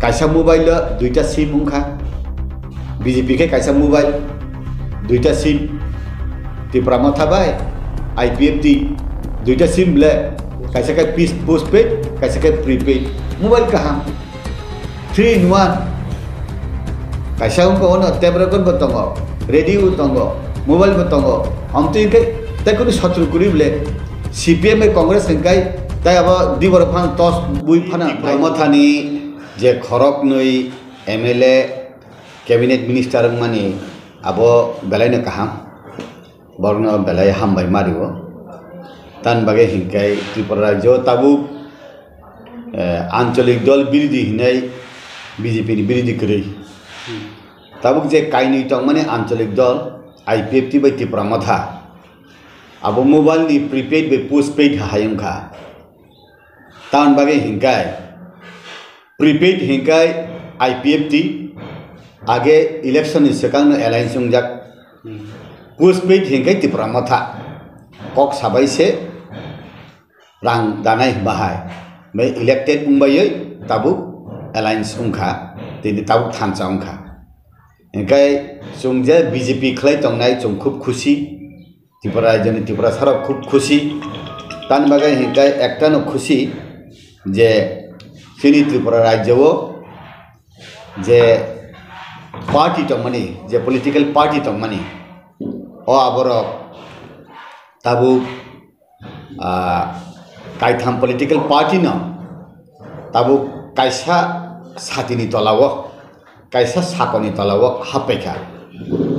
kaisa mobile duita sim ungkha BJP ke kaisa mobile duita sim Tiprama thabai IPFT duita sim ble kaisa ka postpaid kaisa ka prepaid mobile kaham 3 in 1 kaisa ko ono tabrakon botongo radio tongo mobile botongo amti ke takuni satru kuri ble CPM Congress engkai tai aba dibor phan tos bui phana brahmathani je khorok noi MLA cabinet minister mani abo belaina kaham borno belai hambai mariwo tan bage hingkai Tripura rajyo tabu আঞ্চলিক দল বিরোধী হিনাই BJP ni বিরোধী করে তাবুক যে কাইনি টং মানে আঞ্চলিক দল IPFT বাই Tripura মাথা আবো মোবাইল ni prepaid বাই postpaid হায়ংখা তান বাগে হিংকাই prepaid হিংকাই IPFT আগে ইলেকশন ni সেকাং এলায়েন্স সংজাক postpaid হিংকাই Tripura মাথা কক সাবাইছে রাং দানাই বাহাই May elected umbayay tabuk alliance ungkha tini tabuk thansa ungkha engkai sungja BJP khlai tongnai chung khub khushi Tripura jani Tripura sarok khub khushi tan bagai engkai ekta no khushi je sini Tripura rajyo je party tongmani je political party tongmani o aborok tabuk kaitham political party no tabu kaisa satini tolawo kaisa sakoni tolawo hapekha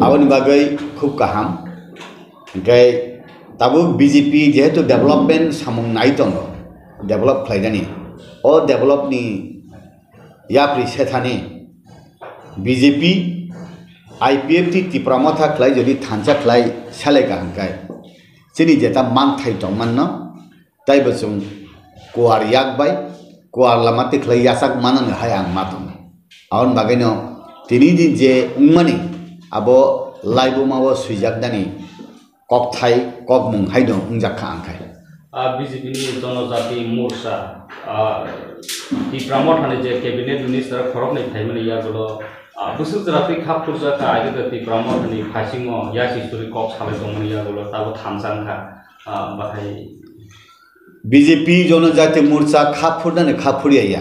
awani bagai khub kaham gai tabu BJP jehetu development samung nai tongo develop khlaidani o develop ni yapri sethani BJP IPFT Tripura matha khlai jodi thancha khlai sale ka hangkai chini jeta mang thai tongmanno tai bosung kuar yak bai kuar lamati khlai yasak manan hayang matong aun bagaino tini din je ungmani abo laibu mawo suijak dani kok thai kok mung haidong ungjak kha angkai BJP ni jonojati morcha Tripura mathani je cabinet minister khorok nei thaimani yagulo busuk traffic khap purja ka age Tripura mathani phasingo yasi suri kok salai tongmani yagulo tabo thansang kha bahai BJP जनजाति मोर्चा खाफुरना खाफुरिया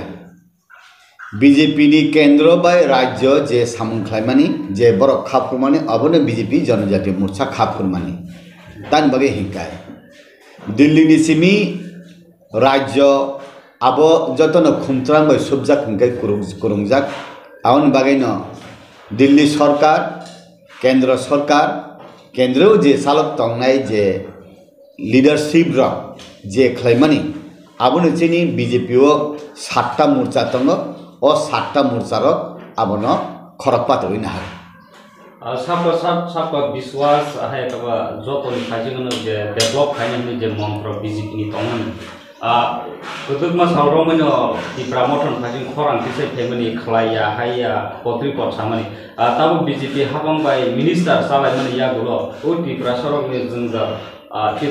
BJP ni केंद्र bye राज्य जे सामुंख्लायमानि जे बरक खाफुरमानि अबनो BJP जनजाति मोर्चा खाफुरमानि तान बगे हिंकाय दिल्ली नि सिमी राज्य आबो जतन खुमत्रां बाय सुबजाक हिंकाय कुरुंजाक आउन बगैनो दिल्ली सरकार केंद्र जे सालक तंगनाय जे leadership rok je khlaimani abono chini BJP o 7ta morcha tongo o 7ta morcha rok abono khorakpat hoina ha sabka biswas hai kaba jotoni khajingno je develop khaini je mantra BJP ni tongan kudukma sauromano Tripura mothon khajing khorang kisai themani khlaya haya potri pot samani tabu BJP habang bai minister salai mani yagulo o Tripura sorok ni jungja आगे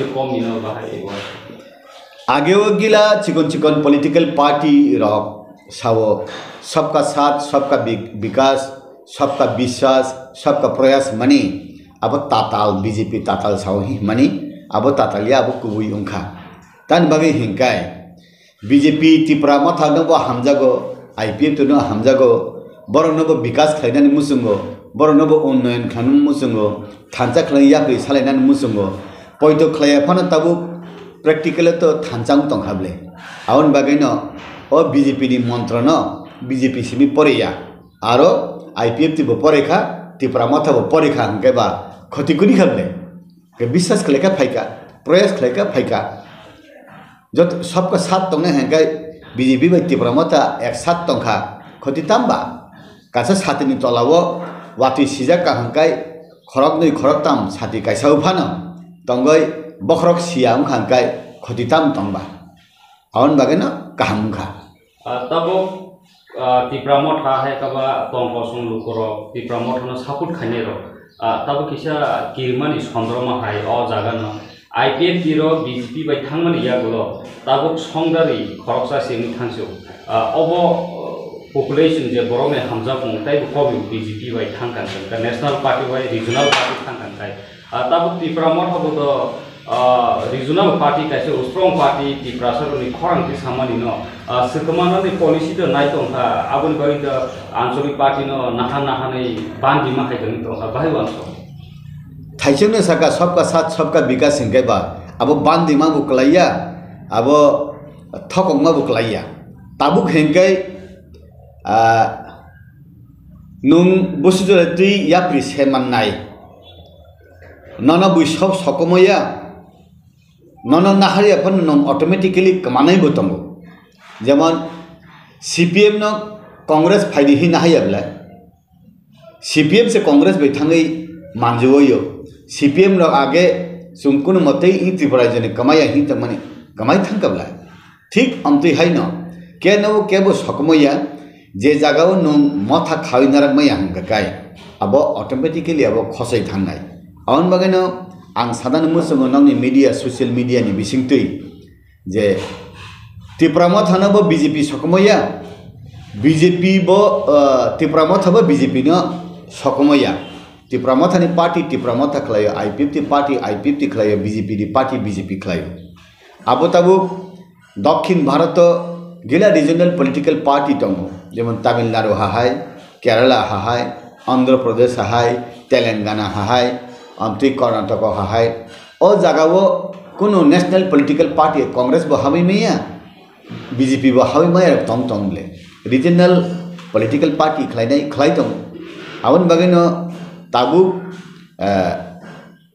वो गिला chicken political party rock सावो सबका साथ सबका विकास सबका विश्वास सबका प्रयास मनी अब ताताल BJP ताताल सावो ही मनी अब तातालिया अब कुबुई उनका तान बगे हिंकाय BJP Tripura माथा नबो हमजागो IPF तो न हमजागो बरो नबो विकास खाइनानि मुसुंगो बरो नबो उन्नयन खानु मुसुंगो थांचा खलाइया pre सालाइनानि मुसुंगो Poito klaya phana tabu practical to thanchang tong hable aun bagaino o BJP ni mantra no BJP simi poreya aro IPFT bo porekha Tripura matha bo porekha hangke ba khoti kuri khable ke বিশ্বাস khlega phaika प्रयास khlega phaika jot sabka sat tongne hangke BJP bai Tripura matha ek sat tongkha khoti tamba kasa satini tolawo wati sijak ka hangkai khorok noi khorok tam sati kaisa uphano tonggoi bokrok siam khangkai khotitam tongba aun bagena kahamkha tabo Tripura matha hai kaba tongkosung lukoro Tripura matha no support khane ro tabo kisa kirmani sondroma hai o jaga no IPFT ro BJP bai thangmani yagulo tabo songdari khoroksa sing thangsu obo population je borome hamza pung tai ko bi BJP bai thangkan ka national party bai regional party thangkan kai tabu Tripura mot hobo to regional party kaise strong party Tripura sar ni khorang ki samani no sekamano ni policy to nai tong ha abun bari to ancholik party no naha nei ban dima khai tong to ha bai wan so थाइचंग सका सबका साथ सबका विकास हिंगे बा अब बांधी मा बुकलाइया अब थकोंग मा बुकलाइया ताबुक हिंगे नुं बुसुजरति या प्रिसे मननाय नन बुइसब सकमया नन नाहारि अपन नं ऑटोमेटिकली कमानाय बतंगो जेमन सीपीएम न कांग्रेस फाइदि हि नाहायब्ला सीपीएम से कांग्रेस बैठांगै मानजोयो सीपीएम रो आगे सुंकुन मते इ त्रिपुरा जने कमाया हि त माने कमाई थंकबला ठीक अमते हाय न के नो के बो सकमया जे जागाव नो मथा खाविनार मया हंगकाय अब ऑटोमेटिकली अब खसै थांनाय आउन बगैनो आं सादान मुसंग नंनि मीडिया सोशल मीडिया नि बिसिंगतै जे त्रिपुरा मथानबो बीजेपी सकमया बीजेपी बो त्रिपुरा मथाबो बीजेपी न सकमया त्रिपुरा मथानि पार्टी त्रिपुरा मथा खलायो आईपीएफटी पार्टी आईपीएफटी खलायो बीजेपी नि पार्टी बीजेपी खलायो आबो ताबो दक्षिण भारत गेला रिजनल पॉलिटिकल पार्टी दङ जेमन तमिलनाडु हाहाय केरला हाहाय आंध्र प्रदेश हाहाय तेलंगाना हाहाय आमति कर्नाटक हाहाय ओ जागावो कुनो नेशनल पॉलिटिकल पार्टी कांग्रेस बो हाबै मैया बीजेपी बो हाबै मैया तंग तंगले रिजनल पॉलिटिकल पार्टी खलाय दङ आवन बगैनो ताबु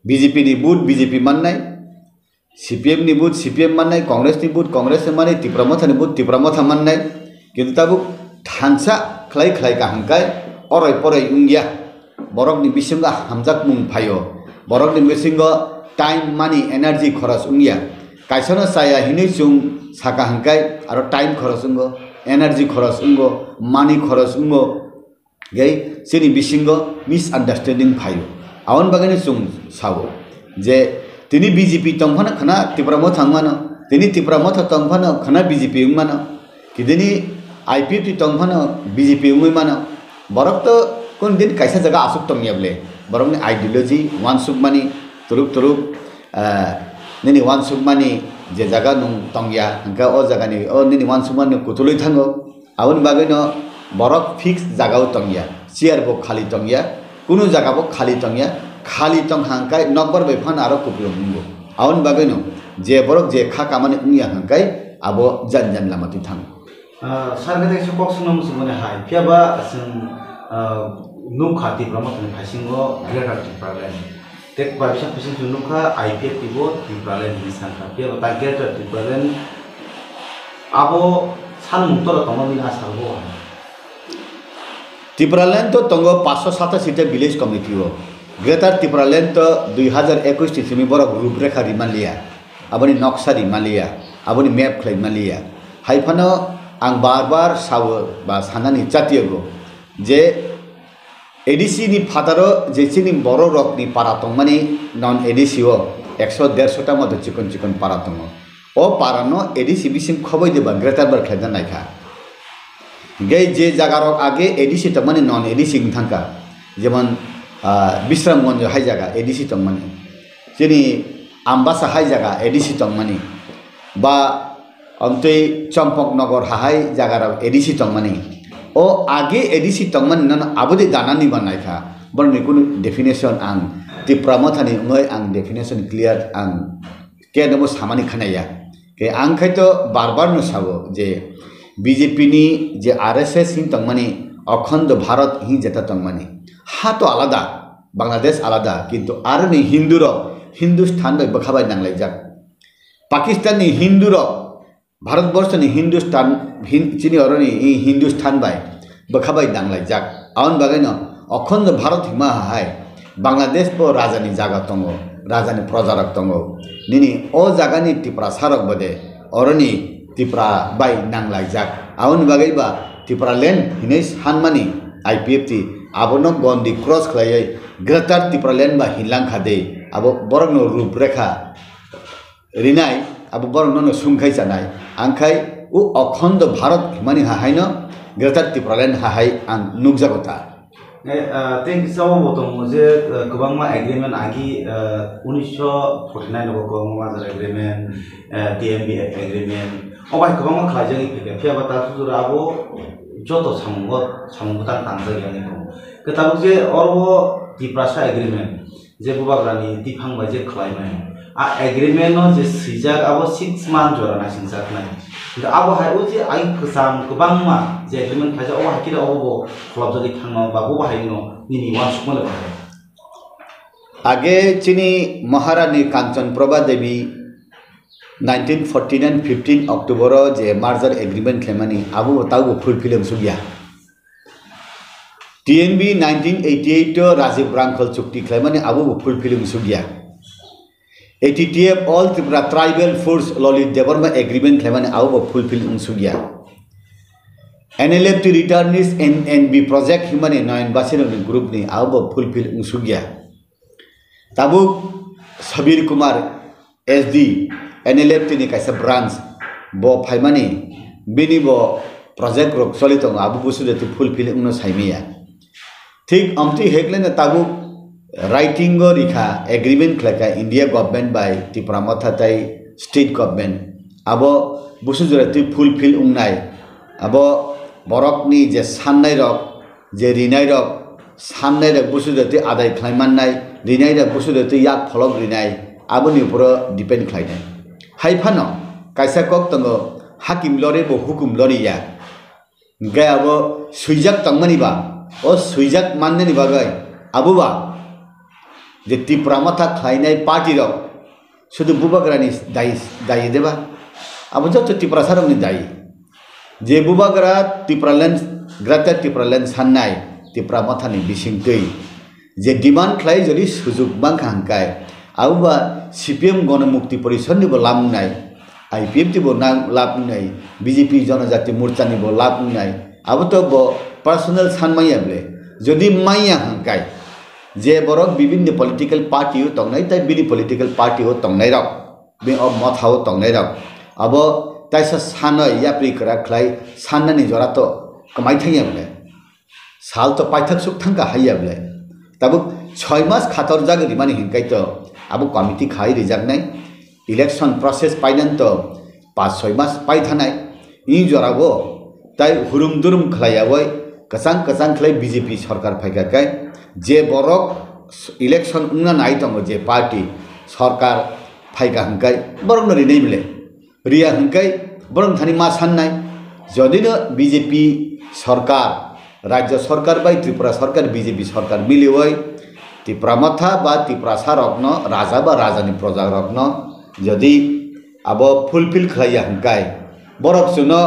बीजेपी नि बुथ बीजेपी माननाय सीपीएम नि बुथ सीपीएम माननाय कांग्रेस नि बुथ कांग्रेस माने त्रिपुरा मथा नि बुथ त्रिपुरा मथा माननाय किन्तु ताबु थानसा खलाय का हंकाय अरय परय उंगिया बरक नि बिसिंगा हामजाक मुं फायो बरक नि बिसिंगा टाइम मानी एनर्जी खरच उंगिया कायसनो साया हिनै सुं साका हंकाय आरो टाइम खरच उंगो एनर्जी खरच उंगो मानी खरच उंगो गई सिनी बिसिंगो मिसअंडरस्टैंडिंग फायो आवन बगैनो सुं सावो जे तिनी बीजेपी तंफाना खना त्रिपुरा मथा थांमानो तिनी त्रिपुरा मथा तंफाना खना बीजेपी उंमानो किदिनी आईपीएफटी तंफाना बीजेपी उंमानो बरक तो कोन दिन कैसा जगह आसुक तंगयाबले बरक नि आइडियोलॉजी वान सुकमानी तुरुक निनी वान सुकमानी जे जगह नुं तंगया हंका ओ जगह नि ओ निनी वान सुकमानी कुतुलै थांगो आवन बगैनो बरक फिक्स जगह तंगया चेयर बो खाली तंगया कुनु जगह बो खाली तंगया खाली तंग हांकाय नंबर बै फान आरो कुपलो मुंगो आवन बगैनो जे बरक जे खा कामाने उंया हांकाय आबो जन लामाति थां सारगते सपक सुनम सुमने हाय फियाबा जों नुखा त्रिपुरा मथानि फासिंगो ग्रेटार त्रिपुरालेन टेक बाइसा फासिं नुखा आईपीएफ तिबो त्रिपुरालेन हिसांखा फियाबा ता ग्रेटार त्रिपुरालेन आबो सान मुक्तर तंगनि आसारबो त्रिपुरालैंड तो तंगो 507 सीटें विलेज कमिटी हो ग्रेटर त्रिपुरालैंड तो 2021 तिथिमी बरक रूपरेखा रिमालिया अबनी नक्शा रिमालिया अबनी मैप खलाइमालिया हाइफानो आं बार सावो बा सानानि जातियगो जे एडीसी नि फादारो जेसिनि बर रकनि पारा तंमानि नन एडीसी हो 100-150 टा मत चिकन पारा तंगो ओ पारानो एडीसी बिसिम खबै देबा ग्रेटर बर खलाइदा नायखा गई जे जगार आगे एडीसी तंगमानि नन एडीसी थांका जेमन विश्रामगंज हाई जगह एडीसी तंगमानि जेनि आम्बासा हाई जगह एडीसी तंगमानि बा अंतै चंपकनगर हाई जगार एडीसी तंगमानि ओ आगे एडीसी तंगमानि नन आबदे दानानि बनायखा बरनि कुनु डेफिनेशन आं त्रिपुरा मथानि मै आं डेफिनेशन क्लियर आं केनबो सामानि खनाया के आं खैतो बार न सावो जे बीजेपी नि जे आरएसएस हिं तंगमानि अखंड भारत हिं जेता तंगमानि हा तो आलादा बांग्लादेश आलादा किंतु आरो नि हिंदू रो हिंदुस्तान बै बखाबाय नांलाय जाक पाकिस्तान नि हिंदू रो भारतवर्ष नि हिंदुस्तान चिनी अरनि हिंदुस्तान बाय बखाबाय नांलाय जाक आउन बागैनो अखंड भारत हिमा हाय बांग्लादेश बो राजानि जागा तंगो राजानि प्रजारक तंगो निनि ओ जागानि त्रिपुरा सारक बदे अरनि त्रिपुरा बाय नांलाय जाक आउन बागैबा त्रिपुरालैंड हिनै सानमानि आईपीएफटी आबोनो गन्दी क्रस खलायै ग्रेटर त्रिपुरालैंड बा हिलांखा दे आबो बरनो रूपरेखा रिनाय आबो बरनो सुंखाय जानाय आंखाय उ अखंड Bharat Himani हाहायनो Greater Triplaland hahai ang nugjagota. Thank you so much. मुझे कबांग मा agreement आगी 1949 लोगों को माज़र agreement, TMB agreement, और भाई कबांग मा खाजंगी फिर क्या बता तो राबो जो तो समूहतान तांज़र यानी तो किताबों से और वो त्रिप्रासा agreement जे बुबागरानी तिफांग बजे क्लाइमेट agreement नो जे सिजाक अब 6 month जोरा ना सिंसाक नहीं तो अब है वो जे आई कसम कबांग मा जे agreement खाजा वो है किरा वो क्लब जगी थांगनो बाबू बाहाय नो निनी वान सुकमले बाहाय आगे चीनी महारानी कांचन प्रभा देवी 1949 15 अक्टूबर जे मर्जर एग्रीमेंट खेमनी आबू बताओ फुलफिल सुगिया TNB 1988 राजीव रांखल चुक्ति खेमनी आबू फुलफिल सुगिया ATTF All Tripura Tribal Force Lolit Development Agreement खेमनी आबू फुलफिल सुगिया NLF Returnees NNB project हिमनी नयन बासिनो ग्रुप नि Abu fulfil Sugiya ताबू Sabir Kumar SD NLF tini kaisa branch bo phaimani bini bo project rok solito abu busu de fulfill ungno saimiya thik amti hekle na tabu writing go rikha agreement khlaka India government by Tripura mathatai state government abo busu jore tu fulfill ungnai abo borok ni je sannai rok je rinai rok sannai rok busu de tu adai khlaimanai rinai rok busu de tu yak pholok rinai abo ni pura depend khlainai haifano kaisa kok tango hakim lore bo hukum lori ya gai abo suijak tangmani ba o suijak manne ni bagai abu ba je Tripura matha khlainai party rok sudu bubagrani dai deba abu jot Tripura sarong ni dai je bubagra Tripuraland Greater Tripuraland sannai Tripura matha ni bising tei je demand khlai jodi sujug bang hangkai abuba CPM गणमुक्ति परिषद निबो लामुनाय IPF तिबो ना लामुनाय BJP जनजाति मोर्चा निबो लामुनाय अब तो बो personal सानमायाबले जदि माइया हंकाय जे बरक विभिन्न पॉलिटिकल पार्टी हो तंगनाय ताइ बिनि पॉलिटिकल पार्टी हो तंगनाय रक बे अब मथाव तंगनाय रक अब ताइसा सानय याप्रि करा खलाय साननानि जरा तो कमाइ थायाबले साल तो पाइथक सुख थांका हायाबले तब 6 मास खातर जागरि माने हंकाय तो अब कमिटी खाई रिजागनाय इलेक्शन प्रोसेस पाइनन तो 5-6 मास पाइ थानाय इ जरागो ताइ हुरुम दुरुम खलायावै कसां खलाय BJP सरकार फाइकाकाय जे बरक इलेक्शन उन्ना नाय दङ जे पार्टी सरकार फाइका हंकाय बरक नरि नै बिले रिया हंकाय बरक थानि मा साननाय जदिनो BJP सरकार राज्य सरकार बाय त्रिपुरा सरकार BJP सरकार मिलिवै Tripura matha ba Tripura sarokno raja ba rajani proja rokno jodi abo fulfill khlaiya hangkai borok suno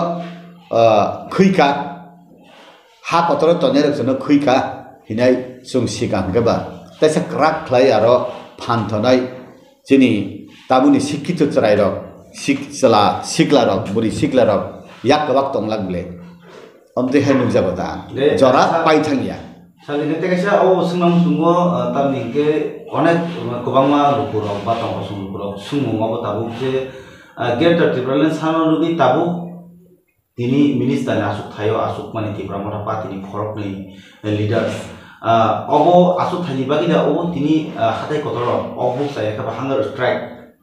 khuika ha patro tone rok suno khuika hinai sung sika hangba taisa krak khlai aro phanthonai chini tabuni sikkito charai rok sikla rok buri sikla rok yak kabak tonglak ble amte henu jabata jora paithangya साली ने तेकैसा ओ सुंगम सुंगो तमनि के अनेक गोबांमा लुकुरक बा तंग सुंगुरक सुंगो माबो ताबु जे greater ट्रिपुरालेण्ड सानो रुगि ताबु दिनि minister आसुक थायो आसुक माने त्रिपुरा मथा पार्टीनि खरकनि लिडार्स अबो आसुक थानि बागिदा अबो दिनि हाथाय कतर अबो साय का हांगर स्ट्राइक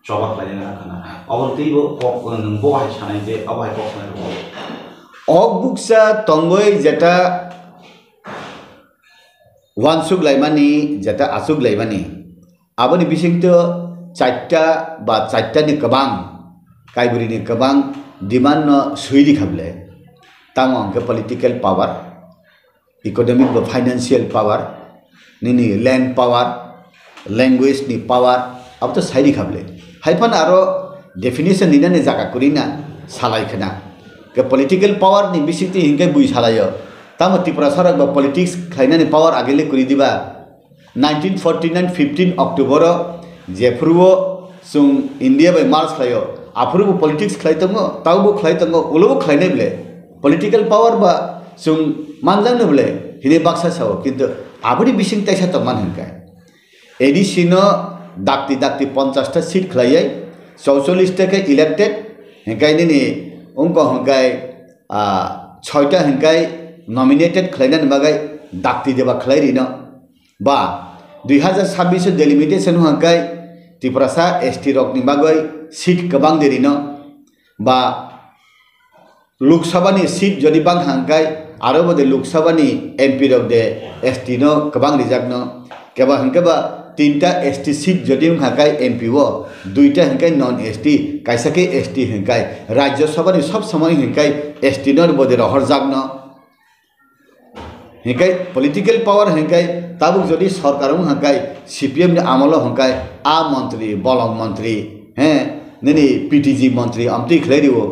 जवाब लायना खाना अबो तिबो पक नंबो हाय छानाय जे अबो हाय पक नाय अबुक्सा तंगय जेटा वानसुक लाइमानी जता आसुक लाइमानी आबनि बिसिंग तो चारटा नि कबां काइबुरी नि कबां डिमांड न सुइदि खाबले तांग अंक पॉलिटिकल पावर इकोनॉमिक व फाइनेंशियल पावर निनी लैंड पावर लैंग्वेज नि पावर अब तो साइदि खाबले हाइफन आरो डेफिनेशन निना ने जागा कुरिना सालायखना के पॉलिटिकल पावर नि बिसिंग ति हिंगे बुइ सालायो ताम त्रिपुरा सरक बा पॉलिटिक्स खाइनानि पावर आगेले करि दिबा 1949 15 अक्टूबर जेफ्रुवो सुं इंडिया बाय मार्च खायो आफुरबो पॉलिटिक्स खाइतंगो तावबो खाइतंगो उलबो खाइनाय ब्ले पॉलिटिकल पावर बा सुं मानजांनो ब्ले हिने बाक्सा साव किन्तु आबनि बिसिं ताइसा त मान हंका एडिसिनो दाक्ति 50 टा सीट खाइयै 44 टा के इलेक्टेड हंकाइनि नि उनको हंकाय 6टा हंकाय नॉमिनेटेड खलायनानै बागै दाक्ति देबा खलायरिनो बा 2026 डेलिमिटेशन हंकाय त्रिपुरासा एसटी रकनि बागै सीट गोबां देरिनो बा लोकसभानि सीट जदि बां हंकाय आरो बदे लोकसभानि एमपी रक दे एसटी नो गोबां रिजार्वनो केबा हंकेबा 3टा एसटी सीट जदि हंकाय एमपी वो 2टा हंकाय नॉन एसटी कैसाके एसटी हंकाय राज्यसभानि सब समय हंकाय एसटी नो बदे रहर जागनो हंकाय पॉलिटिकल पावर हंकाय ताबुक जदि सरकारम हंकाय सीपीएम नि आमल हंकाय आ मंत्री बलम मंत्री हैं ननि पीटीजी मंत्री अमति खलायरिवो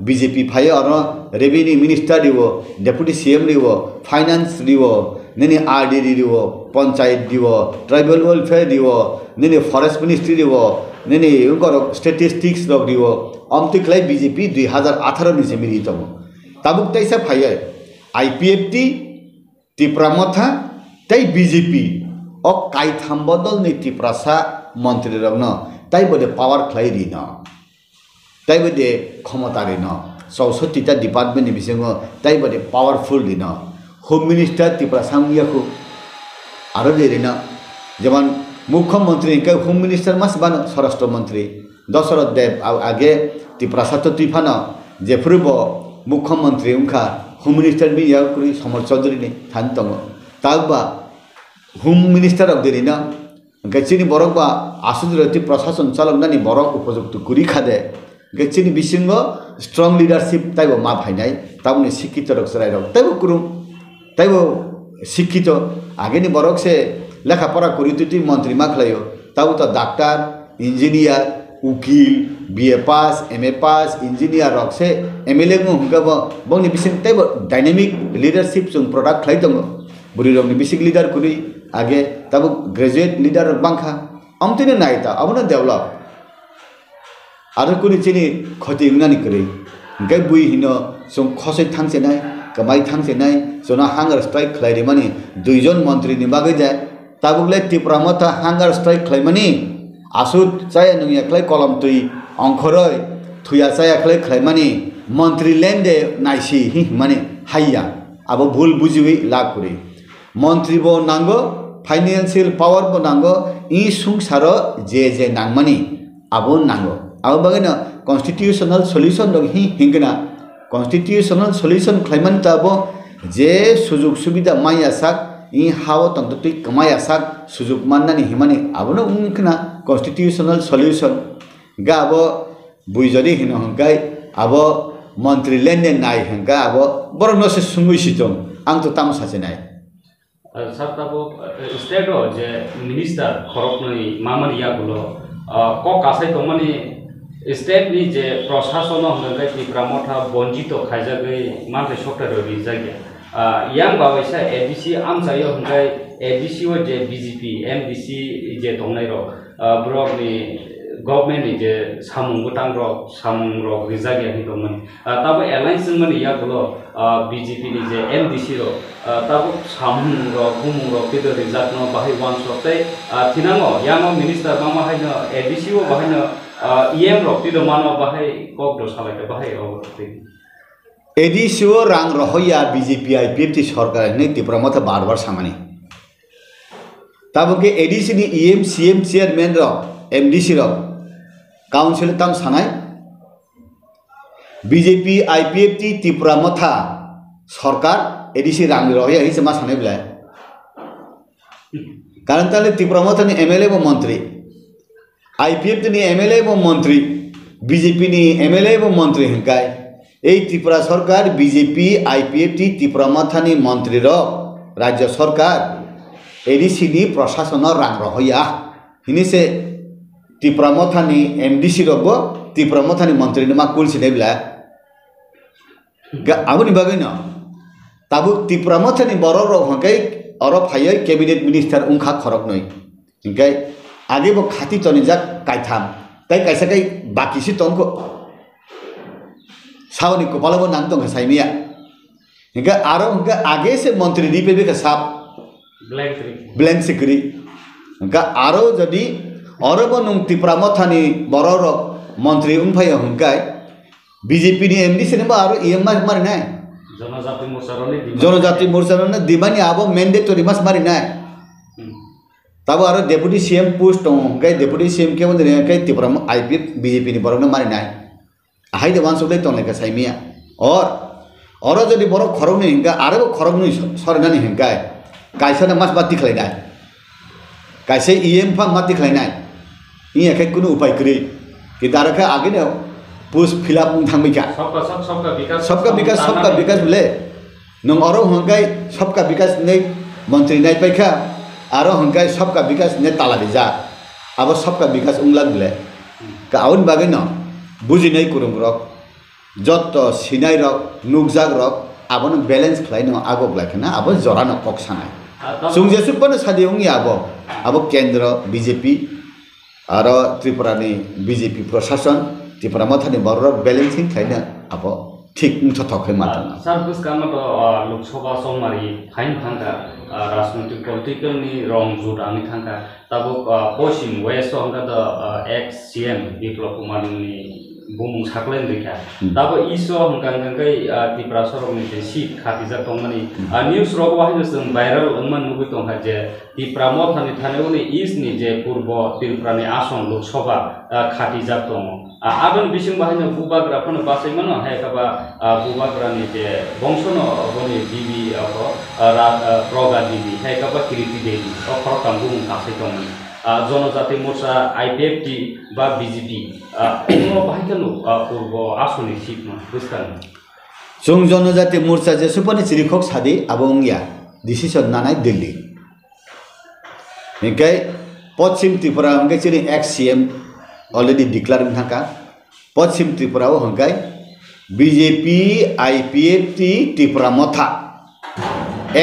बीजेपी फाय और रेवेन्यू मिनिस्टर दिवो डेप्यूटी सीएम दिवो फाइनेंस दिवो ननि आरडी दिवो पंचायत दिवो ट्राइबल वेलफेयर दिवो ननि फॉरेस्ट मिनिस्ट्री दिवो ननि उनकर स्टैटिस्टिक्स लग दिवो अमति खलाय बीजेपी 2018 नि से मिली तमो ताबुक तैसा फाय आईपीएफटी त्रिपुरा मथा तै बीजेपी ओ काइथाम बदल नि त्रिपुरासा मंत्री रगनो तै बदे पावर खलाय दिनो तै बदे क्षमता दिनो 64टा डिपार्टमेंट नि बिसिङो तै बदे पावरफुल दिनो होम मिनिस्टर त्रिपुरा सांगियाखु आरो देरिनो जेमन मुख्यमंत्री के होम मिनिस्टर मास बानो स्वराष्ट्र मंत्री दशरथ देव आगे त्रिपुरा सातो तिफानो जेफुरबो मुख्यमंत्री उनखा होम मिनिस्टर भी याकुरी समर चौधरी ने थान तंग ताबा होम मिनिस्टर अब देरिना गचिनी बरकबा आसुदरति प्रशासन चालकनानि बरक उपयुक्त कुरी खादे गचिनी बिसिंगो स्ट्रॉन्ग लीडरशिप ताइबो मा फाइनाय ताबनि शिक्षित रक सराय रक ताइबो कुरुम ताइबो शिक्षित आगेनि बरक से लेखा पढ़ा कुरी तुति मंत्री मा खलायो ताबो तो डॉक्टर इंजीनियर उकिल बीए पास एमए पास इंजीनियर रक से एमएलए को हुंकाबो बंगनि बिसिं ताइबो डायनामिक लीडरशिप जों प्रोडक्ट खलाय दङ बुरि रकनि बिसिक लीडर कुरी आगे ताबो ग्रेजुएट लीडर बांखा अमतिने नायता अबनो डेभलप आरो कुनि चिनि खति उनानि करे गै बुइ हिनो जों खसै थांसे नाय कमाई थांसे नाय जोना हांगार स्ट्राइक खलायरि माने दुइजन मन्त्री नि बागै जाय ताबुगले त्रिपुरा मथा हांगार स्ट्राइक खलायमानि आसुत चाय नंगिया खलाय कलम तुइ अंखरै थुया चाय खलाय खलायमानि मन्त्री लेंदे नायसि हि माने हाइया आबो भूल बुजिवि लाकुरि मन्त्री बो नांगो फाइनेंशियल पावर बो नांगो इ संसारो जे नांगमानि आबो नांगो आबो बागैनो कन्स्टिट्यूशनल सल्यूशन दं हि हिंगना कन्स्टिट्यूशनल सल्यूशन खलायमान ताबो जे सुजुग सुबिदा माया साक इ हाव तंतुति कमाया साक सुजुग माननानि हिमानि आबोनो उनखना कन्स्टिट्यूशनल सल्यूशन गाबो बुइजरि हिनो हंगाय आबो मंत्री लेनने नाय हंगा आबो बरनसे सुंगुइसितम आं तो ताम सासे नाय सर ताबो स्टेट जे मिनिस्टर खरकनै मामानि यागुलो क कासाय तो माने स्टेट नि जे प्रशासन हंगाय त्रिपुरा मथा बंजित खायजागै मानते सफ्टवेयर रिजागया यां बावैसा एडीसी आमसायो हंगाय एडीसी ओ जे बीजेपी एमडीसी जे दंनाय रो ब्रकनि गवर्नमेंट नि जे सामुं गोतां रक रिजागया नि दंमोन ताबो एलायंस मन यागुलो बीजेपी नि जे एमडीसी रो ताबो सामुं रक गुमुं रक केदो रिजागनो बाहाय वान सप्ताय थिनांगो यानो मिनिस्टर मामा हायनो एडीसी ओ बाहायनो ईएम रक तिदो मानो बाहाय कक दो सालायते बाहाय औ एडीसी ओ रां रहया बीजेपी आईपीएफटी सरकार ने त्रिपुरा मथा बार सामानि ताबो के एडीसी नि ईएम सीएम चेयरमैन रो एमडीसी रो काउंसिल तम सानाय बीजेपी आईपीएफटी त्रिपुरा मथा सरकार एडीसी रां रहया हिसे मा सानाय बिलाय कारण ताले त्रिपुरा मथा नि एमएलए वो मंत्री आईपीएफटी नि एमएलए वो मंत्री बीजेपी नि एमएलए वो मंत्री हंकाय এই त्रिपुरा सरकार बीजेपी आईपीएफटी त्रिपुरा मथानी मंत्री रो राज्य सरकार एडीसी नि प्रशासन रां रहया हिनिसे त्रिपुरा मथानी एमडीसी रबो त्रिपुरा मथानी मंत्री नमा कुलसि देबला आबुनि बागैनो ताबु त्रिपुरा मथानी बर रो हकै अर फायै कैबिनेट मिनिस्टर उनखा खरक नै हिंकै आगे बो खाती तनि जा काइथाम तै कैसा कै बाकी सि तनको सावनी को पालो नाम तो साइमिया इनका आरो उनका आगे से मंत्री दी पे भी का साप ब्लैंक सिकरी इनका आरो जदी और बनुंग त्रिपुरा मथानी बरर मंत्री उनफाय हुंका बीजेपी नि एमडी से आरो ईएम मार मार नाय जनजाति मोर्चा ना दिमानी आबो मैंडेटरी मास मारी ना तब आरो डेपुटी सीएम पोस्ट दं गै डेपुटी सीएम के बंदे गै त्रिपुरा आईपीएफ बीजेपी नि बरनो मारी ना हाय दे वान सबले तंले का साइमिया और जदि बर खरग नि हिंगा आरो खरग नि सरना नि हिंगा कायसा मास बाति खलायना कायसे ईएम फा माति खलायना इ एखे कुनु उपाय करी कि दारखे आगे ने पुस फिलअप थांबिका सबका विकास बोले नों और हंगाय सबका विकास ने मंत्री नाय पाइखा आरो हंगाय सबका विकास ने ताला दिजा अब सबका विकास उंगला बोले काउन बागे न बुझि नै कुरुम रक जत सिनाय रक नुकजाग रक आबो न बैलेंस खलायनो आगो ब्लाखना आबो जरा न पक्षानाय सुंजेसु पण सादिउंग आबो केंद्र बीजेपी आरो त्रिपुरा नि बीजेपी प्रशासन त्रिपुरा मथानि बर बैलेंसिंग खायना अब ठीक थथखै मातना सर बुसकामा तो लोकसभा सममारि फाइन थांगा राजनीतिक पॉलिटिकल नि रंग जुट आनि थांगा तब पश्चिम वेस्ट हमका द एक्स सीएम विप्लव कुमार नि बुमुं साकलेन देखा तब इसो हमका गंगै त्रिपुरा सरकनि जे सीट खातिजा तंगनि न्यूज रग वाहिनो जों भाइरल मन नुबि तंहा जे त्रिपुरा मथानि थानायनि इस्ट नि जे पूर्व त्रिपुरा नि आसन लोकसभा खातिजा दं आबन बिसिं बाहायनो बुबाग्राफोरनो बासैमोन हायकाबा बुबाग्रानि जे बंशनो बनि बिबि प्रगा देवी हायकाबा किरिति देवी अखरकाम बुमुं कासै दंमोन जनजाति मोर्चा आईपीएफटी बा बीजेपी उनो बाहायनो पूर्व आसनि सीट बुसकान जों जनजाति मोर्चा जे सुपनि चिरिखक सादि आबंगिया डिसिसन नानाय दिल्ली निकै पश्चिम त्रिपुरा अंगे चिरि एक्स सीएम ऑलरेडी डिक्लेयर थाका पश्चिम त्रिपुरा हंगाय बीजेपी आईपीएफटी त्रिपुरा मथा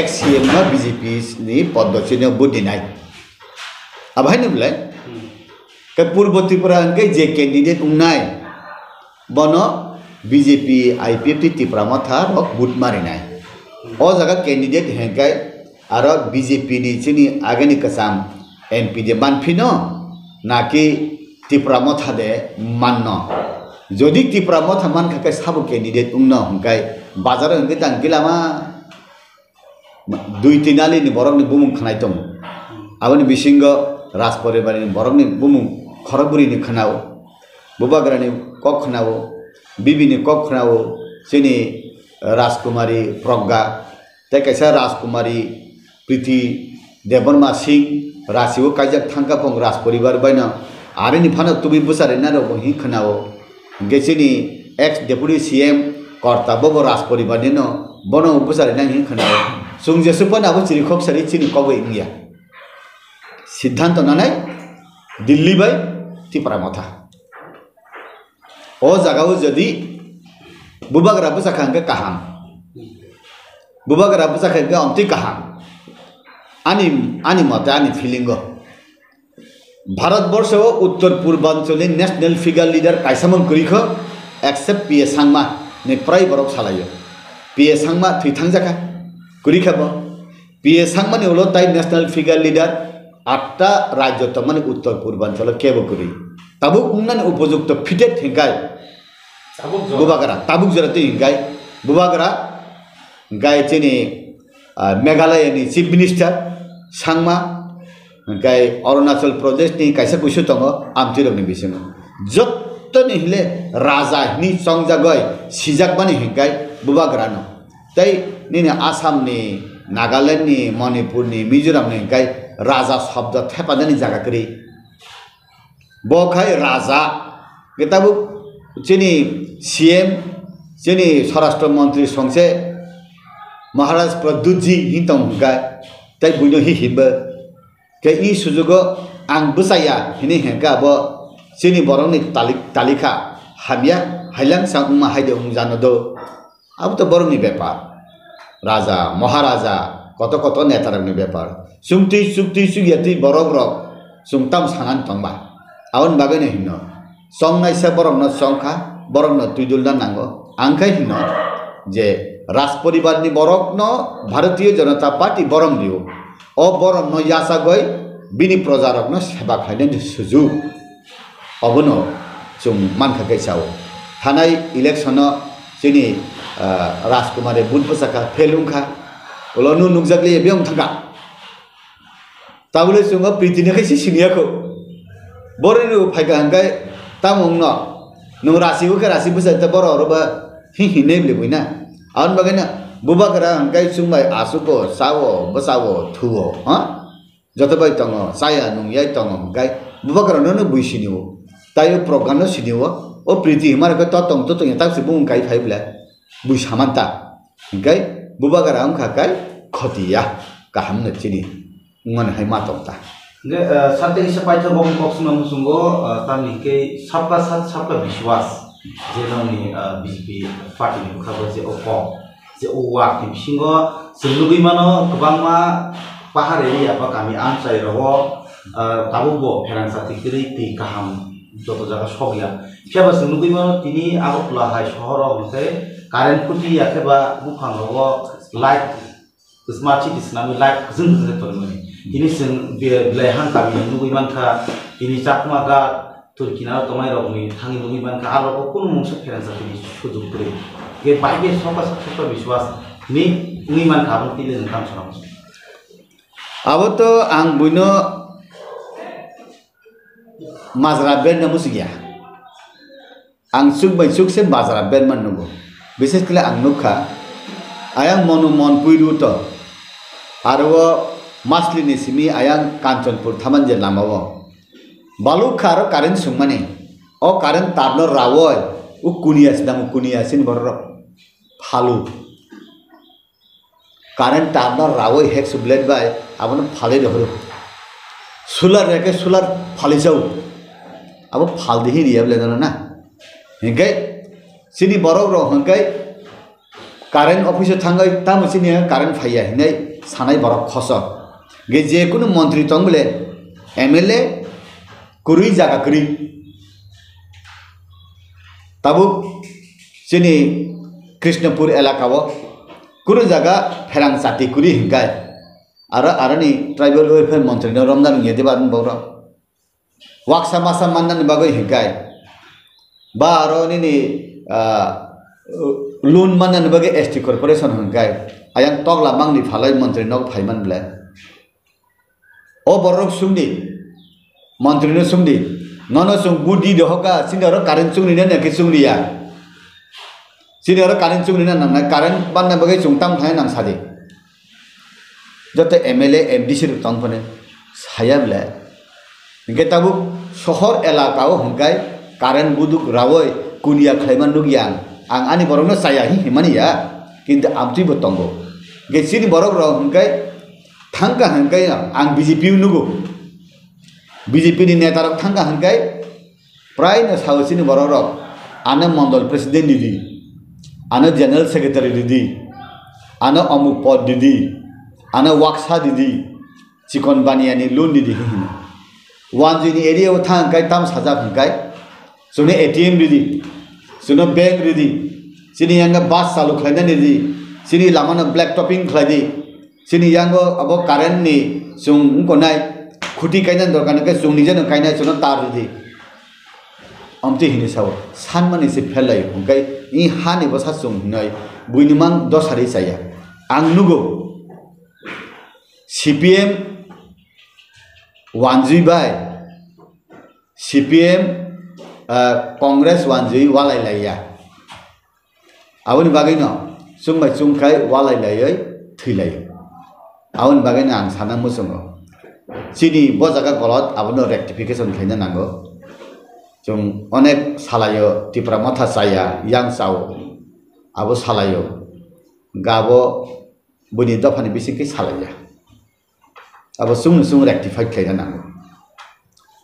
एक्स सीएम न बीजेपी नि पद्धति बुद्धिनाय अब है बोले के पूर्व त्रिपुरा अंगे जे कैंडिडेट उनाय बनो बीजेपी आईपीएफटी त्रिपुरा मथा रक बुट मारिनाय ओ जगह कैंडिडेट हेंगाय आरो बीजेपी नि चिनि आगेनि कसाम एमपी जे मानफिनो नाकि त्रिपुरा मथा दे माननो जदि त्रिपुरा मथा मान खाके साबो कैंडिडेट उंनो हंगाय बाजार हंगे तांगिलामा दुई तिनाली नि बरक नि बुमुं खनाय दं आबनि बिसिंग राज परिवार नि बरक नि बुमुं खरगुरि नि खनाव बुबाग्रा नि कक खनाव बिबि नि कक खनाव सिनि राजकुमारी प्रज्ञा ते कैसा राजकुमारी प्रीति देवर्मा सिंह रासिव काजक थांका पंग राज परिवार बायना आरे नि फाना तुबि बुसारे ना रो हि खनाव गेसिनि एक्स डेपुटी सीएम कर्ता बबो राज परिवार नि न बनो बुसारे ना हि खनाव सुंजे सुपन आबो चिरिखक सारि चिनि कबो इंगिया सिद्धांत नानाय दिल्ली बाय त्रिपुरा मथा ओ जगाव जदि बुबाग्रा बुसाखांगे काहाम बुबाग्रा बुसाखांगे अमति काहाम आनी मते आनी फीलिंग भारतवर्ष उत्तर पूर्वांचल नेशनल फिगर लीडर कायसामन करिख एक्सेप्ट पीए सांगमा ने प्राय बरक सालायो पीए सांगमा थैथांजाखा करिखाब पीए सांगमा ने उलो ताई नेशनल फिगर लीडर 8टा राज्य तमने उत्तर पूर्वांचल केबो करि ताबुक उन्नन उपयुक्त फिटेड हिंगाय बुबाग्रा ताबुक जरते हिंगाय बुबाग्रा गाय चेनि मेघालय नि चीफ मिनिस्टर सांगमा गाय अरुणाचल प्रदेश नि कायसा कुसु तंग आमतिरनि बिसिङ जत्तनि हिले राजा नि चंगजा गय सिजाक बानि हिंगाय बुबाग्रा न तै नि आसाम नि नागालैंड नि मणिपुर नि मिजोराम नि हिंगाय राजा शब्द थेपादनि जागा करि बखाय राजा गेताबु चेनि सीएम चेनि स्वराष्ट्र मंत्री संसे महाराज प्रद्युत जी हिंतम गाय तै बुइनो हि हिब के इ सुजुग आं बुसाया हिनि हेंका ब चेनि बरंनि तालिका हाबिया हाइलां सांगमा हाइदे उंजानो दो अब तो बरंनि व्यापार राजा महाराजा कत कत नेतारनि व्यापार सुंति सुक्ति सुगियाति बरग रक सुंताम सानान तंबा आवन बागैनो हिनो संनायसा बरंनो संखा बरंनो तुइदुलना नांगो आंखाय हिनो जे राज परिवार नि बरक न भारतीय जनता पार्टी बरम दियो ओ बरम न यासा गय बिनि प्रजारक न सेवा खायने सुजुग अबनो जों मानखाकै साव थानाय election sini Rajkumar bun pesaka felungka ulo nu nukjakli beong thangka tabule sungo pritine kai sini aku bore nu phaiga hangkai tamong no nu rasi uke rasi busa ta boro roba hi ne ble buina aun bagena buba kara hangkai sungbai asuko sawo basawo thuo ha jotobai tongo saya nung yai tongo hangkai buba kara no buisiniwo tayo program no siniwo o priti himar ka totong totong tak sibung kai phai bla bui samanta hangkai buba kara ang khakai khotiya kaham na chini ngon hai ma tongta ge sate sepai to gom kok sunam sungo tamni ke sabka sat sabka biswas je noni BJP party ni khabo je opo je uwa ki singo selugui mano kebangma pahar area apa kami ansai rogo tabubo pheran sati kiri ti kaham joto jaga sogya siapa selugui mano tini abo plahai shohor hose karen puti yakeba bukhang rogo light smart city snami light kuzun kuzun tormani ini sen bilahan kami nunggu iman ka ini cakma ka Turkina tomai rokni tangi nunggu iman ka aro pun mungsu keren satu ini sujuk kiri ge baik sopa sopa biswas ini nunggu iman ka pun tidak tentang soal abo to ang buino mazra ben namu sigia ang suk se mazra ben man nunggu bises kala ang nukha ayang monu mon puidu to aro masli ni simi ayang Kanchanpur thamanjer namawo balu kharo karen sumane o karen tablo rawoy u kunia sedang kunia sin borro phalu karen tablo rawoy hek sublet bai abon phale dohro solar reke solar phale jau abo phal dehi riya bele na hingai sini borok ro hingai karen office thangai tamu sini karen phaya hinai sanai borok khosok ge je কোনো মন্ত্রী তং বলে MLA কুরুই জায়গা করি তাবু চিনি কৃষ্ণপুর এলাকাও কোনো জায়গা ফেরাং জাতি কুরি হিংকায় আর আরনি ট্রাইবাল ওয়েলফেয়ার মন্ত্রী রমজান নিয়ে দেবার বৌর ওয়াকসা মাসা মান্নান বাগৈ হিংকায় বা আরনি লোন মান্নান বাগে এসটি কর্পোরেশন হিংকায় আয়াং তগলা বাংনি ফালাই মন্ত্রী নগ ফাইমান বলে o borok sumdi mantri no sumdi nono sum gudi dohoka sinaro karen sumni na ke sumri ya sinaro karen sumni na na karen banna bagai sungtam thai nang sadi jote MLA MDC ru tang phone saya bla nge tabu shohor elakao hongkai karen buduk rawoi kunia khlaiman nugyang ang ani borok no saya hi himani ya kintu amti botongo ge sini borok ro hongkai thangka hangkai ang BJP nugo BJP ni neta rok thangka hangkai prai na sawsini borok ana mandal president didi ana general secretary didi ana amuk pod didi ana waksa didi chikon baniani loan didi hina wanjini area o thangkai tam saja hangkai sune ATM didi sune bank didi sini yanga bus salu khlaina didi sini lamana black topping khladi sini yango abo karen ni sung konai khuti kainan dorkan ke sung nijen kainai suno tar di amti hini saw san mani se phelai hongkai I hani basa sung nai buinimang dosari saya ang nugo CPM wanjui bai CPM Congress wanjui walai laya awani bagai no sungbai sungkai walai layai thilai awon bagai ang sana musungo sini bojaga golot abono rectification khaina nango jong onek salayo tipra matha saya yang sao abo salayo gabo buni dofani bisiki salaya abo sung rectify khaina nango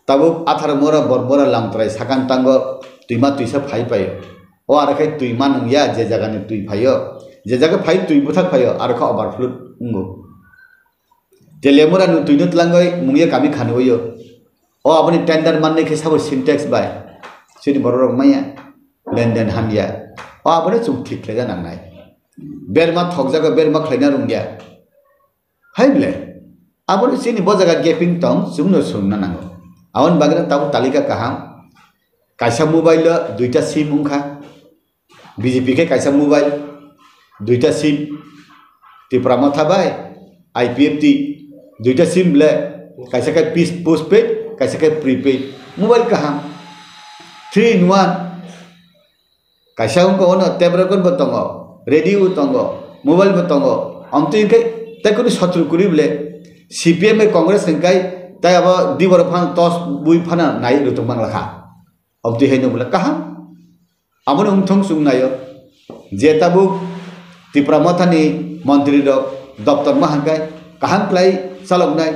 tabo athar mora borbora lamtrai sakan tango tuima tuisa phai pai o arakai tuima nang ya je jaga ni tui phayo je jaga phai tui buthak phayo arkha overflow ungo telemura nu tuinut langgoi mungye kami khanoyo o apni tender manne ke sabo syntax bai sini borok maya lenden hamya o apni chung thik lega nangnai berma thokjaga berma khlaina rungya haible apni sini bojaga gaping tong sumno sumna nango awon bagna tabu talika kaham kaisa mobile duita sim ungkha BJP ke kaisa mobile duita SIM ti prama thabai IPF ti duita SIM ble kaisa ke postpaid kaisa ke prepaid mobile kaham 3 in 1 kaisa ko ono tabra kon botongo radio tongo mobile botongo amti ke ta kuni satru kuri ble CPM Congress kai ta aba di bor phan tos bui phana nai rutung bang lakha amti heno bule kaham amon umthong sung nayo je tabu ti pramathani mantri dok daftar mahangkai kaham plai salok nai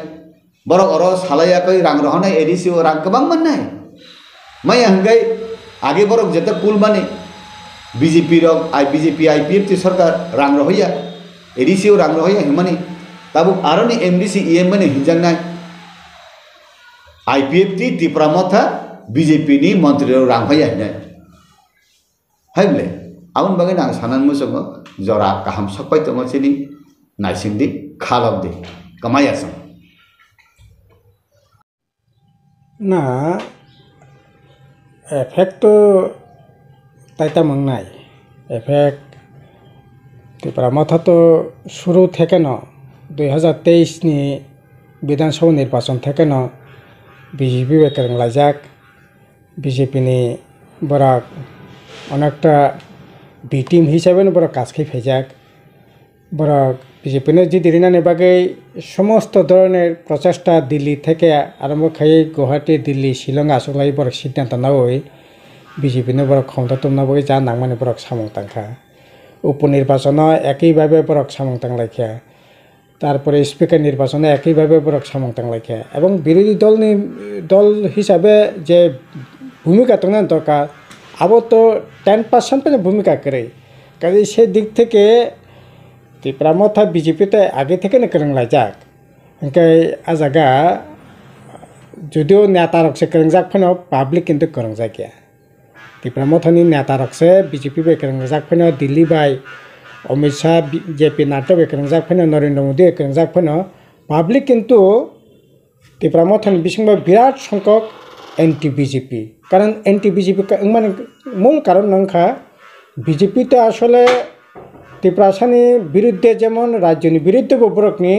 borok oros halaya kai rang rohonai edisi orang kebang manai mai hangkai age borok jeta kul mane BJP rok BJP IPF ti sarkar rang rohya edisi orang rohya himani tabu aroni MDC EM mane hinjang nai IPF ti pramatha BJP ni mantri rang hoya nai haimle aun bagai nang sanan musogo jora kaham sapai tongo sini naisindi khalok de kamaya sam na efek to taita mangnai efek ti pramatha to shuru theke no 2023 ni বিধানসভা নির্বাচন থেকে ন BJP বেকার লাজাক BJP ni Barak অনেকটা B team হিসাবে বড় কাজ খেয়ে ফেজাক বড় বিজেপি যদি রিনানি বাকে সমস্ত ধরনের প্রচেষ্টা দিল্লি থেকে আরম্ভ খেয়ে গুয়াহাটি দিল্লি শিলং আসলাই বড় সিদ্ধান্ত নাওই বিজেপি বড় ক্ষমতা তোমনা বই যা নাংমানি বড় সামং তাংখা উপনির্বাচন একইভাবে বড় সামং তাংলাইখা তারপরে স্পিকার নির্বাচনে একইভাবে বড় সামং তাংলাইখা এবং বিরোধী দল হিসাবে যে ভূমিকা তোমার দরকার আবো তো 10% पे भूमिका करे कभी से दिख थे के प्रामथा बीजेपी ते आगे थे न करंग लाजाक इनके आजागा जुदियो नेता रख से करंग जाक फनो पब्लिक किंतु करंग जा क्या प्रामथा नि नेता रख से बीजेपी पे करंग जाक फनो दिल्ली बाय अमित शाह जेपी नाडा पे करंग जाक फनो नरेंद्र मोदी करंग जाक फनो पब्लिक किंतु प्रामथा नि बिसिंग बिराट संख्यक एंटी बीजेपी कारण एंटी बीजेपी माने मूल कारण नंखा बीजेपी तो आसले त्रिप्रासानी बिरुद्धे जेमन राज्यनि बिरुद्धे बरकनि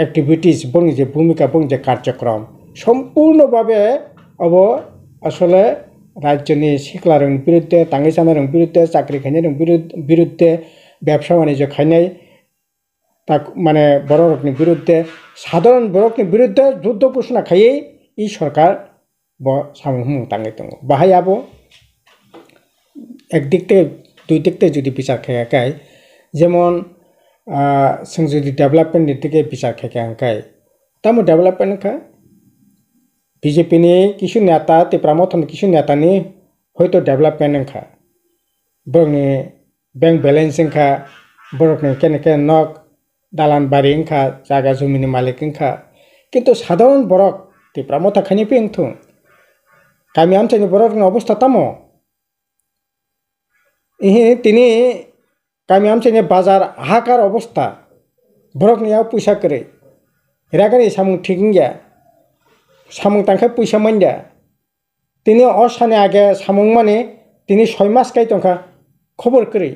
एक्टिविटीज बंग जे भूमिका बंग जे कार्यक्रम सम्पूर्ण भावे अब आसले राज्यनि सिखलारं बिरुद्धे तांगै जानारं बिरुद्धे चाकरि खायनायरं बिरुद्धे व्यवसा वाणिज्य खायनाय ता माने बरकनि बिरुद्धे साधारण बरकनि बिरुद्धे युद्ध घोषणा खायै इ सरकार ब सामूह तांगै दङ बाहाय आबो एकदिकते दुई दिकते जुदि बिचार खायाखाय जेमन जों जुदि डेभेलपमेन्टनि दिके बिचार खायाखाय तामो डेभेलपमेन्ट खा बीजेपी नि किसु नेता ते प्रामथन किसु नेतानि हयतो डेभेलपमेन्ट खा बरनि बैंक बैलेंस खा बरकनि केनेके नक दालान बारि खा जागा जमिनि मालिक खा किन्तु साधारण बरक ते प्रामथा खानि पेंथु गामि आमचानि बरकनि अवस्था तामो इहि तिनि गामि आमचानि बाजार हाहाकार अवस्था बरकनि याव पैसा करे रागानि सामुं ठिकिंग्या सामुं तांखा पैसा मानजा तिनि असाने आगे सामुं माने तिनि 6 मास काई तंखा खबर करे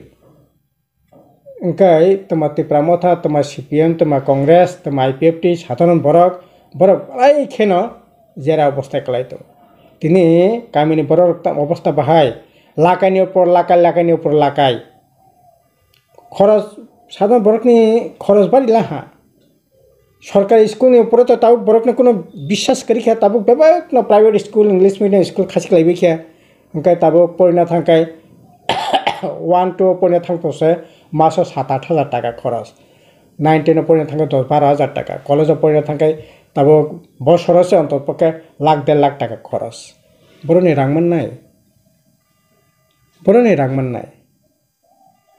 ओंखाय तमा ते प्रामथा तमा CPM तमा कांग्रेस तमा IPF टी साधारण बरक आई खेन जेरा अवस्था कलाइतो तिनि गामिनि बरक अवस्था बाहाय लाकानि ऊपर लाकाय खरच साधारण बरकनि खरच बारि लाहा सरकारी स्कुलनि ऊपर तो ताबो बरकनि कोनो विश्वास करिखा ताबो बेबाक न private school English medium school खासिखलायबिखा ओंखाय ताबो पढ़ना थांखाय 1-2 पढ़ना थांतोसे मासो 7-8 हाजार टाका खरच 9-10 पढ़ना थांखाय 10-12 हाजार टाका कलेज पढ़ना थांखाय ताबो बसरसे अन्ततपक्षे 1-1.5 लाख टाका खरच बरनि रां मोननाय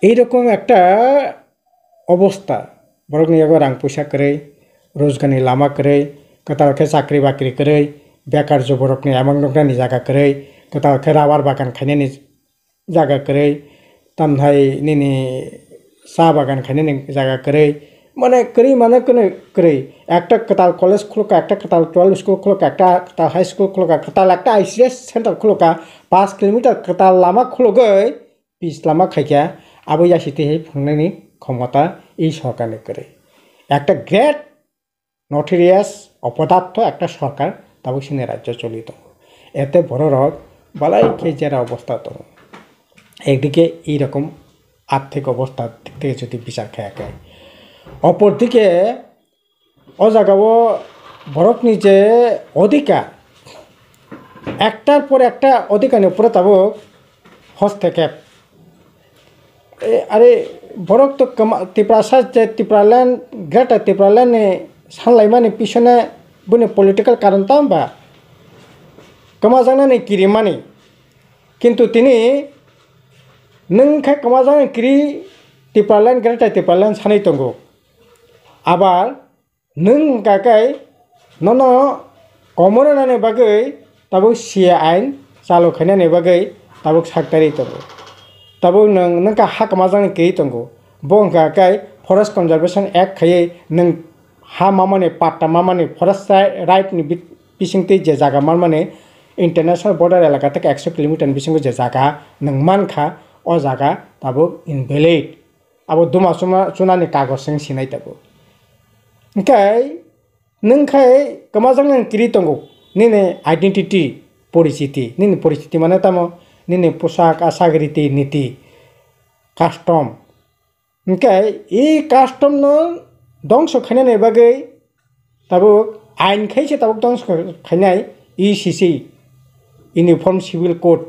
এইরকম একটা অবস্থা বরকনি রাং পয়সা করে रोजगारनि लामा करे कतालखे चाकरि बाकरि करे बेकार जो बरकनि एमन नग्रानि जागा करे कतालखे राबार बागान खायनायनि जागा करे तामहाय निनि सा बागान खायनायनि जागा करे माने करे একটা कताल कलेज खुलका একটা कताल 12 स्कुल खुलका একটা कताल हाई स्कुल खुलका कताल একটা ICS सेंटर खुलका 5 किलोमीटर कताल लामा खुलगै পিছলামা খাইকা আবো ইয়াসিতে ফুংনাयनि ক্ষমতা এই সরকারনি করে একটা গ্রেট নটেরিয়াস অপদার্থ একটা সরকার তাবো সিনে রাজ্য চলিত এতে বড় রক বালাই কেজেরা অবস্থা তো একদিকে এইরকম আর্থিক অবস্থার দিক থেকে যদি বিচার খায় অপরদিকে ও জায়গাও বরফনি যে অধিকার একটার পর একটা অধিকারের উপরে তাবো হস্তক্ষেপ আরে বরফ তো ত্রিপুরা যে ত্রিপুরাল্যান্ড গ্রেটার ত্রিপুরাল্যান্ডে সাनलायमानि পিছনে বুনে পলিটিক্যাল কারণ তাম বা কমাজানানি কিরিমানি কিন্তু তিনি নংখাय কমাজানানি কিরি ত্রিপুরাল্যান্ড গ্রেটার ত্রিপুরাল্যান্ড সাनै তंगो আবার नों गागाय नन कमरनानि बागै ताबो सीए आइन चालु खायनानि बागै ताबो सागतारि तंगो ताबो नोंका हा कमाजानानि किरि तंगो बं गागाय फरेस्ट कनजारभेशन एक्ट खायै नों हा मामानि पाट्टा मामानि फरेस्ट राइटनि बिसिंति जे जागा माने इंटरनेशनल बॉर्डर एलाका থেকে 100 किलोमीटर बिसिंगो जे जागा नों मानखा ओ जागा ताबो इनभैलिड आबो दुमा चुनानि कागजजों सिनाय ताबो ओंखाय नोंखाय कमाजानानि किरि तंगो निने आइडेंटिटी परिचिति माने तामो निने पोशाक आसागरिति नीति कास्टम ओंखाय ई कास्टम न दंस खायनानि बागै ताबो आइन खायसे ताबो दंस खायनाय ईसीसी यूनिफॉर्म सिविल कोड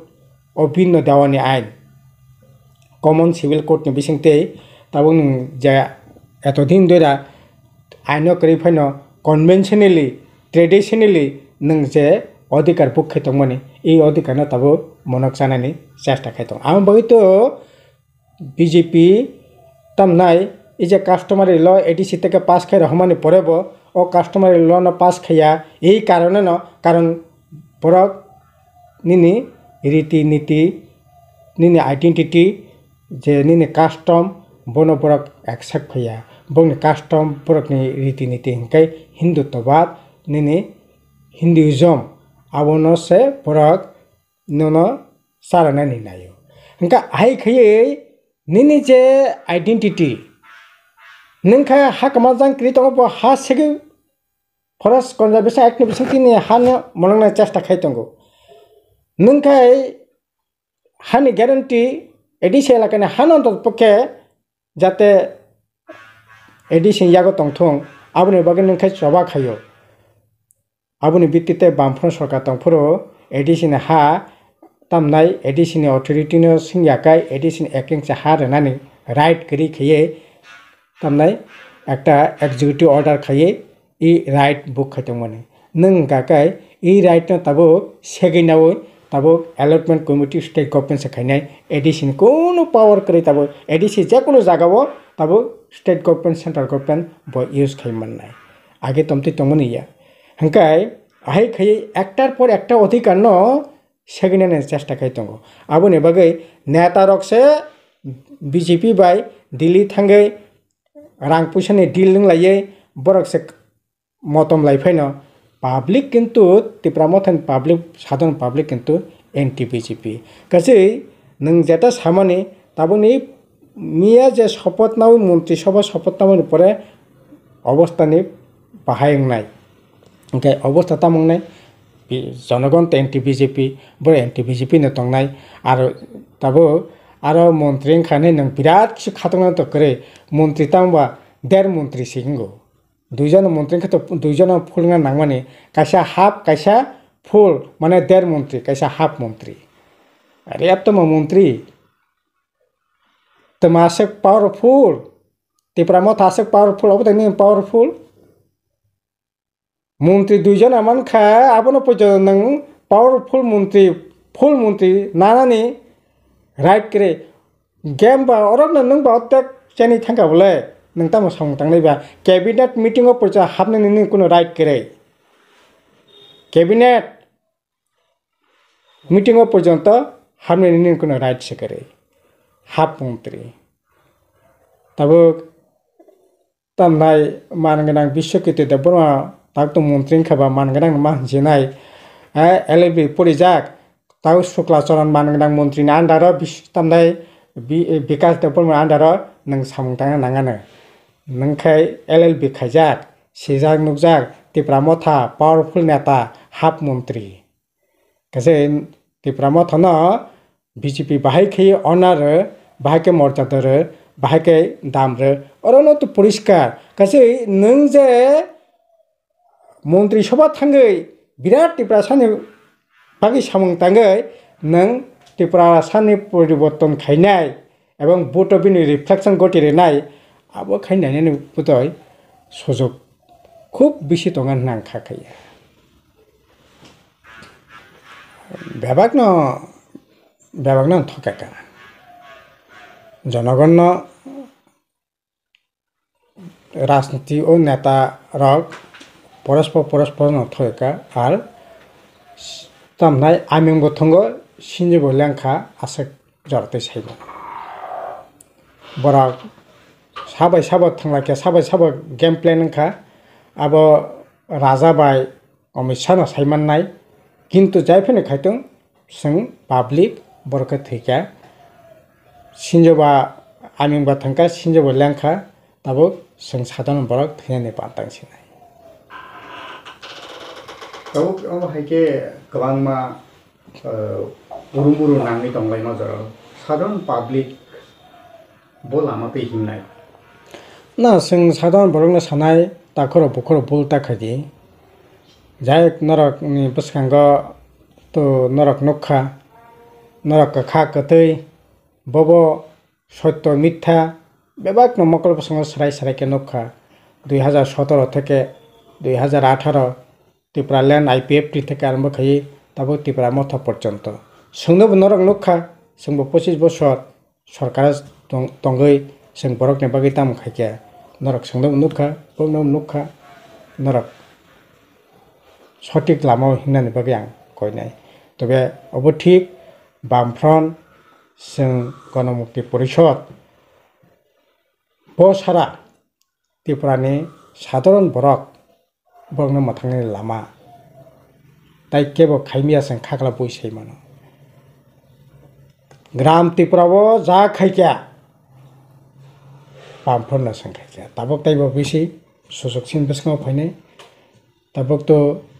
और भिन्न दावानि आइन कमन सिविल कोड नि बिसिंते ताबो जे एतदिन दोरा आइन करि फाइनो कन्वेंशनली ट्रेडिशनली नों जे अधिकार पक्षे दंमोन ई अधिकार ताबो मनक जानायनि चेष्टा खायदों आं बयतो बीजेपी तामनाय এই যে কাস্টমারি ল এডিসি থেকে পাস খাই রহমানি পরেব ও কাস্টমারি ল না পাস খাইয়া এই কারণে ন কারণ বরক নিনি রীতি নীতি নিনি আইডেন্টিটি যে নিনি কাস্টম বন বরক একসেপ্ট খাইয়া বংনি কাস্টম বরকনি রীতি নীতি হিংকাই হিন্দুত্ববাদ নিনি হিন্দুইজম আবন সে বরক নন সারানা নিনাयो हिंका आइ खायै निनि जे आइडेंटिटी नोंखा हा कमाजां क्रि तंगो हा सेगै फरेस्ट कनजारभेशन एक्ट नि बिसिंतिनि हानो मनंनाय चेष्टा खाय तंगो नोंखाय हानि ग्यारेंटी एडिसि एलाकानि हानो पक्षे जाते एडिसि यागो तंथं आबुनि बागै नोंखाय सभा खायो आबुनि बित्तिते बामफ्रों सरकार तंफोरो एडिसिनि हा तामनाय एडिसिनि अथॉरिटीनो सिंयाकाय एडिसिनि एक्टिंग से हा रनानि राइट करि खायै तामनाय एकटा एग्जीक्यूटिव ऑर्डर खायै ई राइट बुक खायदोंमोन नों गाकाय ई राइट न ताबो सेगैनाव ताबो अलॉटमेंट कमिटी स्टेट गवर्नमेंट से खायनाय एडिसिनि कोनो पावर करै ताबो एडिसि जे कोनो जागाव ताबो स्टेट गवर्नमेंट सेंट्रल गवर्नमेंट ब यूज खायमनाय आगे तमति तमनिया हंकाय आहाय खायै एकटार पर एकटा अधिकार न सेगैनानि चेष्टा खायदोंगो आबोनि बागै नेता रकसे बीजेपी बाय दिल्ली थांगै रां पैसानि डिल लायै बरक से मतम लाइफाइनो पाब्लिक किंतु त्रिपुरा मथन पाब्लिक साधारण पाब्लिक किंतु एंटी बीजेपी गासै नों जेटा सामानि ताबोनि मिया जे शपथ नाव मंत्री सभा शपथ नावनि परे अवस्थानि बाहायनाय ओंखाय अवस्था तामंनाय जनगण एंटी बीजेपी बर एंटी बीजेपी न तंगनाय आरो ताबो आरो मंत्री खाने नों बिराद किसु खातंना तो करे मंत्री तामबा 1.5 मंत्री सिंगो दुइजन मंत्री खत दुइजन फुलना नांगमानि कायसा हाफ कायसा फुल माने 1.5 मंत्री कायसा हाफ मंत्री अरे अब तो मंत्री तो मासे पावरफुल त्रिपुरा मत आसे पावरफुल अब तो नहीं पावरफुल मंत्री दुइजन आमान खा आबनो पजो नों पावरफुल मंत्री नानानि राइट करे गेम बा अरन नों बा तक चेनि थांगा बोले नों तामो सं थांनायबा कैबिनेट मीटिंग अ पजा हाबनो नों कोनो राइट करे कैबिनेट मीटिंग अ पर्यंत हाबनो नों कोनो राइट से करे हाफ मंत्री तब तामनाय मानगोनां बिश्वकीर्ति देबबर्मा ताक तो मंत्री खाबा मानगोनां मानजेनाय एलएलबी परिजाक ताउ शुक्लाचरण मानगोनां मंत्री आन्डार तामनाय বিকাশ development আন্ডার নং সামুং তাঙ্গা নাঙানো नोंखाय LLB खायजाक सिजाक नुकजाक त्रिपुरा मथा पावरफुल नेता हाफ मन्त्री काजे त्रिपुरा मथा न BJP बाहाय खै अनार बाहाय के मर्यादार बाहाय के दामर अरनो तो परिष्कार काजे नों जे मन्त्री सभा थांगै बिराट त्रिपुरा सानि बागै सामुं तांगै नों त्रिपुरा सानि परिवर्तन खायनाय एवं भोट बिनि रिफ्लेक्शन गटिरेनाय आबो खायनायनि बुतय सुजुग खूब बेसि दङ होनना आं खाखायो बेबागनो थकाका जनगण राजनीति ओ नेता रक परस्पर न थका आर तामनाय आमिं बथंग सिनजो लेंखा आसे जरते साइबो बराक साबाय थांलाके साबाय गेम प्लेन खा अब राजा बाय अमित शाह न साइमाननाय किन्तु जायफोरनो खायदों जों पाब्लिक बरखो थैका सिनजोबा आमिंबा थांका सिनजोबा लेंखा दाबो जों साधारण बरक थैनानै बांतांसिनाय दाबो हायके गोबां मा उरुमुरु नाङै दंलाय नजर साधारण पाब्लिक बोलामा फैहिमनाय ना जों साधारण बरकनो सानाय ताखर बुखर बुल ताखादि जाय नरकनि बसखांग तो नरक नखा नरक खा कतै बबो सत्य मिथ्या बेबाक नमकल बसंग सराय के नखा 2017 থেকে 2018 त्रिपुरा लैंड IPFT থেকে आरम्भ खायो ताबो त्रिपुरा मथा पर्यन्त सोंनोबो नरक नखा जोंबो 25 बছर सरकार दंगै जों बरकनि बागै दाम खायके नरक सोंनोबो नुखा बोनोबो नुखा नरक सঠিক लामाव हिंनानै बागै आं कयनाय तबे अब ठीक बामफ्रन जों गणमुक्ति परिषद बसारा त्रिपुरानि साधारण बरकनो माथांनि लामा ताइ केबो खायमिया जों खाग्ला बयसैमोन ग्राम त्रिपुरावो जा खायका बामफ्रन संखायका ताबक ताइबो बेसि सुजुगसिन बिसङाव फैनाय ताबक तो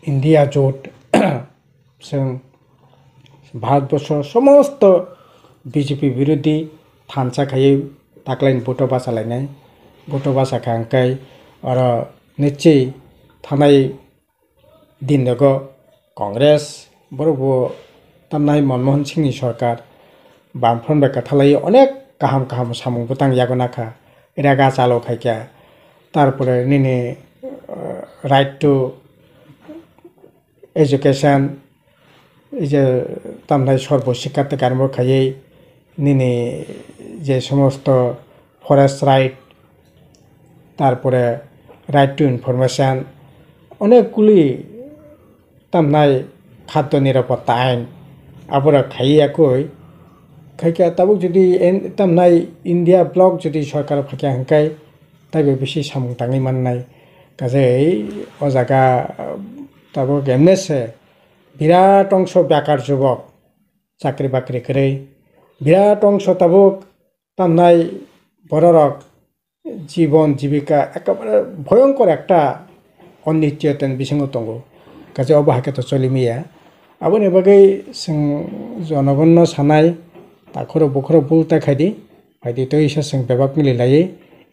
इंडिया जोट जों भारतवर्ष समस्त BJP विरोधी थानसा खायै ताकलाइन भोट बासालायनाय भोट बासाखांखाय आरो निश्चय थानाय दिनदगो कांग्रेस बरबो तामनाय मनमोहन सिंहनि सरकार बामफ्रन बेकाथालाय अनेक गाहाम सामुं बुतां यागनाखा एरागा चालो खायका तारपरे निने राइट टू एजुकेशन जे तामनाय सर्व शिक्षा থেকে আরম্ভ খাইয়ে নিনে যে সমস্ত ফরেস্ট রাইট তারপরে রাইট টু ইনফরমেশন অনেকগুলি তামনাই খাদ্য নিরাপত্তা আইন আবার খাইয়াকই খাইকা তাবুক যদি তামনাই ইন্ডিয়া ব্লক যদি সরকার ফাঁকিয়া হাঙ্কাই তাইবে বেশি সামুং তাঙै মাননাय কাজে ও জায়গা তাবুক এমনেছে বিরাট অংশ বেকার যুবক চাকরি বাকরি করে বিরাট অংশ তাবুক তামনাই বড়রক জীবন জীবিকা একেবারে ভয়ঙ্কর একটা অনিশ্চয়তার বিসঙ্গ দङ কাজে অবাহাকে তো চলিমিয়া আবনি বাগै जों জনগণ সানাय ताखर बुखर बुलता खायदि फायदि तो इसा जों बेबाक मिलायै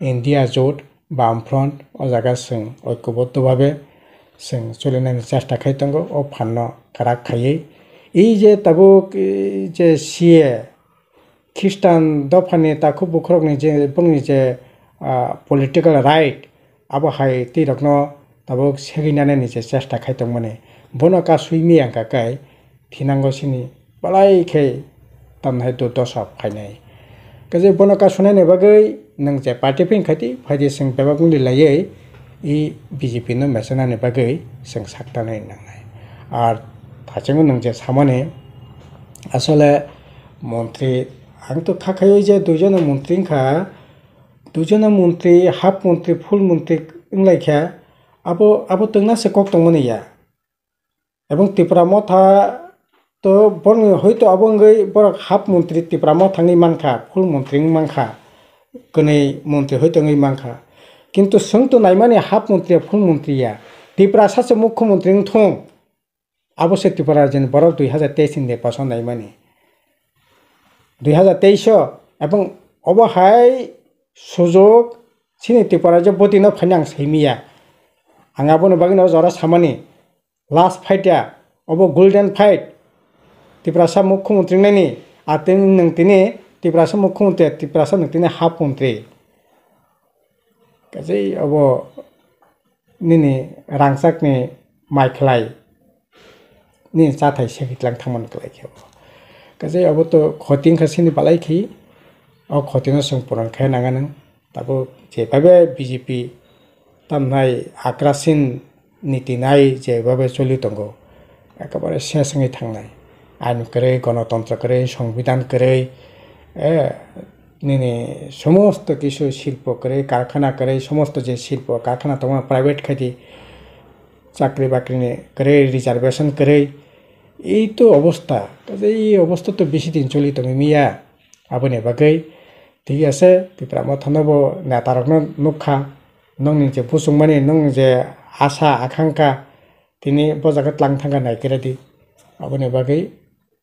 इन्डिया जोट बामफ्रन्ट ओ जागा जों ऐक्यबद्ध भावे जों चलिनायनि चेष्टा खायदोंगो ओ फाननो काराक खायै इ जे ताबुक जे सीए ख्रिस्टान दफानि ताखु बुखरकनि जे बुंनि जे पलिटिकल राइट आबो हाय तिरकनो ताबुक सेगिनायनि जे चेष्टा खायदोंमोने बनो का सुइमि आंकाकाय थिनांगोसिनि बालायखे तामनाय दो दशा फायनाय काजे बनका सुनायनि बागै नों जे पार्टी फिन खायदि फायदि जों बेबाक मिलायै इ BJP नो मेसनानि बागै जों साक्तानाय नांनाय आर थाचेंगो नों जे सामने आसले मन्त्री आं तो खाखायो जे दुइजन मन्त्री हाफ मन्त्री फुल मन्त्री इंलायखा आबो तंना से कक दंमोन या एवं त्रिपुरा मथा তো বরং হয়তো আবঙ্গই বড় হাফ মন্ত্রী ত্রিপুরা থাঙ্গি মানখা ফুল মন্ত্রী মানখা গनै মন্ত্রী হয়তো মানখা কিন্তু सोंतो नायमाने हाफ मन्त्रि फुल मन्त्रिया त्रिपुरा सासे मुख्यमंत्री थं अबश्य त्रिपुरा जेन बरक 2023 निर्वाचन नायमाने 2023 এবং অবহাই সুযোগ সিনি त्रिपुरा যে বদিনা ফাইনাং সৈমিয়া আঙাবনো বাগিনা জরা সামানি লাস্ট ফাইটয়া অব গোল্ডেন ফাইট त्रिपुरा सा मुख्यमंत्री नायनि आतेन नंतिने त्रिपुरा सा मुख्यमंत्री त्रिपुरा सा नंतिने हाफ मन्त्रि गासै अब निनि रांसाकनि माइख्लाय नि जाथाय सेगितलां थांमोन गलायखेव गासै अब तो खतिं खासिनि बालायखि अ खतिंनो संपुरन खाय नागानों ताबो जेबाबे बीजेपी तामनाय आग्रासिन नीति नाय जेबाबे चलि दंगो एकेबारे सेसङै थांनाय आइन करे गणतंत्र करे संविधान करे निने समस्त किछु शिल्प करे कारखाना करे समस्त जे शिल्प कारखाना तो प्राइवेट खाती चाकरी बाकरी करे रिजार्वेशन करे এই তো অবস্থা এই অবস্থা তো বেশি দিন চলি তো মিয়া আবনে বাগৈ ঠিক আছে ত্রিপুরা মথানব নেতারকনো নুখা নং যে পুসুং মানে নং যে আশা আকাঙ্ক্ষা তিনি বজাগত লাং থাঙ্গা নাইকেরাদি আবনে বাগৈ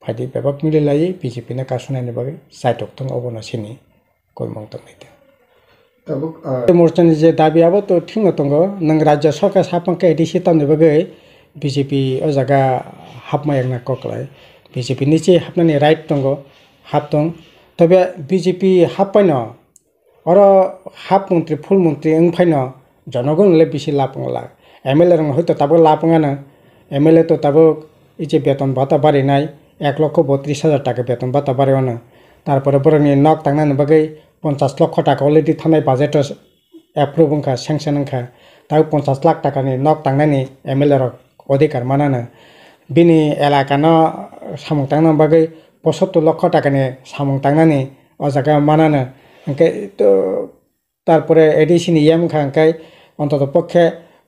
ফাইদি বেবাক মিলে লাयै বিজেপি না কাসনাयनि बागै साइटक दं अबनासिनि गयमंग दंनायदो तबुक मोर्चानि जे दाबियाबो तो थिंग दंग नों राज्य सरकार सापंके एडिसि तामनि बागै बिजेपि ओ जागा हाबमायना ककलाय बिजेपि निचे हाबनानि राइट दंग हाब दं तबे बिजेपि हाबपायन और हाफ मंत्री फुल मंत्री ओंफायन जनगणले बिसि लापंला एमएलए रंग हयतो ताबो लापंगानो एमएलए तो ताबो इजे बेतन भाता बारिनाय 1,32,000 টাকা বেতন ভাতা বাড়ানো তারপরে বরংনি নক টাংনানি বাগৈ 50 লক্ষ টাকা অলরেডি থানায় বাজেট এপ্রুভ ওংখা স্যাংশন ওংখা তাও 50 লাখ টাকানি নক টাংনানি এমএলए রক অধিকার মানানো বিনি এলাকানো সামং টাংনানি বাগৈ 75 লক্ষ টাকানি সামং টাংনানি অ জায়গা মানানো ওংকে তো তারপরে এডিসিনি এমখা ওংকাই অন্তত পক্ষে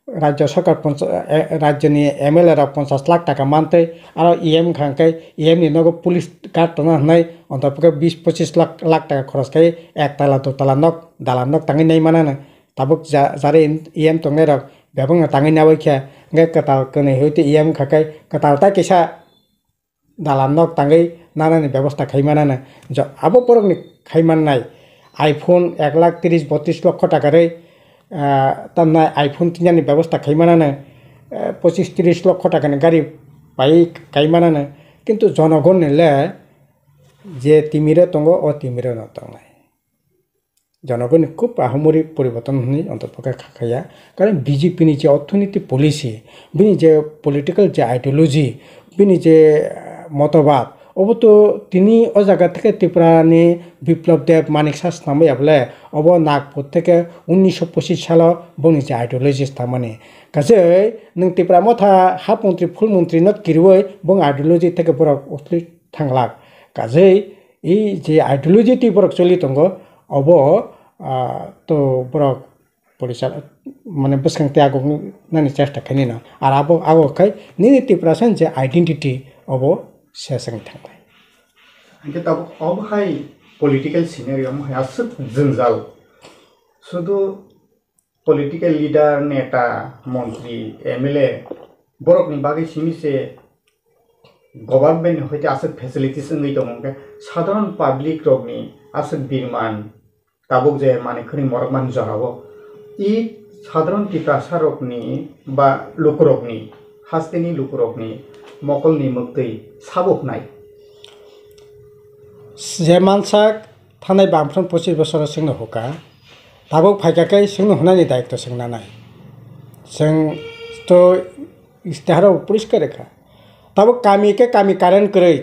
राज्य सरकार राज्यनि एमएलए 50 लाख टाका मानते और इएम खांकाय इएम नि नगो पुलिस गार्ड तना हनाय अंतपके 20-25 लाख टाका खरच खाय एक तला दो तला नक दाला नक तांगै नाय मानानो ताबुक जारे इएम तंगै रक बेबंग तांगै नावैख्या गे कताल कनै होते इएम खाकाय कताल ता केसा दाला नक तांगै नानानि व्यवस्था खाय मानानो आबो परगनि खाय माननाय आईफोन 1,30,32 लक्ष टाका रे तामना आईफोन तिनजानि व्यवस्था खायमानानो 25-30 लक्ष टाकानि गाड़ी बाई गायमानानो किन्तु जनगणनिले जे तिमिरे दंग अ तिमिरे न दंनाय जनगणनि खूब आहमरि परिवर्तन होनी अंतर्पके खाखाया कारण बीजेपी नि जे अर्थनीति पलिसि बिनि जे पलिटिकल जे आइडियोलॉजी बिनि जे मतबाद अब तो তিনি ও জায়গা থেকে ত্রিপুরানি বিপ্লব দেব মানিক শাহ নামে বলে অব নাগপুর থেকে 1925 সাল বনি যে আইডিওলজিস তামানে কাজে নং ত্রিপুরা মথা হাফ মন্ত্রী ফুল মন্ত্রী নত কিরুই বং আইডিওলজি থেকে বরক অসলি থাংলাক কাজে এই যে আইডিওলজি টি বরক চলি দंग অব তো বরক পরিচাল মানে বসখাংতে আগো নানি চেষ্টা খানি না আর আবো আগো খাই নিনি ত্রিপুরাসন যে আইডেন্টিটি অব सेसंग थांबाय आंके तब अब हाय पॉलिटिकल सिनेरियो में असत जंजाल शुद्ध पॉलिटिकल लीडर नेता मंत्री एमएलए बरकनि बागै सिमी से गवर्नमेंट होते असत फैसिलिटीज नगै दं के साधारण पब्लिक रगनि असत बिरमान ताबुक जे माने खनि मरमान जरावो इ साधारण टिकासा रगनि बा लोकरगनि हास्तेनि लोकरगनि मकलनि मुक्तै साबकनाय जे मानसाक थानाय बामफ्रोम 25 बोसोर सिंनो हुका दाबो फायगाकै सिंनो हुनानि दायित्व सिंना नाय जों तो इस्ताहाराव परिष्कार रेखा दाबो कामी के कामी कारेन्ट करै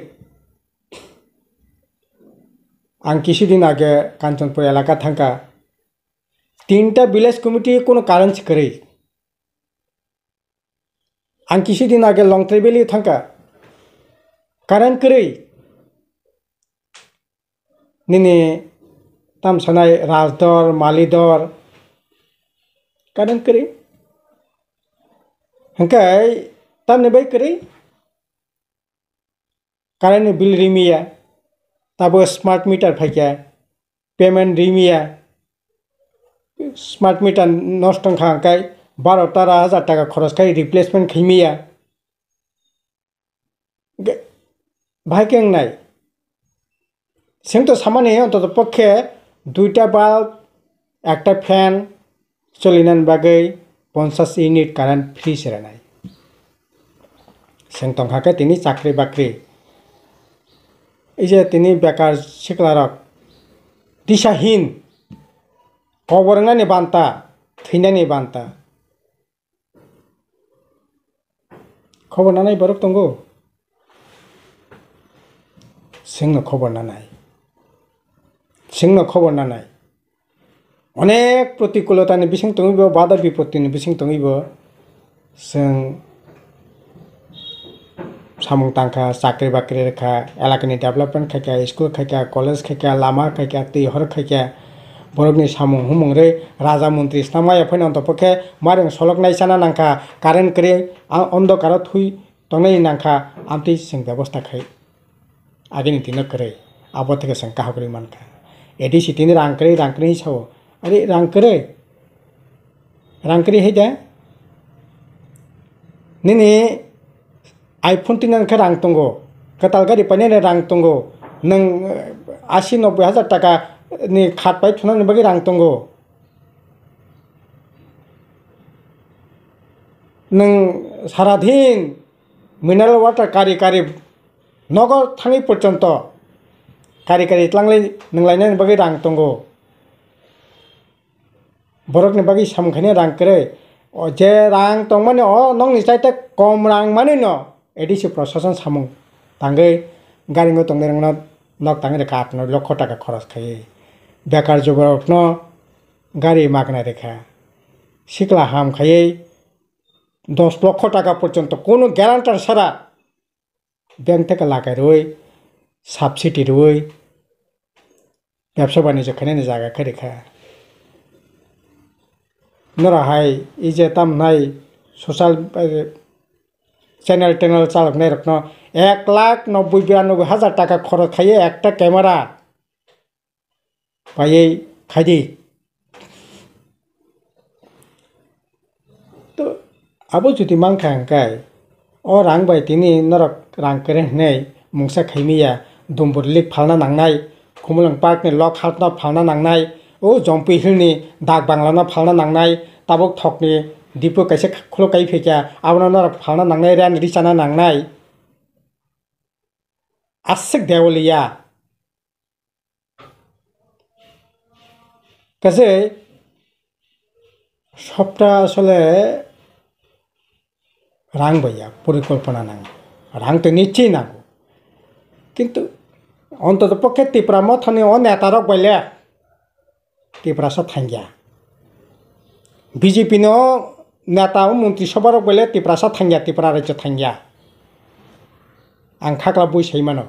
आं किछुदिन आगे कांचनपुर एलाका थांका 3टा विलेज कमिटी कोनो कारेन्ट करै आं किछुदिन आगे लंगथ्राइ भेलि थांका कारेन्ट करै निने तामसानाय राजदर मालिदर कारेन्ट करै हंकाय तामने बै करै কারেন্ট বিল রিমিয়া তারপর স্মার্ট মিটার ফাইকা পেমেন্ট রিমিয়া স্মার্ট মিটার নষ্ট খাঙ্কাই 12-13,000 টাকা খরচ খাই রিপ্লেসমেন্ট খাইমিয়া ভাইকেং নাই সিং তো সামান্য অন্তত পক্ষে 2টা বাল্ব 1টা ফ্যান চলিনান বাগৈ 50 ইউনিট কারেন্ট ফ্রি সেরা নাই সিং তংখাকে তিনি চাকরি বাকরি এই যে তিনি বেকার সিকলারক দিশাহীন खबरनानै बान्ता थैनानै बान्ता खबर नानाय बरक दंगो जोंनो खबर नानाय अनेक प्रतिकूलतानि बिसिं दङैबो बादा बिपत्तिनि बिसिं दङैबो जों सामुं तांखा साख्रि बाख्रि रेखा एलाकानि डेभेलपमेन्ट खायखा स्कुल खायखा कलेज खायखा लामा खायखा दैहर खायखा बरकनि सामुं हुमुंरे राजा मंत्री स्नामाय फैन अंतपक्षे मारें सलक नायसाना नांखा कारेन्ट करे अंधकार थुई तंगनाय नांखा आमति जों व्यवस्था खाय आगेनि दिन करे आबो थेके जों काहगरि मानखा एदि सिटिनि रांकरे हिसाब अरे रांकरे हैदा निनि आईफोन 3 रां दंगो कताल गारि पाइनायनि रां दंगो नों 80-90 हाजार टाका नि खाट बाय थुनानै बागै रां दंगो नों सारादिन मिनारेल वाटार कारि नगर थाङै पर्यन्त कारि इतलांलाय नोंलायनायनि बागै रां दंगो बरकनि बागै सामखायनो रां करे जे रां दं माने नंनि चाइते कम रां माने न एडिसि प्रशासन सामुं तांगै गारिङो तंगै रंना नक तांगै रेखा 8 लक्ष टाका खरच खायो बेकार जुगरकनो गारि मागना रेखा सिकला हाम खायै 10 लक्ष टाका पर्यन्त कोनो ग्यारान्टार सारा बैंक থেকে লাগাই রই সাবসিডি রই ব্যবসা বাণিজ্য খাইনানি জায়গা রেখা नराहाय इजे तामनाय सोशल चैनल चालकनाय रखनो 1,90,92,000 टाका खरच खायो एकटा कैमरा पायै खायदि तो आबो जुदि मांखांखाय अ रां बाय तिनि नरक रां करे नै मुंसा खायमिया दुमबुरलिक फालना नांनाय खुमलंग पार्कनि लक हालना फालना नांनाय ओ जम्पी हिलनि दाग बांलाना फालना नांनाय ताबक थकनि दिपु कैसे खुलो काई फेक्या आवना नरक फालना नांनाय रान रिचाना नांनाय आसिक देवलिया कैसे सबटा আসলে रां बाया परिकल्पना नांगौ रां तो निश्चय नांगौ किन्तु अंतत पक्षे त्रिपुरा मथनि नेतारक बायले त्रिपुरासो थांगिया बीजेपी नो नेता मंत्री सभारक बायले त्रिपुरासो थांगिया त्रिपुरा राज्य थांगिया आं खाग्ला बैसायमानो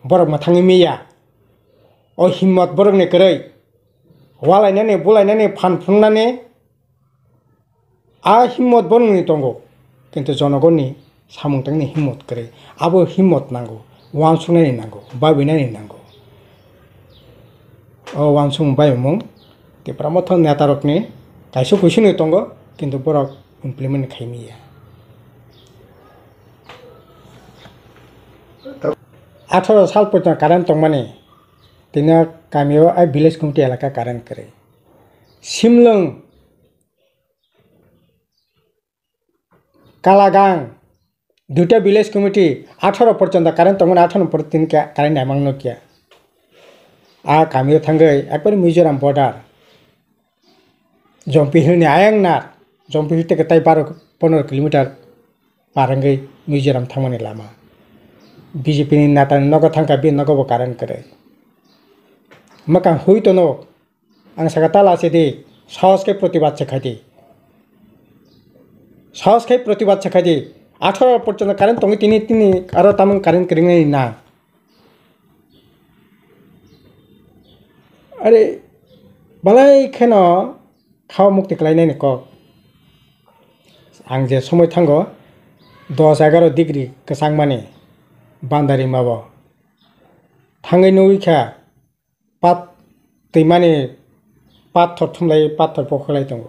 बरक माथाङै मैया अ हिम्मत बरकनि गोरै वालायनानै बुलायनानै फानफुंनानै आ हिम्मत बरकनि दंगौ किन्तु जनगणनि सामुंथांनि हिम्मत गोरै आबो हिम्मत नांगौ वानसुंनायनि नांगौ बाबिनायनि नांगौ अ वानसुं बायमुं त्रिपुरा मथ नेतारकनि कायसो कुइसननि दंगौ किन्तु बरक इमप्लिमेन्ट खायमिया 18 साल पर्यंत कारेन्ट दं माने तिना गामियाव भिलेज कमिटि एलाका कारेन्ट करे सिमलं कालागां दुटा भिलेज कमिटि 18 पर्यंत कारेन्ट दंमोन 18 पर्यंत कारेन्ट नायमांनो किया आ गामियाव थांगै एकबारे मिजोराम बर्डार जम्पी हिलनि आयंनार जम्पी हिल থেকে 12-15 किलोमीटर बारंगै मिजोराम थांमानि लामा बीजेपी नि नेता नगो थांका बे नगो कारेन्ट करे मका हुई तो नो आं सगताला से दे साहस के प्रतिवाद खादी साहस के प्रतिवाद खादी 18 पर्यंत कारेन्ट दंग तिनी आरो तामन कारेन्ट करिङै ना अरे बालाय खेनो खाव मुक्ति खालायनायनि क आं जे समय थांगो 10-11 डिग्री गोसां माने बान्दारि माबो थाङै नौइखा पात दैमानि पाथर थुमलाय पाथर पखलाय दङ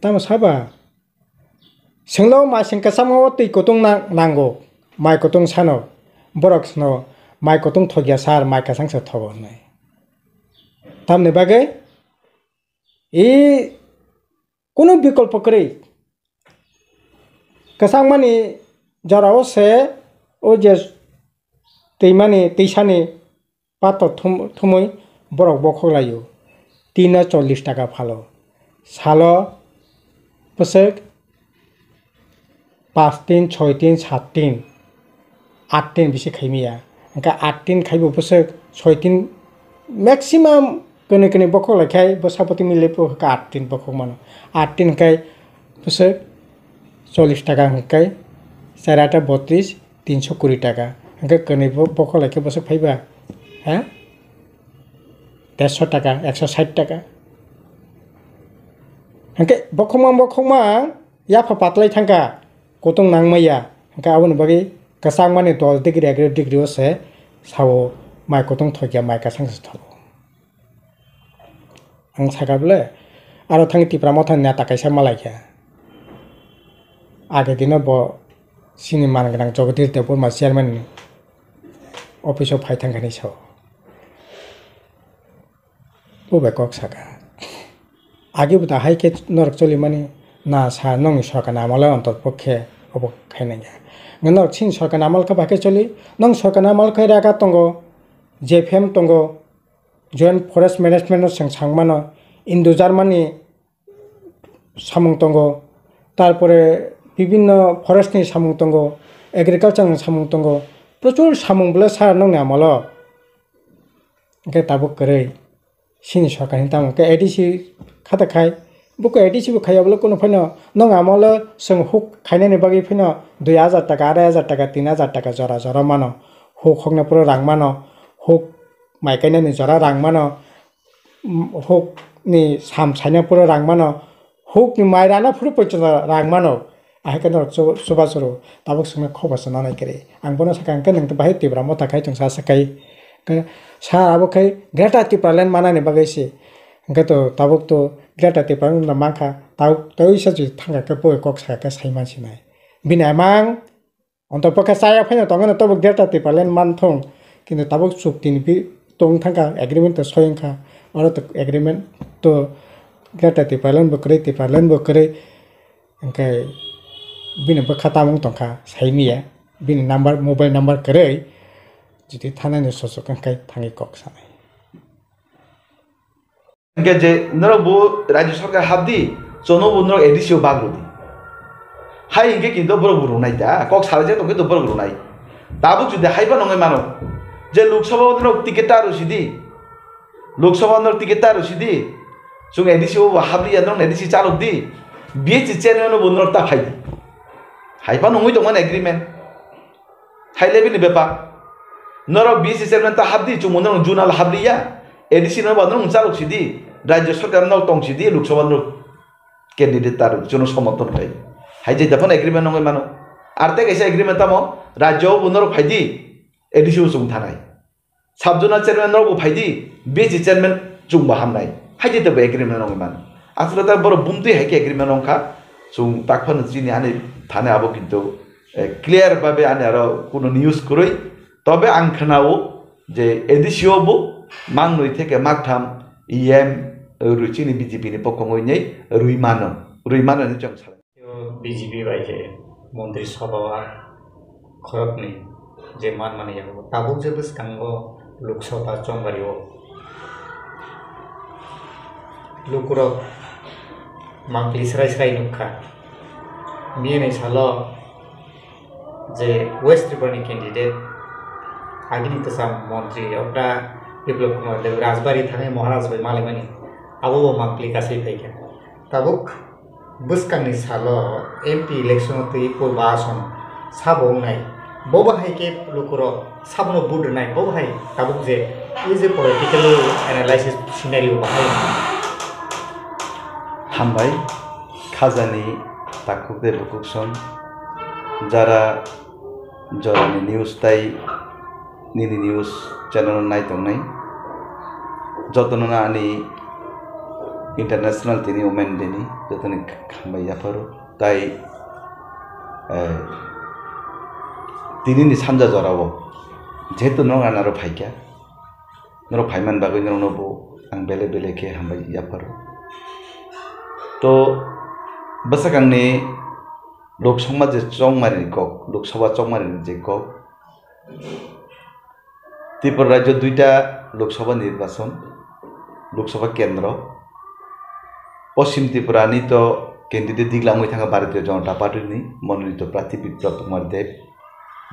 तामा साबा सोंलाव मा सेंका सामो तै कतुं नांगौ माइ कतुं सानो बरक सनो माइ कतुं थगिया सार माइ कासां स थगो नाय तामने बागै ए कोनो विकल्प करे कासां माने जराव से ओ जे दैमानि दैसानि पाथर थुमै बरक बखलायो 340 টাকা फालो सालो पसक 5 दिन 6 दिन 7 दिन 8 दिन बिसे खाइमिया अंका 8 दिन खाइबो पसक 6 दिन मैक्सिमम कने कने बखो लाखाय बसापति मिले पो का 8 दिन बखो मानो 8 दिन खाय पसक 40 টাকা हंकाय साराटा 32 320 টাকা अंका कने बखो लाखाय बसक फाइबा हैं 150 টাকা 160 টাকা हंके बखमा या पातलाई थांका कोतुं नांगमाया हंका आवन बागै कासां माने 10 डिग्री 11 डिग्री से सावो माइ कोतुं थगिया माइ कासां थगो आं सागाबले आरो थांति प्रामथन ना ताकायसा मालायखा आगे दिन ब सिनि मानगनां जगदीश देवबर्मा चेयारमैन अफिसाव फायथांखानि साव बबे कक सागा आगे बुदा हाई के नरक चली माने ना सा नंग सरकार आमला अंतर पक्षे अब खाइना नरक सिन सरकार आमल का बाके चली नंग सरकार आमल का रागा तंगो जेफएम तंगो जॉइंट फरेस्ट मैनेजमेंट संग सांगमानो इंडो जार्मानी सामुंग तंगो तारपरे विभिन्न फरेस्ट नि सामुंग तंगो एग्रीकल्चर सामुंग तंगो प्रचुर सामुंग बले सा नंग आमल के ताबो करे सिनि सरकारनि ताम के एडीसी खाता खाय बुको एडीसी बो खायाबले कोनो फैनो नंग आमल जों हुक खायनायनि बागै फैनो 2000 টাকা 2000 টাকা 3000 টাকা जरा जरा मानो हुक हकना पुरो रां मानो हुक माइ गायनायनि जरा रां मानो हुक नि साम सायना पुरो रां मानो हुक नि माइ राना पुरो पैसा रां मानो आहाय के नरक सुबासरो ताबो संना खबास नानाय करे आं बनो साकां के नंग बाहाय तिब्रा मता खाय जों साकाय सा आबो खाय ग्रेटा तिप्रालेन मानानि बागैसे गतो ताबुक तो ग्रेटा तिप्रालेन माखा ताउ तैसा जि थांगा के पोय कक साका साइमानसि नाय बिना मां अन्त पका साया फैनो तंगन तब ग्रेटा तिप्रालेन मानथं किन्तु ताबुक सुक्तिनि बि तंग थांगा एग्रीमेंट तो सयंखा और तो एग्रीमेंट तो ग्रेटा तिप्रालेन बकरे अंकाय बिना बखाता मं तंखा साइमिया बिना नंबर मोबाइल नंबर करे जुदि थानानि ससक अंकाय थांगि कक सानाय इनके जे नरबो राज्य सरकार हाबदी जनबो नर एडिसियो बाग्रुदी हाय इनके किन्तु बरबो रुनाय दा कक साराजे तो किन्तु बरबो रुनाय दाबो जुदि हायबा नङै मानो जे लोकसभा नर टिकेट रुसिदी लोकसभा नर टिकेट रुसिदी जों एडिसियो हाबदी नर एडिसि चालुकदी बीएच चेनेल नो नर ता फायदी हायबा नङै दंमोन एग्रीमेंट हाय लेभेलनि बेपार नर बीएच चेनेल ता हाबदी जों नर जुनाल हाबलिया एडिसि नर नर चालुकसिदी राज्य सरकार नर तंसिदी लोकसभा नर कैंडिडेट तार जन समर्थन फाय हाय जे दफन एग्रीमेंट नङै मानो आरते कैसे एग्रीमेंट तामो राज्य नर फायदी एडिसि जों थानाय साबजुना चेयरमैन नर फायदी बीएच चेयरमैन जों बाहामनाय हाय जे दब एग्रीमेंट नङै मानो आसले ता बर बुमदि हाय के एग्रीमेंट नङा जों ताकफान जिनि आने थाने आबो किन्तु क्लियर भाबे आने आरो कोनो न्यूज करय तबे आं खोनाओ जे एडिसिओबो मांगनय थेके मागथाम इएम रुचिनि बीजेपी नि पक्षङै रुइमानो जों सानो बीजेपी बायजे मन्त्रि सभा खरबनि जे मान मानियाव ताबुक जे बसकांगो लोकसभा चंबारियो लुकुरो मांगलि सराय नुखा मियनै सालो जे वेस्ट त्रिपुरानि कैंडिडेट आगिनि तसा मन्त्रि एउटा विप्लव कुमार देव राजबारी थानाय महाराज भाई मालिमानि आबो मांगलि गासै फैगा ताबुक बसकांनि सालो एमपी इलेक्शन तै पूर्वासन साबोंनाय बबाहाय के लुकुरो साबनो बुडनाय बबाहाय ताबुक जे is a political analysis scenario बाहाय हामबाय खाजानि ताकुक दे बुकुकसन जारा jorani news tai nini news channel nai tongnai jotona ani international tini women deni jotoni khambai yafaru tai tini ni sanja jorabo jehetu nong anaro phaikya noro phaiman bagoi noro bo ang bele bele ke hambai yafaru to basakang ni lok sabha je chongmari kok lok sabha chongmari je kok Tripura রাজ্য 2টা লোকসভা নির্বাচন লোকসভা কেন্দ্র পশ্চিম ত্রিপুরা নিত candidate দিগলামই থাকা ভারতীয় জনতা পার্টির মনোনীত প্রার্থী বিপ্লব কুমার দেব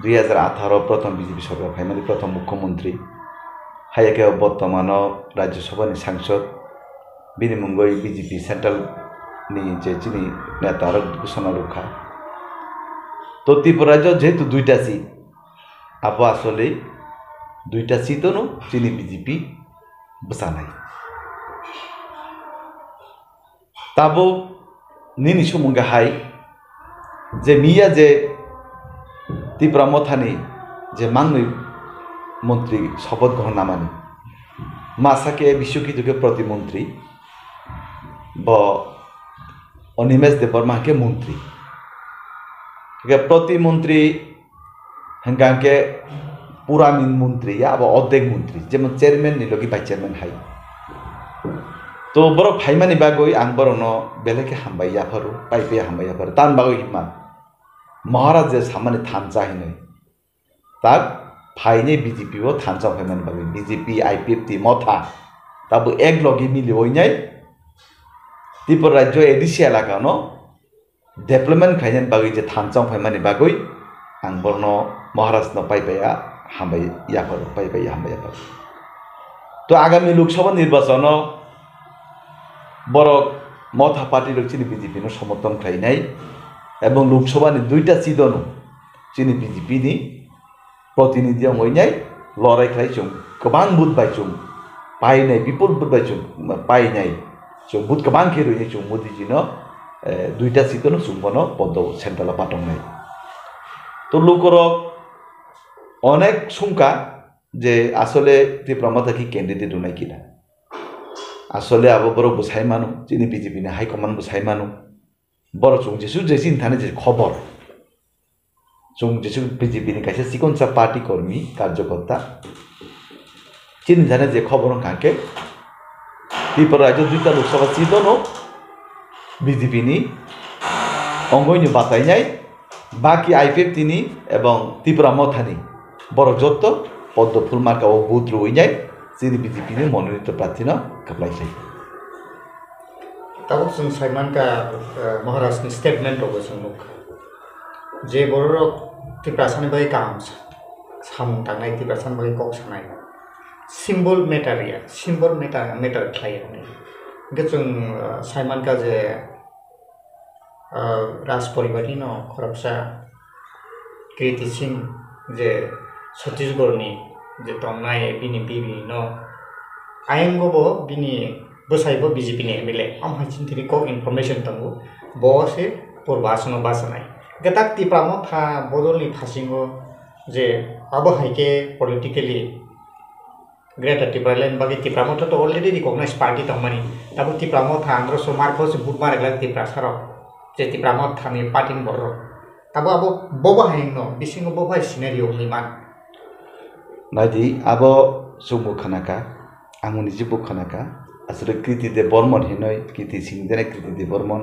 2018 প্রথম বিজেপি সরকার ফাইনালি প্রথম মুখ্যমন্ত্রী হাইয়াকে বর্তমান রাজ্যসভা সাংসদ বিনিমঙ্গই বিজেপি সেন্ট্রাল নি যে চিনি নেতার ঘোষণা রক্ষা তো ত্রিপুরা রাজ্য যেহেতু 2টা সিট আবো আসলে 2টা সিটও চিনি বিজেপি বসানাই তাবো নিনি সমঙ্গে হাই যে মিয়া যে ত্রিপুরা মথানি যে মাংনি মন্ত্রী শপথ গ্রহণ নামানি মাসাকে বিশ্বকিতুকে প্রতিমন্ত্রী ব অনিমেষ দেববর্মাকে মন্ত্রী প্রতিমন্ত্রী হেঙ্গাকে পুরামিন মন্ত্রী या अब অর্ধেক মন্ত্রী যেমন চেয়ারম্যান নিলগি ভাইস চেয়ারম্যান হাই তো বড় ফাইমানি বাগই আং বড় ন বেলেকে হামবাই ইয়াফারু পাইপে হামবাই ইয়াফারু তান বাগই হিমান মহারাজ যে সামানি থানচা হিনে তাক ফাইনে বিজেপি ও থানচা ফাইমান বাগই বিজেপি আইপিএফ টি মথা তাবো এক লগি মিলি হইনাই ত্রিপুরা রাজ্য এডিসি এলাকা ন ডেভেলপমেন্ট খাইনেন বাগই যে থানচা ফাইমানি বাগই আং বড় ন মহারাজ ন পাইপায়া হামবাই ইয়াফারু পাইপাই হামবাই ইয়াফারু তো আগামী লোকসভা নির্বাচন বড় মথা পার্টির চিনি বিজেপি সমর্থন খাইনাই এবং লোকসভানি 2টা সিটনো চিনি বিজেপি নি প্রতিনিধি হইনাই লড়াই খাইছুম গোबां বুথ বাইছুম পাইনাই বিপুল বুথ বাইছুম পাইনাই চুম বুথ গোबां খেরইনাই চুম মোদিজি ন 2টা সিটনো চুম্বন পদ সেন্ট্রাল পাটংনাই তো লোকর অনেক সংখ্যা যে আসলে ত্রিপুরা মথা কি ক্যান্ডিডেট নাই কিনা আসলে আবো বড় বুঝাই মানু চিনি বিজেপি নে হাইকমান্ড বুঝাই মানু বড় চুং যেসু যেসিন থানে যে খবর চুং যেসু বিজেপি নে কাছে সিকনসা পার্টি কর্মী কার্যকর্তা চিনি জানে যে খবর কাকে ত্রিপুরা রাজ্য 2টা লোকসভা সিটনো বিজেপি নি অঙ্গইনি বাতাইনাই বাকি আইপিএফ তিনি এবং ত্রিপুরা মথানি বড় যত পদ্ম ফুলমার্কা ও বুথ রইনাই চিনি বিজেপি নি মনোনীত প্রার্থী না কাপলাইছে তাবো जों साइमानका महाराष्ट्रनि स्टेटमेन्ट दङ जों जे बर' ত্রিপুরা सानि बाय काम सामु थांनाय ত্রিপুরা सानि बाय कक सानाय सिम्बल मेटारिया सिम्बल मेटार खायने गे जों साइमानका जे राज परिवारनि न खरबसा कृति सिंह जे छत्तीसगढ़नि जे तंनाय बिनि बिबि न आयंगबो बिनि बसाइबो बीजेपी ने एमएलए हम हाइचिनथिनि को इनफरमेशन तंगु बसे पुरबासन बासनाय गताक टिप्राम था बदलनि फासिंगो जे अब हाइके पॉलिटिकली ग्रेटर टिप्रालैंड बाकी टिप्राम तो ऑलरेडी रिकॉग्नाइज पार्टी तंगमानि ताबो टिप्राम था आंध्र सोमारखो से बुधबार गला टिप्रा सारो जे टिप्राम थानि पार्टी बरो ताबो अब बबा हाइंगनो बिसिंगो बबा सिनेरियो हिमान नादि अब सुमु खनाका आंगुनि जिबु खनाका আসলে কৃতিতে বর্মন হিনয় কৃতি সিংদেনে কৃতিতে বর্মন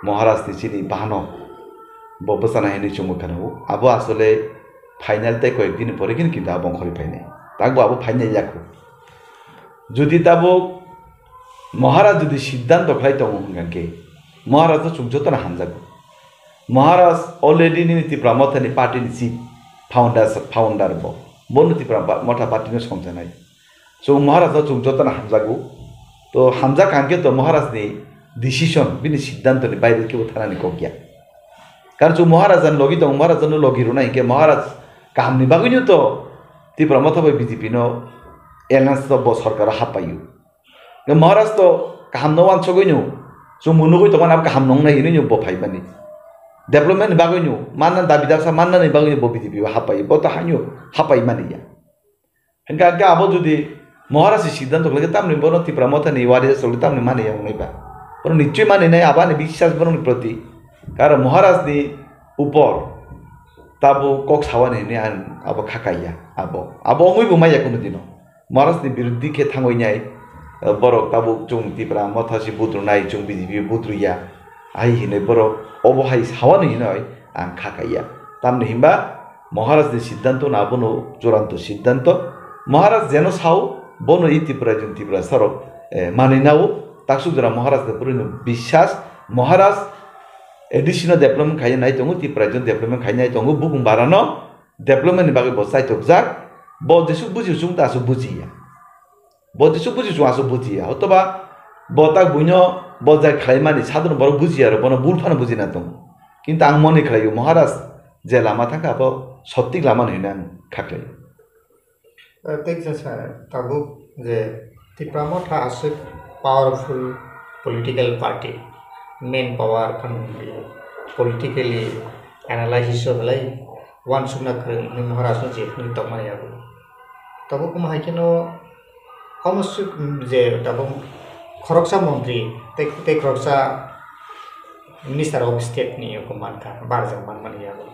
মহারাজ চিনি বাহানো ববসানা হিনি চুমুখানো আবো আসলে ফাইনাল তাই কয়েকদিন পরে কিন্তু আবো খরি ফাইনাল তাকবো আবো ফাইনাল যাকো যদি তাবো মহারাজ যদি সিদ্ধান্ত খাই তো গানকে মহারাজ তো চুমজতনা হামজাগো মহারাজ অলরেডি নি ত্রিপুরা মথানি পার্টিনি চিফ ফাউন্ডার বনু ত্রিপুরা মথা পার্টিনি সমজানাই সো মহারাজ চুমজতনা হামজাগো तो हामजा कांके तो महाराज ने डिसीजन बिनि सिद्धांत ने बाइरे के उठानानि को गया कारण जो महाराजन लगी तो महाराजन लगी रुना के महाराज काम नि बागुनि तो त्रिपुरा मथाबो बीजेपी नो एलायंस तो बो सरकार हापायु के महाराज तो काम न वान छगैनु जो मुनुगै तो मान काम नंग नै हिनि बो फाइबानि development bagoinyo mana dabi daksa mana ni bagoinyo bo BJP hapai bo ta hanyo hapai mani ya hingga ga abo jodi Maharashtra সিদ্ধান্ত লাগে তামনি বড় ত্রিপুরা মত নেই ওয়ারিয়া চলে তামনি মানে নেবা বড় নিশ্চয় মানে নাই আবানি বিশ্বাস বড় প্রতি কারণ মহারাজ নি উপর তাবো কক সাওয়ানি নি আন আবো খাকাইয়া আবো আবো অঙ্গইবো মাইয়া কোনো দিন মহারাজ নি বিরুদ্ধে কে থাঙ্গই নাই বড় তাবো জং ত্রিপুরা মথাসি বুদ্রনাই জং বিজেপি বুদ্রুইয়া আই হিনে বড় অবহাই সাওয়ানি নয় আন খাকাইয়া তামনি হিমবা মহারাজ নি সিদ্ধান্ত না বনো চূড়ান্ত সিদ্ধান্ত মহারাজ যেন সাও bono ত্রিপুরা জন ত্রিপুরা সরক মানিনাও তাকসুদরা মহারাজ পুরনো বিশ্বাস মহারাজ এডিশনাল ডেভেলপমেন্ট খাই নাই দङ ত্রিপুরা জন ডেভেলপমেন্ট খাই নাই দङ বুকুম বারানো ডেভেলপমেন্ট বাগে বসাই তকজাক ব দেশু বুঝি সুং তাসু বুঝিয়া ব দেশু বুঝি সুং আসু বুঝিয়া অথবা বতাক বুইনো বজায় খাইমানি সাধারণ বড় বুঝিয়া আর বনো বুলফানো বুঝি না দङ কিন্তু আং মনে খাইও মহারাজ যে লামা থাকা আব সত্যিক লামা নইনা আং খাকলাই tabuk je Tripura Motha ase powerful political party main power kan politically analysis olai one sumna kring ni Maharashtra je ni tomai abu tabuk ma hakino almost je tabuk khoroksa mantri te khoroksa minister of state ni ko manka barjang man abu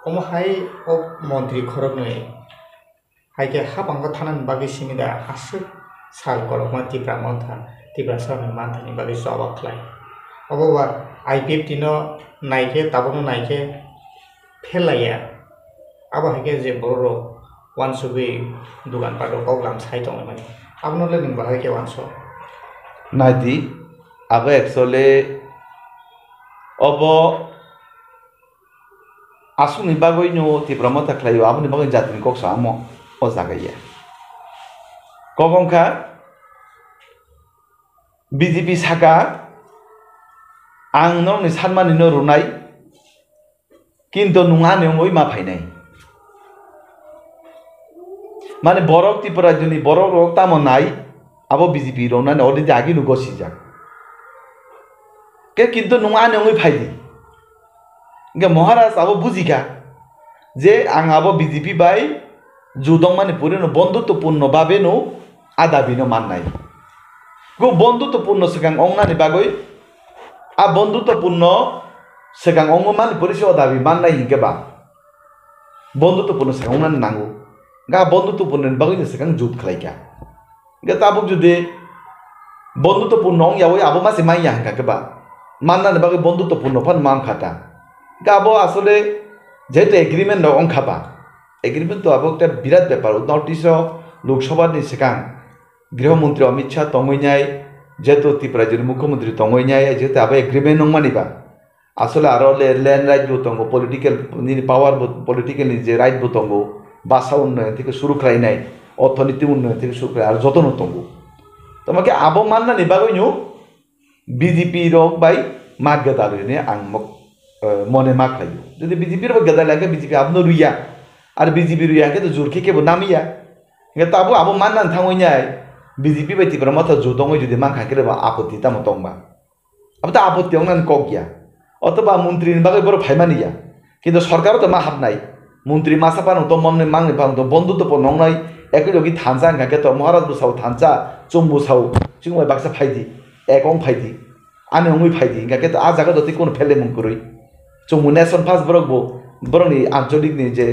omo hai of mantri khorok noi haike habangko thanan bagi simida asuk sal kolokma Tripura Motha Tripura Sarni manthani bagi jawab khlai oboba IPF tino naike tabono naike phelaya abo haike je boro wansubi dugan pado koglam sai tong mani abno le ning bahai ke wanso nadi abo actually obo asuni bagoino Tripura Motha khlayo abni bagoin jatni koksa amo o zagaya kogongka BJP saka ang nong ni sanmani no runai kinto nunga ne oi ma phainai mane borok Tripura joni borok rok tamo nai abo BJP rona ne already agi nu gosi jak ke kinto nunga ne oi phaidi ge Maharaj abo bujika je ang abo BJP bai judong mane purino বন্ধুত্বপূর্ণ ভাবে no আদাবিনো মাননাই গো বন্ধুত্বপূর্ণ সেকাং অংনা নি বাগৈ আ বন্ধুত্বপূর্ণ সেকাং অঙ্গ মানে পরিচয় দাবি মাননাই হিকেবা বন্ধুত্বপূর্ণ সেকাং অংনা নাঙ্গো গা বন্ধুত্বপূর্ণ বাগৈ সেকাং জুত খাইকা গে তাবুক যদি বন্ধুত্বপূর্ণ অং ইয়াওই আবো মাসে মাইয়া হাঙ্কা কেবা মাননা নি বাগৈ বন্ধুত্বপূর্ণ ফান মান খাটা গা আবো আসলে যেহেতু এগ্রিমেন্ট অং খাবা এগ্রিমেন্ট তো আবো একটা বিরাট ব্যাপার নর্থ ইস্ট লোকসভার নি সেকাং গৃহমন্ত্রী অমিত শাহ তঙ্গইনাই যেহেতু ত্রিপুরা রাজ্যের মুখ্যমন্ত্রী তঙ্গইনাই যেহেতু আবার এগ্রিমেন্ট নংমানিবা আসলে আরো ল্যান্ড রাইট বতঙ্গ পলিটিক্যাল পাওয়ার পলিটিক্যাল যে রাইট বতঙ্গ ভাষা উন্নয়ন থেকে শুরু করাই নাই অর্থনীতি উন্নয়ন থেকে শুরু করে আর যতন তঙ্গ তোমাকে আবো মাননা নিবাগইনু বিজেপি রক বাই মাক গেদালনে আং মনে মাক লাইও যদি বিজেপির গেদা লাগে বিজেপি আবনো রুইয়া আর বিজেপি রুইয়াকে তো জোর খেকে নামিয়া তাবো আবো মাননা থাঙ্গইনাই BJP বাই Tripura Motha জুদঙ্গই যদি মান খাইকে আপত্তি তামো তংবা আবো তা আপত্তি অংনান কক গিয়া অথবা মন্ত্রী বাগৈ বড় ফাইমানিয়া কিন্তু সরকারও তো মা হাবনাই মন্ত্রী মাসা পানো তো মনে মাংনে পানো তো বন্ধুত্বপূর্ণ নংনাই একই লগি থানসা গাকে তো মহারাজ বুসাও থানসা চুম্বু সাও চিংবাই বাক্সা ফাইদি একং ফাইদি আনে অঙ্গই ফাইদি গাকে তো আ জায়গা দতি কোন ফেলে মুং করই চুম্বু নেশন ফাস বরকবো বরনি আঞ্চলিক নি যে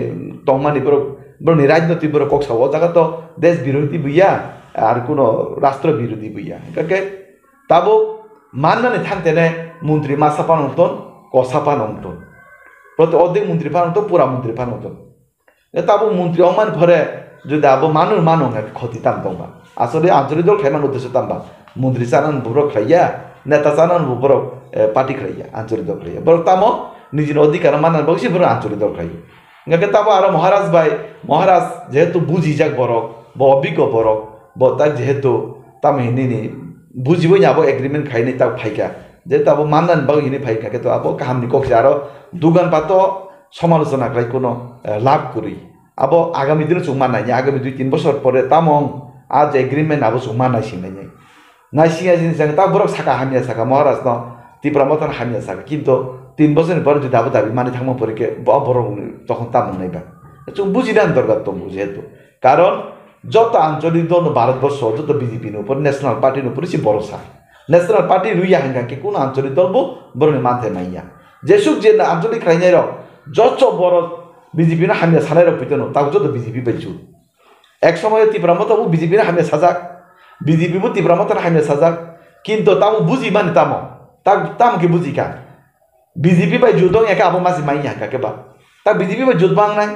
তংমানি বরক বরনি রাজনৈতিক বরক কক সাও জায়গা তো দেশ বিরোধী বুইয়া আর কোনো রাষ্ট্র বিরোধী বুইয়া গাকে তাবো মাননানি থাকতেনে মন্ত্রী মাসা পানতন কসা পানতন প্রতি অর্ধেক মন্ত্রী পানতন পুরা মন্ত্রী পানতন তাবো মন্ত্রী অমান ভরে যদি আবো মানুষ মানুষ ক্ষতি তাম দংবা আসলে আঞ্চলিক দল খাইমান উদ্দেশ্য তামবা মন্ত্রী চানান বুবরক খাইয়া নেতা চানান বুবরক পার্টি খাইয়া আঞ্চলিক দল খাইয়া বরক তামো নিজের অধিকার মানান বসে বড় আঞ্চলিক দল খাইয়া গাকে তাবো আরো মহারাজ ভাই মহারাজ যেহেতু বুঝি যাক বরক ব অভিজ্ঞ বরক ব তাক যেহেতু তামহিনী বুঝিবই না আবো এগ্রিমেন্ট খাইনি তাক ফাইকা যে তাবো মাননান বাগৈ হিনি ফাইকা কিন্তু আবো কাহামনি কক্সে আরো দুগান পাতো সমালোচনা খাই কোনো লাভ করি আবো আগামী দিনে চুক মানাই আগামী 2-3 বছর পরে তামং আজ এগ্রিমেন্ট আবো চুক মানাই সিংনাই নাই সিংয়া জিনিস তা বরক সাকা হামিয়া সাকা মহারাজ ন Tripura Motha হামিয়া সাকা কিন্তু 3 বছরের পরে যদি আবো দাবি মানে থাকবো পরীক্ষা বড় তখন তা মনে বা বুঝি না দরকার তো যেহেতু কারণ যত আঞ্চলিক দল ভারতবর্ষ যত বিজেপির উপর ন্যাশনাল পার্টির উপর সে ভরসা ন্যাশনাল পার্টি রুইয়া হাঙ্গাকে কোন আঞ্চলিক দল বড় মানতে মাইয়া যেসব যে আঞ্চলিক খাইনাই যত বড় বিজেপি না হামিয়া সানাই রপিত তাও যত বিজেপি পাইছু এক সময় ত্রিপুরা মতো বিজেপি না হামিয়া সাজাক বিজেপি ত্রিপুরা মতো হামিয়া সাজাক কিন্তু তাও বুঝি মানে তামকে বুঝি কা বিজেপি বাই জুদং একা আবো মাসি মাইয়া কাকে বা তা বিজেপি বাই জুদ বাং নাই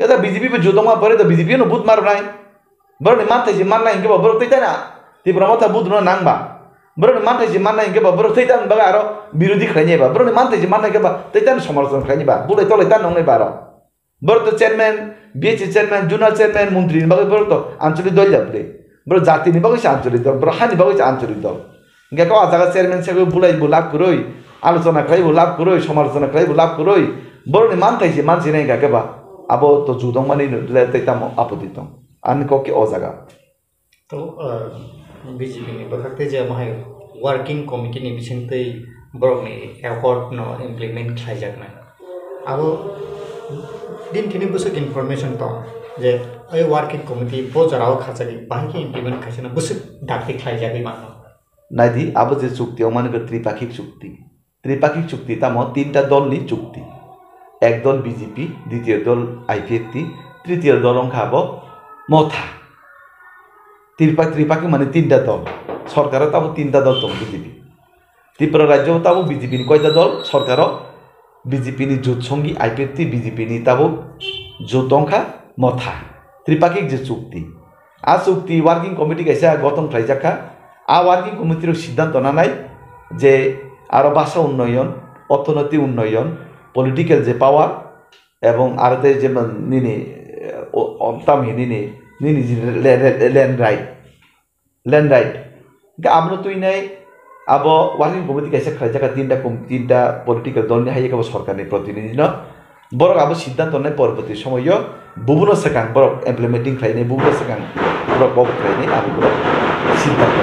এটা বিজেপি বাই জুদং মা পরে তো বিজেপি নো বুধ মার নাই বড় মানতে যে মার নাই কে বা বড় তৈতা না ত্রিপুরা মতো বুধ না নাংবা বড় মানতে যে মার নাই কে বা বড় তৈতা বাগা আরো বিরোধী খাইনি বা বড় মানতে যে মার নাই কে বা তৈতা সমালোচনা খাইনি বা বুড়ে তলে তা নংনে বা আরো বড় তো chairman BAC chairman zonal chairman মন্ত্রী বাগে বড় তো আঞ্চলিক দল যাবে বড় জাতি নি বাগে আঞ্চলিক দল বড় হানি বাগে আঞ্চলিক দল গেকা জায়গা চেয়ারম্যান সাহেব বুলাইব লাভ করই আলোচনা খাইব লাভ করই সমালোচনা খাইব লাভ করই বড় মানতাইছে মানছি নাই গাকে বা আবো তো জুদং মানে তৈতাম আপত্তিত আমি ককে ও জায়গা তো BJP ni bakakte je mahai working committee ni bisingtei borok ni accord no implement khlaijak na abo din thini busuk information to je oi working committee bo jarao khachagi bahiki implement khaisana busuk dakti khlaijak mano নাইদি আবো যে চুক্তি মানে ত্রিপাক্ষিক চুক্তি তাম তিনটা দল নি চুক্তি এক দল বিজেপি দ্বিতীয় দল আইপিএফটি তৃতীয় দল খাব মথা ত্রিপাক্ষিক মানে তিনটা দল সরকারও তাবো তিনটা দল তো বিজেপি ত্রিপুরা রাজ্য তাবো বিজেপি কয়টা দল সরকারও বিজেপি নি জোট সঙ্গী আইপিএফটি বিজেপি নি তাবো জোট অংখা মথা ত্রিপাক্ষিক যে চুক্তি আ চুক্তি ওয়ার্কিং কমিটি গাইছে গঠন খাইজাখা আ ওয়ার্কিং কমিটির সিদ্ধান্ত না নাই যে আরো ভাষা উন্নয়ন অর্থনৈতিক উন্নয়ন পলিটিক্যাল যে পাওয়ার এবং আরতে যে নিনি তামি নিনি নিনি ল্যান্ড রাইট আমরা তুই নাই আবো ওয়ার্কিং কমিটি কাছে খাই জায়গা তিনটা পলিটিক্যাল দল নিয়ে হাইয়ে সরকারনি প্রতিনিধি ন বরক আবো সিদ্ধান্ত নাই পরবর্তী সময় বুবুনো সেকাং বরক ইমপ্লিমেন্টিং খাইনি বুবুনো সেকাং বরক বব খাইনি আমি বরক সিদ্ধান্ত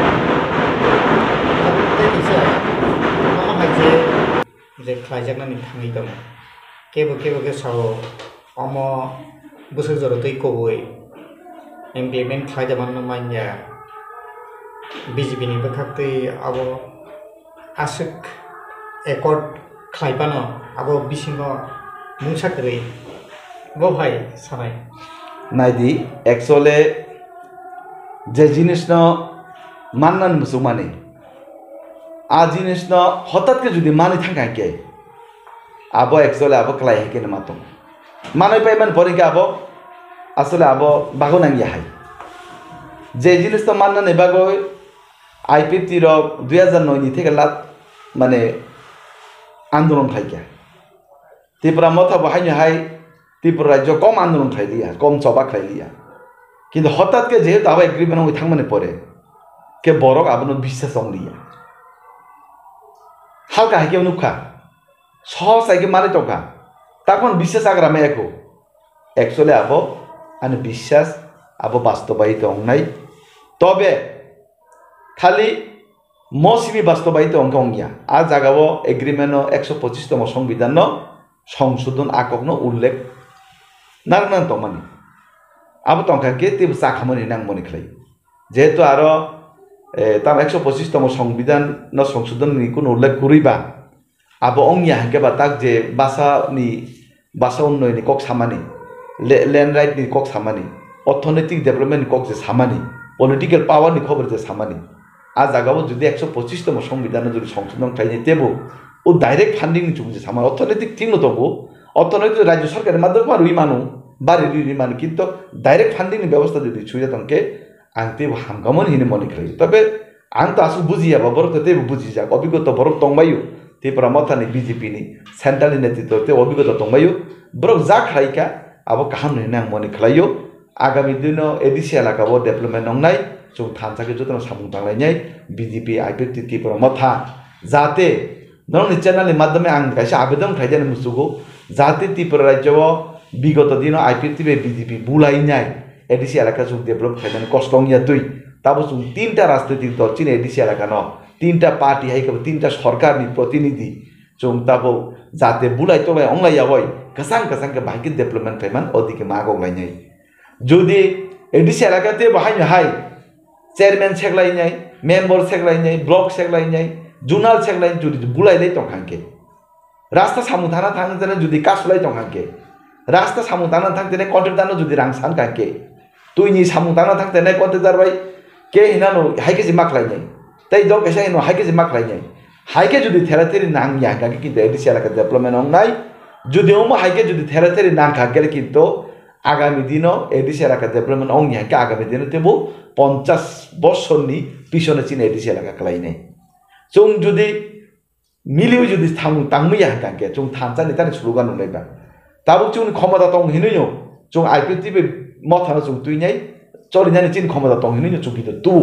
যে খাইজাকনানি থাঙি দङ केबो के सावो अमो बोसोर जरतै कबोय इमप्लिमेन्ट खाइजामान मान्या बिजेपि नि बखाक्तै अब आसुक एकर्ड खाइबानो अब बिसिङो मुंसाकरै गो भाइ सानाय नाइदि एक्चुअली जे जिनिस न माननान मुसुमाने आ जिनिस न हठात के जुदि मानि थांगा के आबो एक्चुअली आबो क्लाइ हेके न मातम मानै पाइमान परेके आबो আসলে আবো বাগো নাঙ্গিয়া হাই যে জিনিস তো মান্না নেই বাগো আইপিএফটি র 2009 থেকে লাত মানে আন্দোলন খাইকা ত্রিপুরা মথা বাহাইনি হাই ত্রিপুরা রাজ্য কম আন্দোলন খাইলিয়া কম সভা খাইলিয়া কিন্তু হঠাৎ কে যেহেতু আবার এগ্রিমেন্ট ওই থাকমানে পরে কে বরক আবনো বিশ্বাস অংলিয়া হালকা হাইকে নুখা সহজ হাইকে মানে টকা তখন বিশ্বাস আগ্রামে একো एक्चुअली आबो आने विश्वास आबो बास्तबायित अंगनाय तबे खाली मौसुमी बास्तबायित अंग अंगिया आ जागाबो एग्रीमेंट 125 तम संविधान संशोधन आककनो उल्लेख नारनान तमानि आबो तंखाके तेबो साखामनि नांगमनि खलाई जेहेतु आरो ताम 125 तम संविधान संशोधन नि कोनो उल्लेख करिबा आबो अंगिया हांकेबा ताक जे भाषा उन्नयन कक सामानि लैंड राइट नि कक सामानि अर्थनैतिक डेवलपमेंट कक जे सामानि पलिटिकल पावर नि खबर जे सामानि आ जागाबो जुदि 125 तम संविधान जुदि संशोधन खाइने तेबो ओ डायरेक्ट फंडिंग नि जुदि सामान अर्थनैतिक थिंग तबो अर्थनैतिक राज्य सरकार माध्यम रुई मानु बारि रुई मानु किंतु डायरेक्ट फंडिंग नि व्यवस्था जुदि छुइया तंके आंते हामगामन हिने मनि खै तबे आं त आसु बुझिया बबर त तेबो बुझि जा अभिज्ञता बरक तंबायु त्रिपुरा मथानि बीजेपी नि सेंट्रल नेतृत्व ते अभिज्ञता तंबायु बरक जा खाइका अब काहम ने आं मनि खलायो आगामी दिनो एडिसि एलाकाबो डेभलपमेंट नंनाय जों थानसाके जतन सामुं थांलायनाय बीजेपी आईपीएफटी त्रिपुरा मथा जाहाथे नोंनि चैनलनि माध्यमे आं कायसे आवेदन खायजानो मुसुगो जाहाथे त्रिपुरा राज्यआव विगत दिनो आईपीएफटी बीजेपी बुलायनाय एडिसि एलाका जों डेभलप खायजानो कष्टंगिया दुई ताबो जों तीनटा राजनैतिक दल चिन एडिसि एलाका न तीनटा पार्टी हाइका तीनटा सरकारनि प्रतिनिधि chung tabo jate bulai tolai onglai yawai kasang ke bahki development payment odi ke magok lai nyai jodi edisi alakate bahai hai chairman seklai nyai member seklai nyai block seklai nyai junal seklai jodi bulai lai tong hangke rasta samudana thang jana jodi kasulai tong hangke rasta samudana thang tene contract dano jodi rang san kangke tuini samudana thang tene contract bai ke hinano haike ji maklai nyai tai dog esa hino haike ji maklai nyai haike jodi therapy nang ya ka ki edisi alaka development ong nai jodi omo haike jodi therapy nang ka gele kinto agami dino edisi alaka development ong ya ka agami dino tebo 50 বছরনি পিছনে চিন ADC এলাকা খালাই নাই চং যদি মিলিও যদি তাংমি হাঙ্কাকে চং থানচানি তানি slogan নুলাইবা তাবো চুন ক্ষমতা তং হিনইও চং আইপিটিবি মথানো চং তুইনাই চলিনানি চিন ক্ষমতা তং হিনইও চং কিতো তু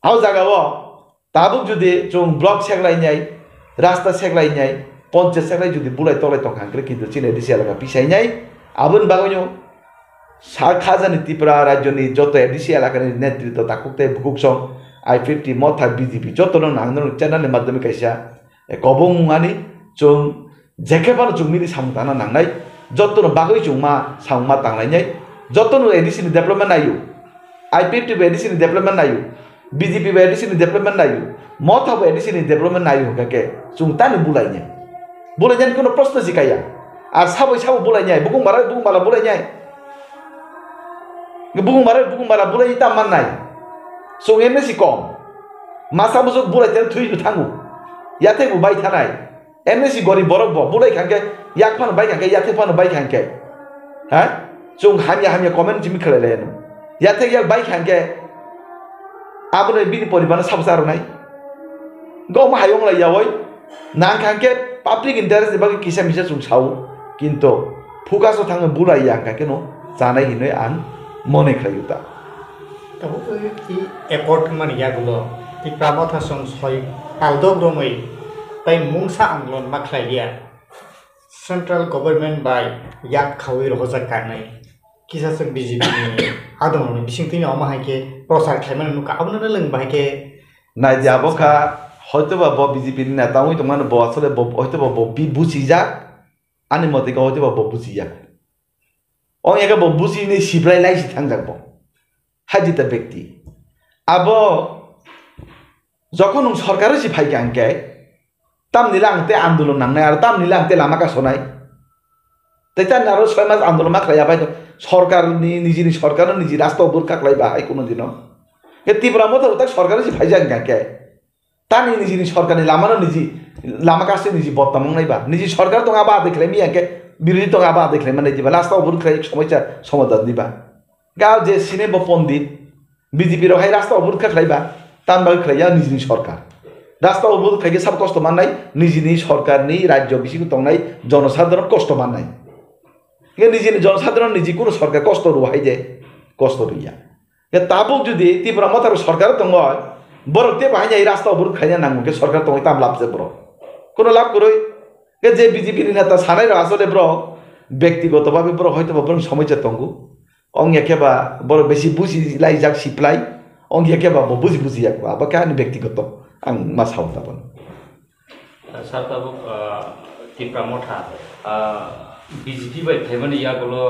আও জাগাও তাবো যদি চং ব্লক সেগলাই নাই রাস্তা সেগলাই নাই পঞ্চায়েত সেগলাই যদি বুলাই তলাই তং হাঙ্করে কিন্তু চিন এডিসি এলাকা পিছাই নাই আবন বাগইও খাজানি ত্রিপুরা রাজ্যনি যত এডিসি এলাকার নেতৃত্ব তাকুতে ভুকুকসং I50 মথা বিজেপি যত নাংন চ্যানেলের মাধ্যমে কাইসা কবং মুঙানি চং জেকেবানো চং মিলি সামুতানা নাংনাই যত বাগৈ চং মা সামুমা তাংলাইনাই যত এডিসিনি ডেভেলপমেন্ট নাইও I50 এডিসিনি ডেভেলপমেন্ট নাইও বিজেপি এডিসিনি ডেভেলপমেন্ট নাইও মথা এডিসিনি ডেভেলপমেন্ট নাইও কাকে চং তানি বুলাইনাই বুলাইনাই কোনো প্রশ্ন জিকাইয়া আর সাবই সাবো বুলাইনাই বুকুমারা বুলাইনাই bugung bara bulai ita manai so ene si kom masa busuk bulai ten thui ju thangu yate bu bai thanai ene si gori borok bo bulai khangke yak phan bai khangke yate phan bai khangke ha chung hamya comment jimi khale le no yate yak bai khangke abone bini poribana sabsar nai go ma hayong la yawoi nang khangke public interest bagi kisa misa chung sau kinto fukaso thang bulai yang khangke no janai hinoi an মনে খাইতা তবু এই এপর্ট মানে ইয়াগুলো এই প্রামথা সংশয় আলদগ্রমই তাই মুংসা আন্দোলন মাখলাইয়া central government by ইয়াক খাওয়ি রহজাক কারনাই কিসাসক BJP আদমনি বিসিংতিনি অমাহাইকে প্রচার খাইমান নুকা আবনরা লংবাহাইকে নাই যাবকা হয়তোবা ব বিজেপি নেতা ওই তোমার ব আসলে হয়তোবা ব বুঝিজাক আনি মতে হয়তোবা ব বুঝিজাক ong eka bo busi ni siblai lai si thang jakbo hajita ব্যক্তি abo যখন সরকারে si phai kangke tam nilangte আন্দোলন nangnai ar tam nilangte lama ka sonai তাইতা নারো 6 মাস আন্দোলন মা খাইয়া পাই সরকার নিজে সরকার নিজে রাস্তা উপর কাকলাই বা আই কোন দিন এ তীব্র মত ওটা সরকারে si phai jang kangke তানি নিজে সরকারি লামানো নিজে লামা কাছে নিজে বর্তমান নাইবা নিজে সরকার তো আবা দেখলে মিয়াকে বিরোধী তো আবার দেখলে মানে দিবা রাস্তা অবরোধ খাই সমস্যা সমাধান দিবা গাঁও যে সিনে বা পণ্ডিত বিজেপির হাই রাস্তা অবরোধ খাইবা তানবাগ খাইয়া নিজনি সরকার রাস্তা অবরোধ খাইকে সব কষ্ট মাননাই নিজনি সরকার নেই রাজ্য বেশি তংনাই জনসাধারণ কষ্ট মাননাই নিজে জনসাধারণ নিজে কোনো সরকার কষ্ট রুহাই যে কষ্ট রইয়া তাবক যদি তীব্র মতার সরকার দङ বরতে বাহাই এই রাস্তা অবরোধ খাইয়া নাঙ্গকে সরকার দङ তাম লাভ যে বড় কোনো লাভ করই যে বিজেপির নেতা সানাই আসলে ব্র ব্যক্তিগতভাবে ব্র হয়তো বরং সমস্যা তঙ্গু অং একেবা বড় বেশি বুঝি লাই যাক সিপ্লাই অং একেবা বুঝি যাক আবার কেন ব্যক্তিগত আং মা সাউতাবন স্যার তাবো তীব্র মঠা বিজেপি বাই থাইমানে ইয়াগুলো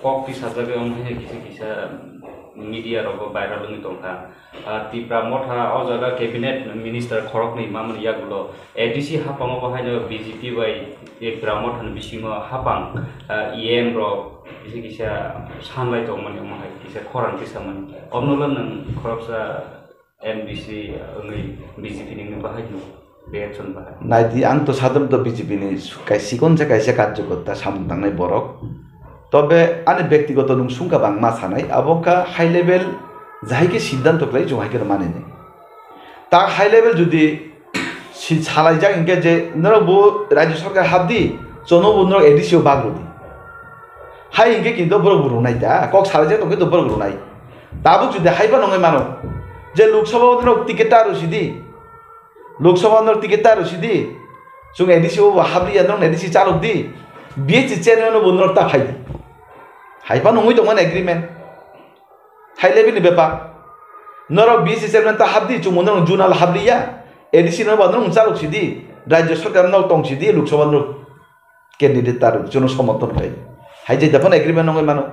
কক পিসা যাবে অমহে কিসা মিডিয়া রব ভাইরাল নি তংকা তীব্র মঠা অ জায়গা ক্যাবিনেট মিনিস্টার খরকনি মামন ইয়াগুলো এডিসি হাপাং বাহাইনো বিজেপি বাই তীব্র মঠান বিসিং হাপাং ইএম র কিসা সানলাই তো মানে মহাই কিসা খরান কিসা মানে অমনলন নং খরকসা এমবিসি ওই বিজেপি নি বাহাইনো রিঅ্যাকশন বাহাই নাইদি আং তো সাধারণত বিজেপি নি কাইসিকনসে কাইসা কার্যকর্তা সামদাংনাই বরক তবে আনে ব্যক্তিগত নং সুংকা বাং মা সানাই আবকা হাই লেভেল যাইকে সিদ্ধান্ত ক্লাই জহাইকে মানে নেই তা হাই লেভেল যদি সালাই যাক ইনকে যে নরবো রাজ্য সরকার হাত দি চনবো নর এডিসিও বাগরদি হাই ইনকে কিন্তু বড় বড় নাই তা কক সালাই যাক তোকে তো বড় বড় নাই তাবো যদি হাইবা নঙ্গাই মানো যে লোকসভা নর টিকেটটা রসিদি লোকসভা নর টিকেটটা রসিদি সুং এডিসিও হাবলিয়া নর এডিসি চালক দি বিএসি চেয়ারম্যান বন্ধুর তা ফাইদি হাইপা নঙই দङ এগ্রিমেন্ট হাই লেভেলनि ব্যাপার নর বিএসি চেয়ারম্যান তা হাবদি চুমন जुनाल हाबलिया एडिसि नर बादन चालक सिदी রাজ্য সরকার নক টংসি দিয়ে লোকসভা ক্যান্ডিডেট তার জন্য সমর্থন খাই হাই যে তখন এগ্রিমেন্ট নয় মানো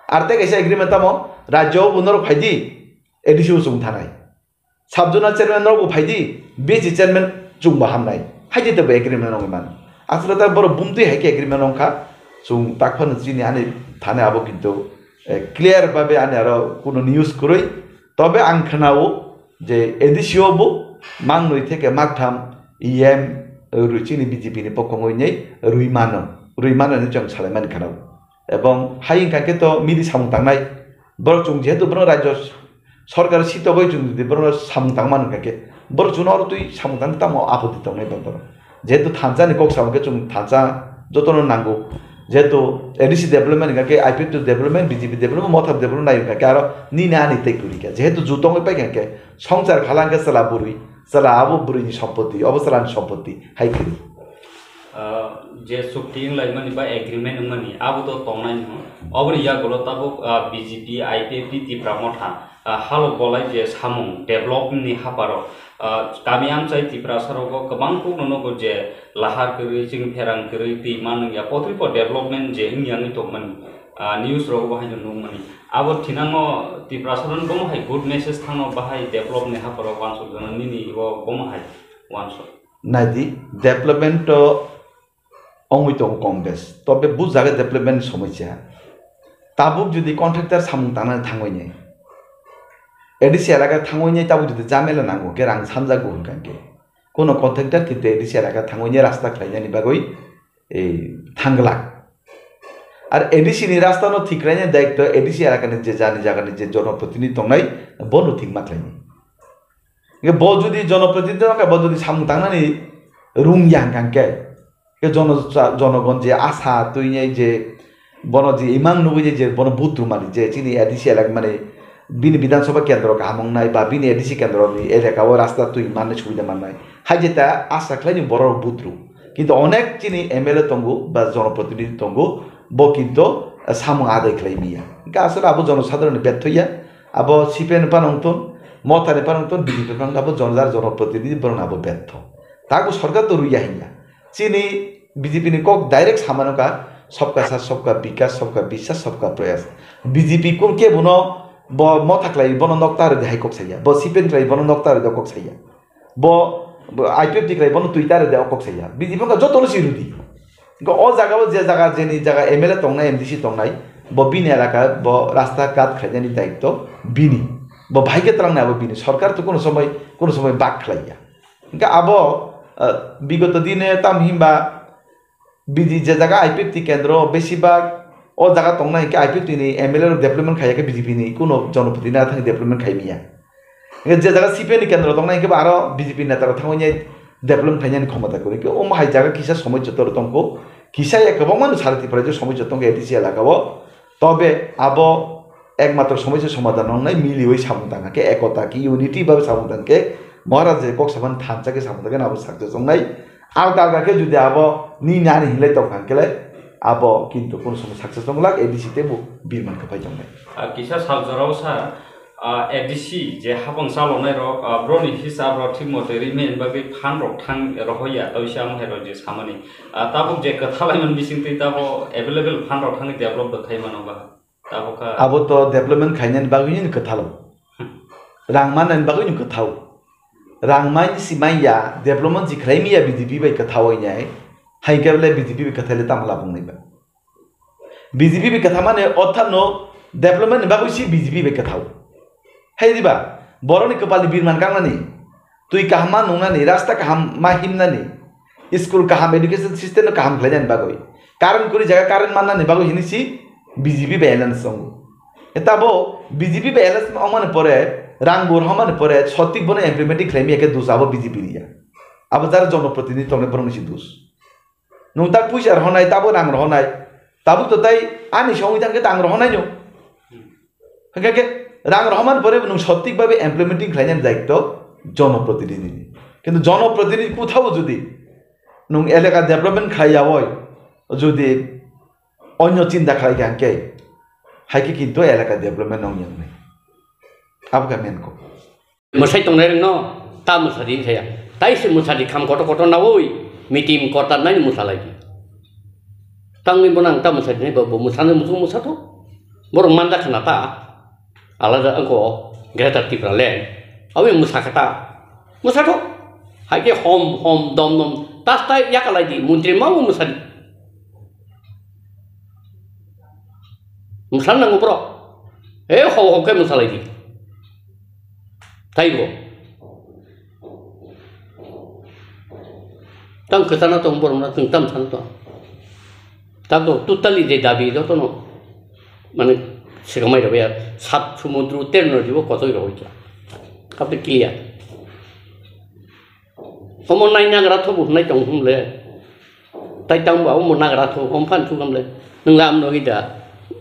আর তে গেছে এগ্রিমেন্ট তামো রাজ্য বুনর ফাইদি এডিসি উসুং থানাই সাবজোনাল চেয়ারম্যান নরবো ফাইদি বিএসি চেয়ারম্যান জুংবা হামনাই হাই যে তবে এগ্রিমেন্ট নয় মানো আসলে তার বড় বুমদি হাইকে এগ্রিমেন্ট নংখা জুং তাকফান চিনি আনে থানে আবো কিন্তু ক্লিয়ার ভাবে আনে আর কোনো নিউজ করই তবে আং খানাও যে এডিসিওবো মাংনই থেকে মাগথাম ইএম চিনি BJP ni pokongoi nei ruimano ni jong salaiman khanau এবং হাইং কাকে তো মিলি সামুং তাংনাই বড় চুং যেহেতু বড় রাজ্য সরকার সিতবই চুং যদি বড় সামুং তাংমান কাকে বড় চুনর তুই সামুং তাং তামো আপত্তি তংনাই বড় যেহেতু থানজানি কক সামুকে চুং থানজা যতন নাঙ্গো যেহেতু এডিসি ডেভেলপমেন্ট কাকে আইপিটি ডেভেলপমেন্ট বিজেপি ডেভেলপমেন্ট মথাব ডেভেলপমেন্ট নাইং কাকে আর নি না নি তেই কুরিকা যেহেতু জুতংই পাই কাকে সংসার খালাঙ্গে সালা বুরুই সালা আবু বুরুইনি সম্পত্তি অবসরান সম্পত্তি হাইকিরি যে চুক্তি লাইমানি বা এগ্রিমেন্ট মানি আবু তো তংনাই ন অবনি ইয়াগুলো তাবো বিজেপি আইপিএফ ত্রিপুরা মথা হালো বলাই যে সামুং ডেভেলপमेंटनि हाबारो गामि आमचाइ ত্রিপুরা सरगो गोबां पुगनो जे लाहार करै जों फेरां करै दै मानया पत्रिको डेभलपमेंट जे इंयानि तमन न्यूज रो बाहायनो नुमनि आबो थिनांगो ত্রিপুরা सरन बमहाय गुड मेसेज थांनो बाहाय डेभलपनि हाबारो वानसो गननि वो बमहाय वानसो नाइदि डेभलपमेंट অঙ্গই তো কম বেশ তবে বুঝ জায়গায় ডেভেলপমেন্ট সমস্যা তাবুক যদি কন্ট্রাক্টর সামুং তানাनै থাङै नै এডিসি এলাকা থাङै नै তাবুক যদি জামেলা নাঙ্গো কে রাং সামজাগো হনকাকে কোন কন্ট্রাক্টর কিন্তু এডিসি এলাকা থাङै नै রাস্তা খাইনানি বাগৈ এই থাংগলা আর এডিসি नि রাস্তা ন ঠিকরাইনে দায়িত্ব এডিসি এলাকাनि যে জানি জায়গাनि যে জনপ্রতিনিধি তংনাই বনো ঠিক মাত্রাইনি গে ব যদি জনপ্রতিনিধি নকা ব যদি সামুং তানানি রুং ইয়াংকাকে জনগণ যে আশা তুই যে বন যে ইমান নুবুই যে বন বুদ্রু মানে যে চিনি এডিসি এলাকা মানে বিনি বিধানসভা কেন্দ্র কামং নাই বা বিনি এডিসি কেন্দ্র এলাকাও রাস্তা তুই মানে সুবিধা মান নাই হাই যেটা আশা খাইনি বড় বুদ্রু কিন্তু অনেক চিনি এমএলএ তঙ্গু বা জনপ্রতিনিধি তঙ্গু ব কিন্তু সামুং আদায় খাইমিয়া আসলে আবো জনসাধারণ ব্যর্থ হইয়া আবো সিপিএন পানংতন মতারে পানংতন বিজেপি পান আবো জনপ্রতিনিধি বরং আবো ব্যর্থ তাকে সরকার তো রুইয়া হইয়া चीनी बीजेपी ने कक डायरेक्ट सामानो का सबका साथ सबका विकास सबका विश्वास सबका प्रयास बीजेपी को के बुनो ब मथाक्लाई बनो नक्तार दे हाइकक साइया ब सिपेन क्लाई बनो नक्तार दे कक साइया ब आईपीएफ क्लाई बनो ट्विटर दे कक साइया बीजेपी का जतन सिरुदी ग अ जागाबो जे जागा जेनि जागा एमएलए तंगनाय एमडीसी तंगनाय ब बिनि एलाका ब रास्ता काट खाइनानि दायित्व बिनि ब भाइके तरंगना ब बिनि सरकार तो कोनो समय बाक खलाइया इनका अब বিগত দিনে তামহিমবা বিজি যে জায়গা আইপিএফটি কেন্দ্র বেশিরভাগ ও জায়গা তংনাই কে আইপিএফটি নি এমএলএ ডেভেলপমেন্ট খাইয়াকে বিজেপি নি কোনো জনপ্রতিনিধি না থাকে ডেভেলপমেন্ট খাইমিয়া যে জায়গা সিপিএন কেন্দ্র তংনাই কে আরো বিজেপি নেতারা থাঙ্গই ডেভেলপমেন্ট খাইনানি ক্ষমতা করে কে ও মাহাই জায়গা কিসা সময় চতর তঙ্ক কিসাই একবাং মানুষ সারতি পড়ে যে সময় চতঙ্ক এটিসি এলাকাও তবে আব একমাত্র সমস্যার সমাধান নাই মিলি ওই সামুদাঙ্গাকে একতা কি ইউনিটি ভাবে সামুদাঙ্গাকে महाराज कक्सामान थानचाके सामदाके नाबो सक्सेस संगनाय आलगा आलगाके जुदि अब नि नानि हिलै तखांकेले अब किन्तु कोन समय सक्सेस संगलाक एडिसि तेबो बिरमान खपाय जंनाय किसा सालजराव सा एडिसि जे हाबं सालनाय र ब्रनि हिसाब र थिमते रिमेन बागै फान रक थां रहया तइसा महेर जे सामनि ताबो जे कथालायमन बिसिंति ताबो अवेलेबल फान रक थांनि डेभलप दखाय मानोबा ताबो का अब तो डेभलपमेंट खायनानि बागै नि कथालो रांमाननि बागै नि कथाव रांमाइन सिमाइया डेभलपमेंट जिख्राइमिया बीजेपी बाय कथावैनाय हाइकेबले बीजेपी बे कथाले तामला बुंनायबा बीजेपी बे कथा माने अथानो डेभलपमेंट बागै सि बीजेपी बे कथाव हाइदिबा बरनि कपालि बिरमान गांनानि तुइ काहमा नंनानि रास्ता काहाम मा हिमनानि स्कुल काहाम एजुकेशन सिस्टम काहाम खलायनानि बागै कारण करि जागा कारण माननानि बागै हिनिसि बीजेपी बैलेंस संग एताबो बीजेपी बैलेंस अमाने परे रां बोरहमान परे सटिक बने इम्प्लिमेंटिंग क्लेम एके दुस आबो बीजेपी निया अब जार जनप्रतिनिधि तंगने बरंसि दुस नुंता पुइसा रहनाय ताबो रां रहनाय ताबो तो ताई आनि संविधान के तां रहनाय नो हके रां रहमान परे नु सटिक भाबे इम्प्लिमेंटिंग क्लेम दायित्व जनप्रतिनिधि किन्तु जनप्रतिनिधि कोथाओ जुदि नु एलाका डेभलपमेंट खाइयावय जुदि अन्य चिन्ता खालाय हांके हाइके किन्तु एलाका डेभलपमेंट नंग अब का मेन को मसाई तंगनाय न ता मसारि खाया tai se musadi kham koto nawoi mitim kota nai musa lagi tangi bonang ta musa ni bo musa to borong manda kana ta alada angko Greta Tipralen awi musa to hai ke hom dom tas tai yakala di muntri mau musa nang bro ho ke musa lagi tai bo tang kesana tong borong na tung tam san to tago totally de dabi do to no mane segamai do ya sat সমুদ্র terno dibo kotoi ro ja kape clear homo nai nagra tho bu nai tong hum le tai tang ba homo nagra tho hom phan chu gam le nang lam no gi da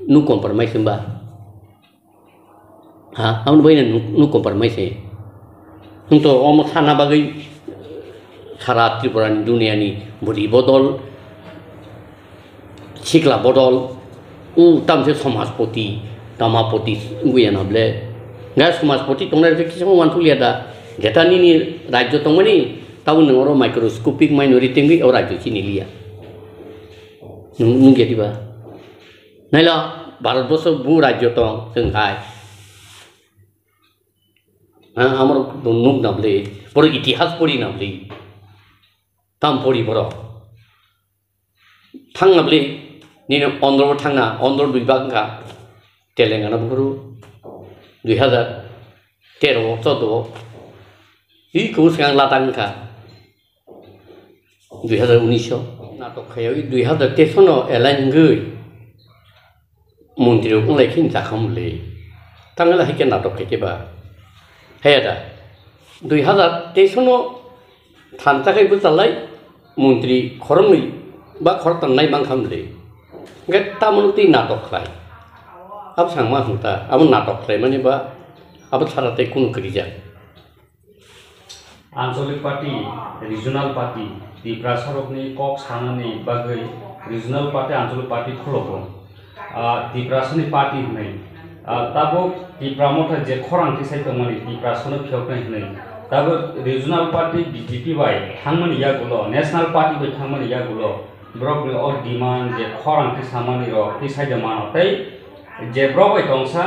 nu compromise ba ha am bai nu compromise untuk homo sana bagai Sara ত্রিপুরানি দুনিয়ানি body বদল শিকলা বদল ও তামসে সমাজপতি তামাপতি গুয়া নাবলে গা সমাজপতি তোমরা কিছু মানতুলিয়া দা যেটানি নি রাজ্য তংমানি তাও narrow microscopic minority B ও রাজ্য চিনিলিয়া নুন গেদিবা নাইলা ভারতবর্ষ বু রাজ্য তং जोंहाय আমার নুক নাবলে বড় ইতিহাস পড়ি নাবলে tam pori boro thangabli ni ondor thanga ondor bibanga telengana buru 2013 14 i ko sang latang ka 2019 natok khayo 2013 no elan gui mundri ung lekhin jakhamle tangala hike natok ke ba heda 2013 no thantakai bu talai মন্ত্রী খরমই বা খরতান্নাই বাংখামলে গে তামনতি নাটক খাই আব সাংমা হুতা আব নাটক খাই মানে বা আব সারাতে কোন করি যায় আঞ্চলিক পার্টি রিজনাল পার্টি ত্রিপুরা সরকনি কক সানানি বাগৈ রিজনাল পার্টি আঞ্চলিক পার্টি খলকন ত্রিপুরাসনি পার্টি হনাই তাবো ত্রিপুরা মথা যে খরাংতি সাইতমানি ত্রিপুরাসনি ফিয়কনাই হনাই তাবো রিজনাল পার্টি বিজেপি বাই থাংমানি ইয়াগুলো ন্যাশনাল পার্টি বাই থাংমানি ইয়াগুলো ব্রক অর ডিমান্ড যে খরাংতি সামানি র তিসাইদে মানো তাই যে ব্রক বাই তংসা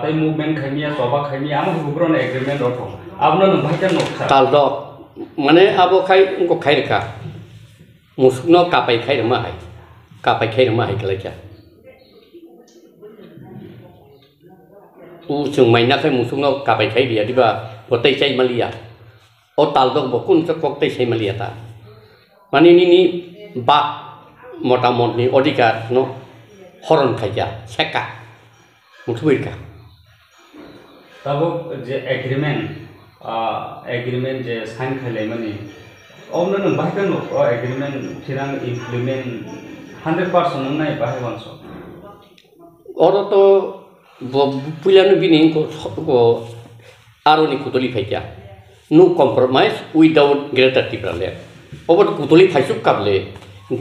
তাই মুভমেন্ট খাইমিয়া সবা খাইমিয়া আমা গুব্রন এগ্রিমেন্ট রথ আপনা নভাইতা নকসা তালদ মানে আবো খাই উনকো খাইরকা মুসুকনো কাপাই খাইরমা হাই কাপাই খাইরমা হাই কলাইকা उ जों माइना खाय मुसुकनो कापाय खाय बिया दिबा गतै चाइ मालिया ओ तालदक बकुन च कक्तै चाइ मालिया ता माने निनि बा मोटामोटनि अधिकार न हरन खायजा सेका मुथुबिरका ताबो जे एग्रीमेंट जे साइन खायलाय माने अमनो नों बाहायगोन एग्रीमेंट थिरां इमप्लिमेंट 100% नों नाय बाहायबानस और तो पुलानो बिनि को आरोनि कुतली फाइजा no compromise without Greater Tipraland ओबर कुतली फाइसुक काबले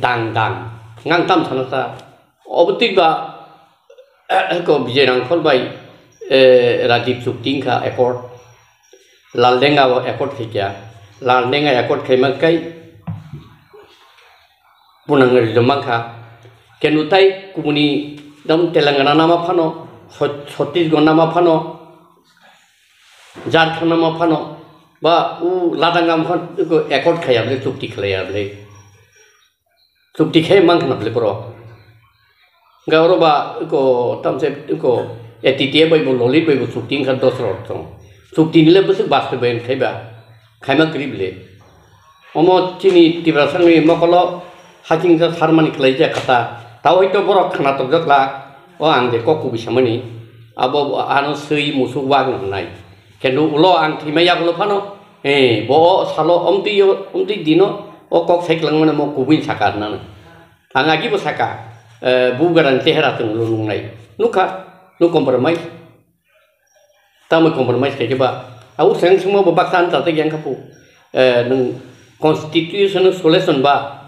दांग Dang ngang sanasa obtiba ko bijerang kolbai Rajiv Suktingka ekor laldenga wo ekor khija laldenga ekor khemakai punangari jamangka kenutai kumuni dam Telangana nama phano Chhattisgarh nama phano Jharkhand nama phano ba u ladangam phan ko ekor khayable chukti khlayable chukti khay mangkhnable pro gauraba ko tamse ko etitie bai bololi bai chukti khan dosro tong chukti nile bus baste ben khayba khayma krible omo chini tibrasangni mokolo haking ja harmani khlaija khata taw hoito borok khana tok jakla o angde kokku bisamani abo ano sei musuk wang nai kenu ulo ang thimaya gulo phano bo salo omti dino o kok saiklang mana mo kubin sakar na angagi bo saka bugaran tehra tung lunung nai nuka nu compromise tamu compromise ke ba au sang semua babaksan ta yang kapu nung constitution solution ba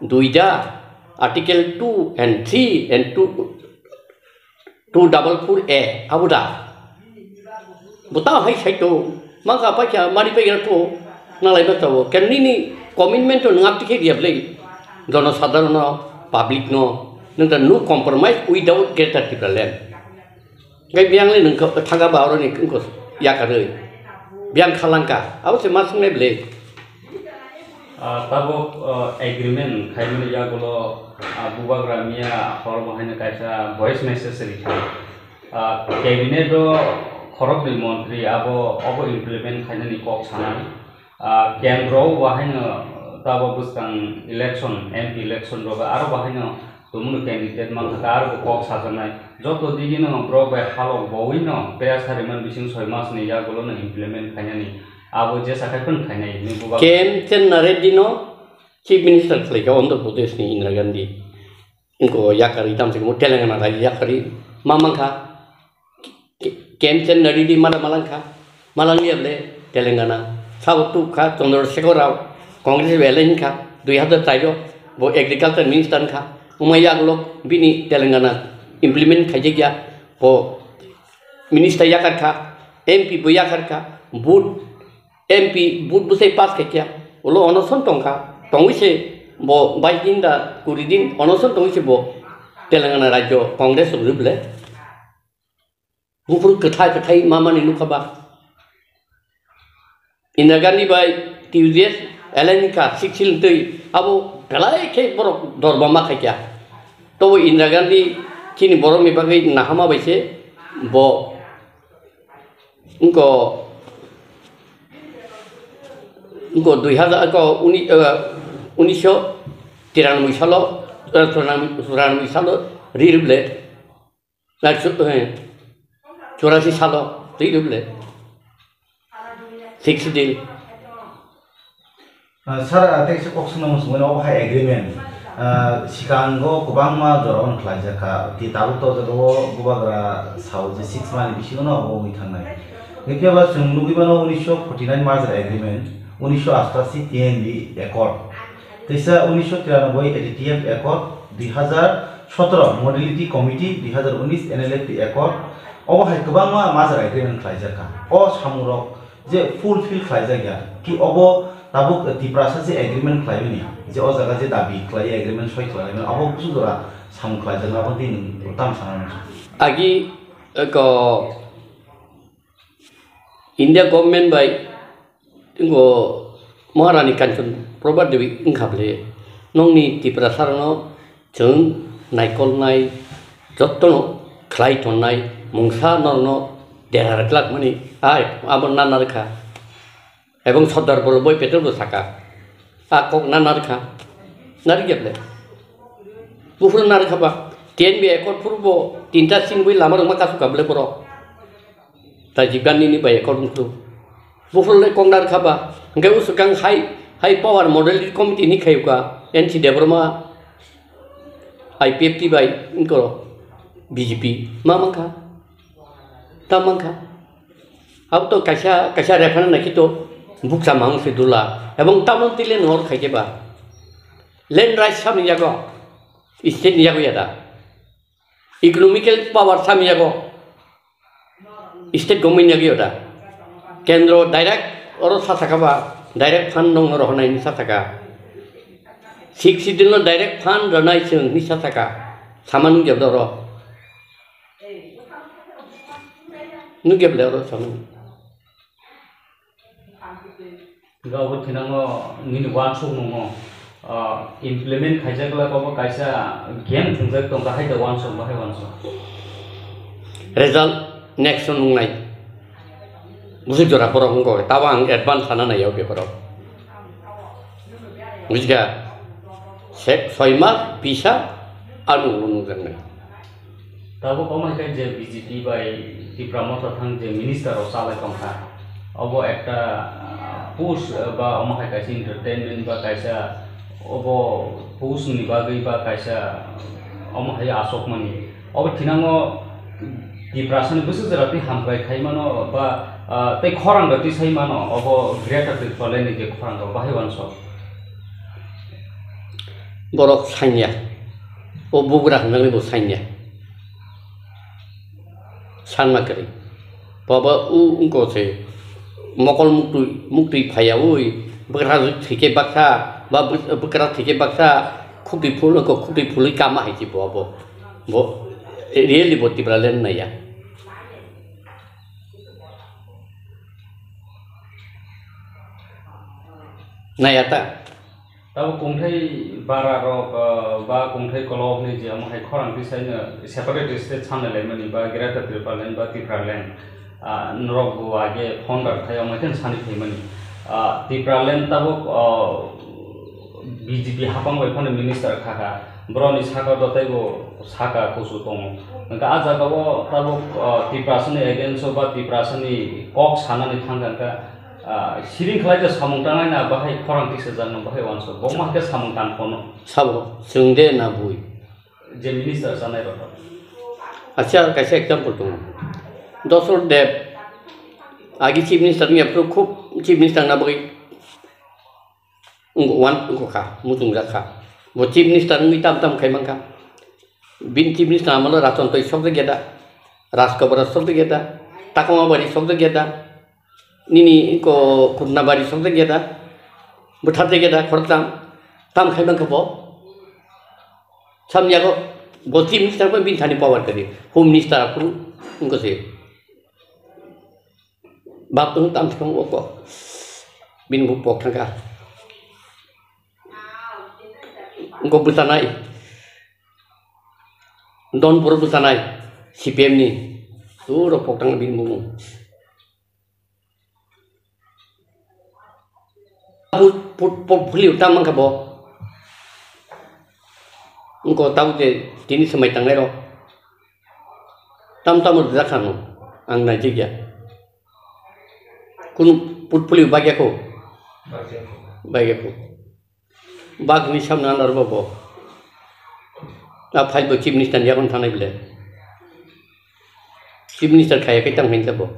duida article 2 and 3 and 244A abuda buta hai sai to maka pa kya mari pe to nalai ba tawo ken ni commitment to ngap tikhe dia blei jono sadharon public no nang no compromise without greater land ngai biang le nang thaga ba ro ni ko ya ka re biang khalangka aw se mas ngai blei tabo agreement khaimani ya golo bubagra mia hor bahina kaisa voice message rikha cabinet do khorok ni mantri abo implement khainani kok sanani kendro bahina tabo buskan election MP election ro aro bahina tumun candidate man aro kok sajanai joto digino bro ba halo bowino peas hariman bising 6 mas ni ya golo na implement khainani abo je sakai pun khainai ni buba kem chen naredino chief minister khle ka Andhra Pradesh ni Indira Gandhi इनको याकरी तम से मो तेलंगाना राज्य याकरी मामंखा केमचंद नडीडी मलंखा मलंगियबले तेलंगाना सावतु खा चंद्रशेखर राव कांग्रेस वेलेन खा 2013 वो agriculture minister खा उमैया लोग बिनी तेलंगाना इंप्लीमेंट खाजे गया वो मिनिस्टर याकर खा एमपी बुयाकर खा बूट एमपी बूट बुसे पास क्या वो लो अनसन टंका टंगिसे bo baik da kuridin onoson tong bo Telangana Rajyo Congress ruble bufur ketai mama ni lukaba Indira Gandhi bai TUDS elenika siksil tei abo pelai ke borok dorbama kaya to Indira Gandhi kini borok mi bagai nahama baise bo unko 2000 ko 1993 साल 94 साल रिरुबले 84 साल रिरुबले 6 दिन sar tek se kok sunam sumena o hai agreement sikango kubangma joron khlajaka ti tabu to jago bubagra sauji 6 mani bisingono o mithanai nekiaba sunglugi bano 1949 march agreement 1988 TNB accord तेसा 1993 ADTF accord 2017 modality committee 2019 NLFP accord o hai kubangma major agreement khlaijaka o samurok je fulfill khlaijaka ki obo tabuk tiprasa je agreement khlaimani je o jaga je dabi khlai agreement soi khlaimani abo busudora sam khlaijaka abo tin utam sanana agi ko India government by tingo Maharani Kanchan Prabhat Devi ingkable nongni tiprasarno jeng naikol nai jottono khlai tonnai mungsa norno derar klak mani ai abon nanarkha ebong sodar bol boy petrol bosaka akok nanarkha narigeble bufur narkha ba TNB ekor purbo tinta singui lamar makasu kable poro ta jigani ni ba ekor mukru bufur le kong narkha ba ngai usukang high power model committee ni khayuka NC Debroma IPFT by inko BJP mamangka tamangka ab to kasha reference nakito buksa mang sedula ebong tamon tile nor khaike ba land right sami jago state ni jago yada economical power sami jago state government jago yada kendro direct oro sasakaba direct fund nong rohnai ni sataka 6 दिन direct fund ranai sing ni sataka saman gebdoro nu gebdoro saman gawo thinango nini wan sok nongo implement khaijakla ko kaisa game thungjak tong hai da wan sok result next nung nai musik jora porong ko tawang advance sana na yau ke porong musika sek soima bisa anu nung jang nai tabo komai kai je BJP bai ti promoter thang je minister of sala kongkha obo ekta push ba omai kai entertainment ba kaisa obo push ni ba gai ba kaisa omai asok mani obo thinango di prasan busu jarati hamkai khaimano ba tei khorang gati saimano obo greater people ni je khorang ba haiwan so borok sanya o bugra nang bo sanya sanma kari baba u unko se mokol mukti phaya oi bekra thike baksa ba bekra thike baksa khubi phul ko khubi phul kama hai ji bo really bo Tipralen na ya ta Tahu kongthai bara rok ba kongthai kolok ni je amhai khorang ti sai na separate state channel le mani ba Greta Tipralen ba Tipralen norok go age phone bar thai amten sani thai mani Tipralen tabu BJP hapang bai phone minister khaka broni saka dotai go saka kusu tong ka aja go tabu Tiprasani against ba Tiprasani kok sanani thanggan ka siring khalai ja samung tangai na bahai khorang ti sejang no bahai wanso bomma ke samung tan kono sabo sungde na bui je minister sanai ro acha kaise example tu dosor dev agi chief minister ni apro khub chief minister na bagi wan ko kha mutung ra kha bo chief minister ni tam khai mangka bin chief minister amalo raton toi sok geda ras kabar sok geda takoma bari sok geda nini ko kurna bari sok geda buthate geda khortam tam khai mangka bo samya ko bo chief minister ko bin thani power kari home minister apro unko se bab tu tam thong ko bin bu pok thanga unko butanai don pur butanai CPM ni tu ro pok thang bin bu put phuli utam mang ka bo unko tau je tini samai tang ro tam ra khanu ang nai ji ya kun put phuli bagya ko bag ni samna nar bo na phai bo chief minister ya kon thanai bile chief minister khaya kai tang hin bo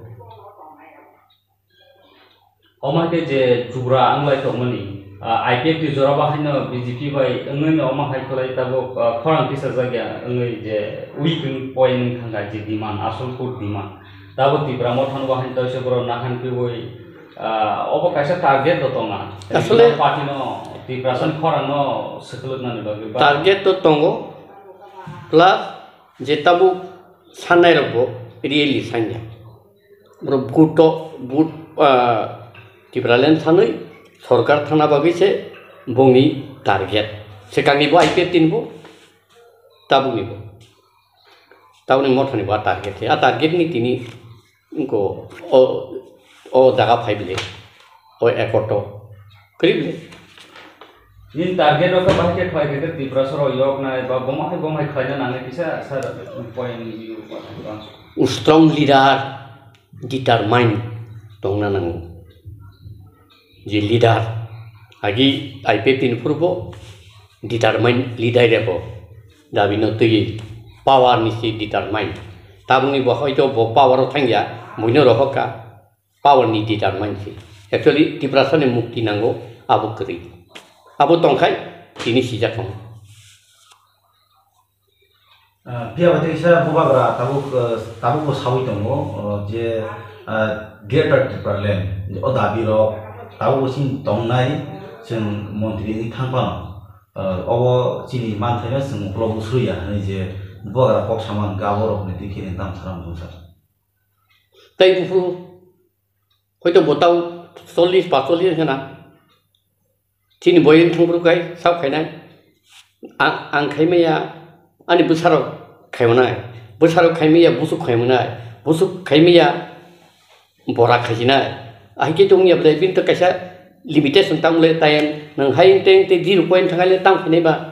oma ke je jura anglai to mani IPF ti jora ba haino BJP bai ngai no ma hai kholai tabo khorang ti sajagya ngai je weak point thanga je demand asol put demand tabo ti promotion ba hain to se bro na han pi boi obo kaisa target to tonga asole party no ti prasan khorang no sekeluk na ni bagi target to tongo plus je tabu sanai robo really sanya bro buto but Tipralen thanai सरकार थाना बागै से बोंगनी target से कांगनी बो IPF tin bo tabuni bo tabuni mothani ba target a target ni tini ko o daga phaibile o ekoto kribile nin target ro ka bahke khai ke Tripura soro yok na ba bomai khaina na kisa sar point view strong leader determined tongna nang je leader agi IPF tin purbo determine leader rebo dabino tui power ni si determine tabuni bo hoito bo power thangya muino rohoka power ni determine si actually Tiprasane mukti nango abu kri abu tongkai tini sijak tong pia bate isa bubabra tabu ko sawi tongo je Greater Tipralen odabi ro tahu sin tongnai sing montri ni thangpa obo chini manthai sing probu suya ni je bogra pok saman gabor ni tikhin tam saram busa tai bu hoito botau 40 45 kana chini boyin thangpru kai sau khainai ang khaimaya ani busaro khaimana busaro khaimaya busuk khaimana busuk khaimaya bora khajina ahike tong ya blai bin to kaisa limitation tang le tayen nang hai teng te 0 point thangai le tang phine ba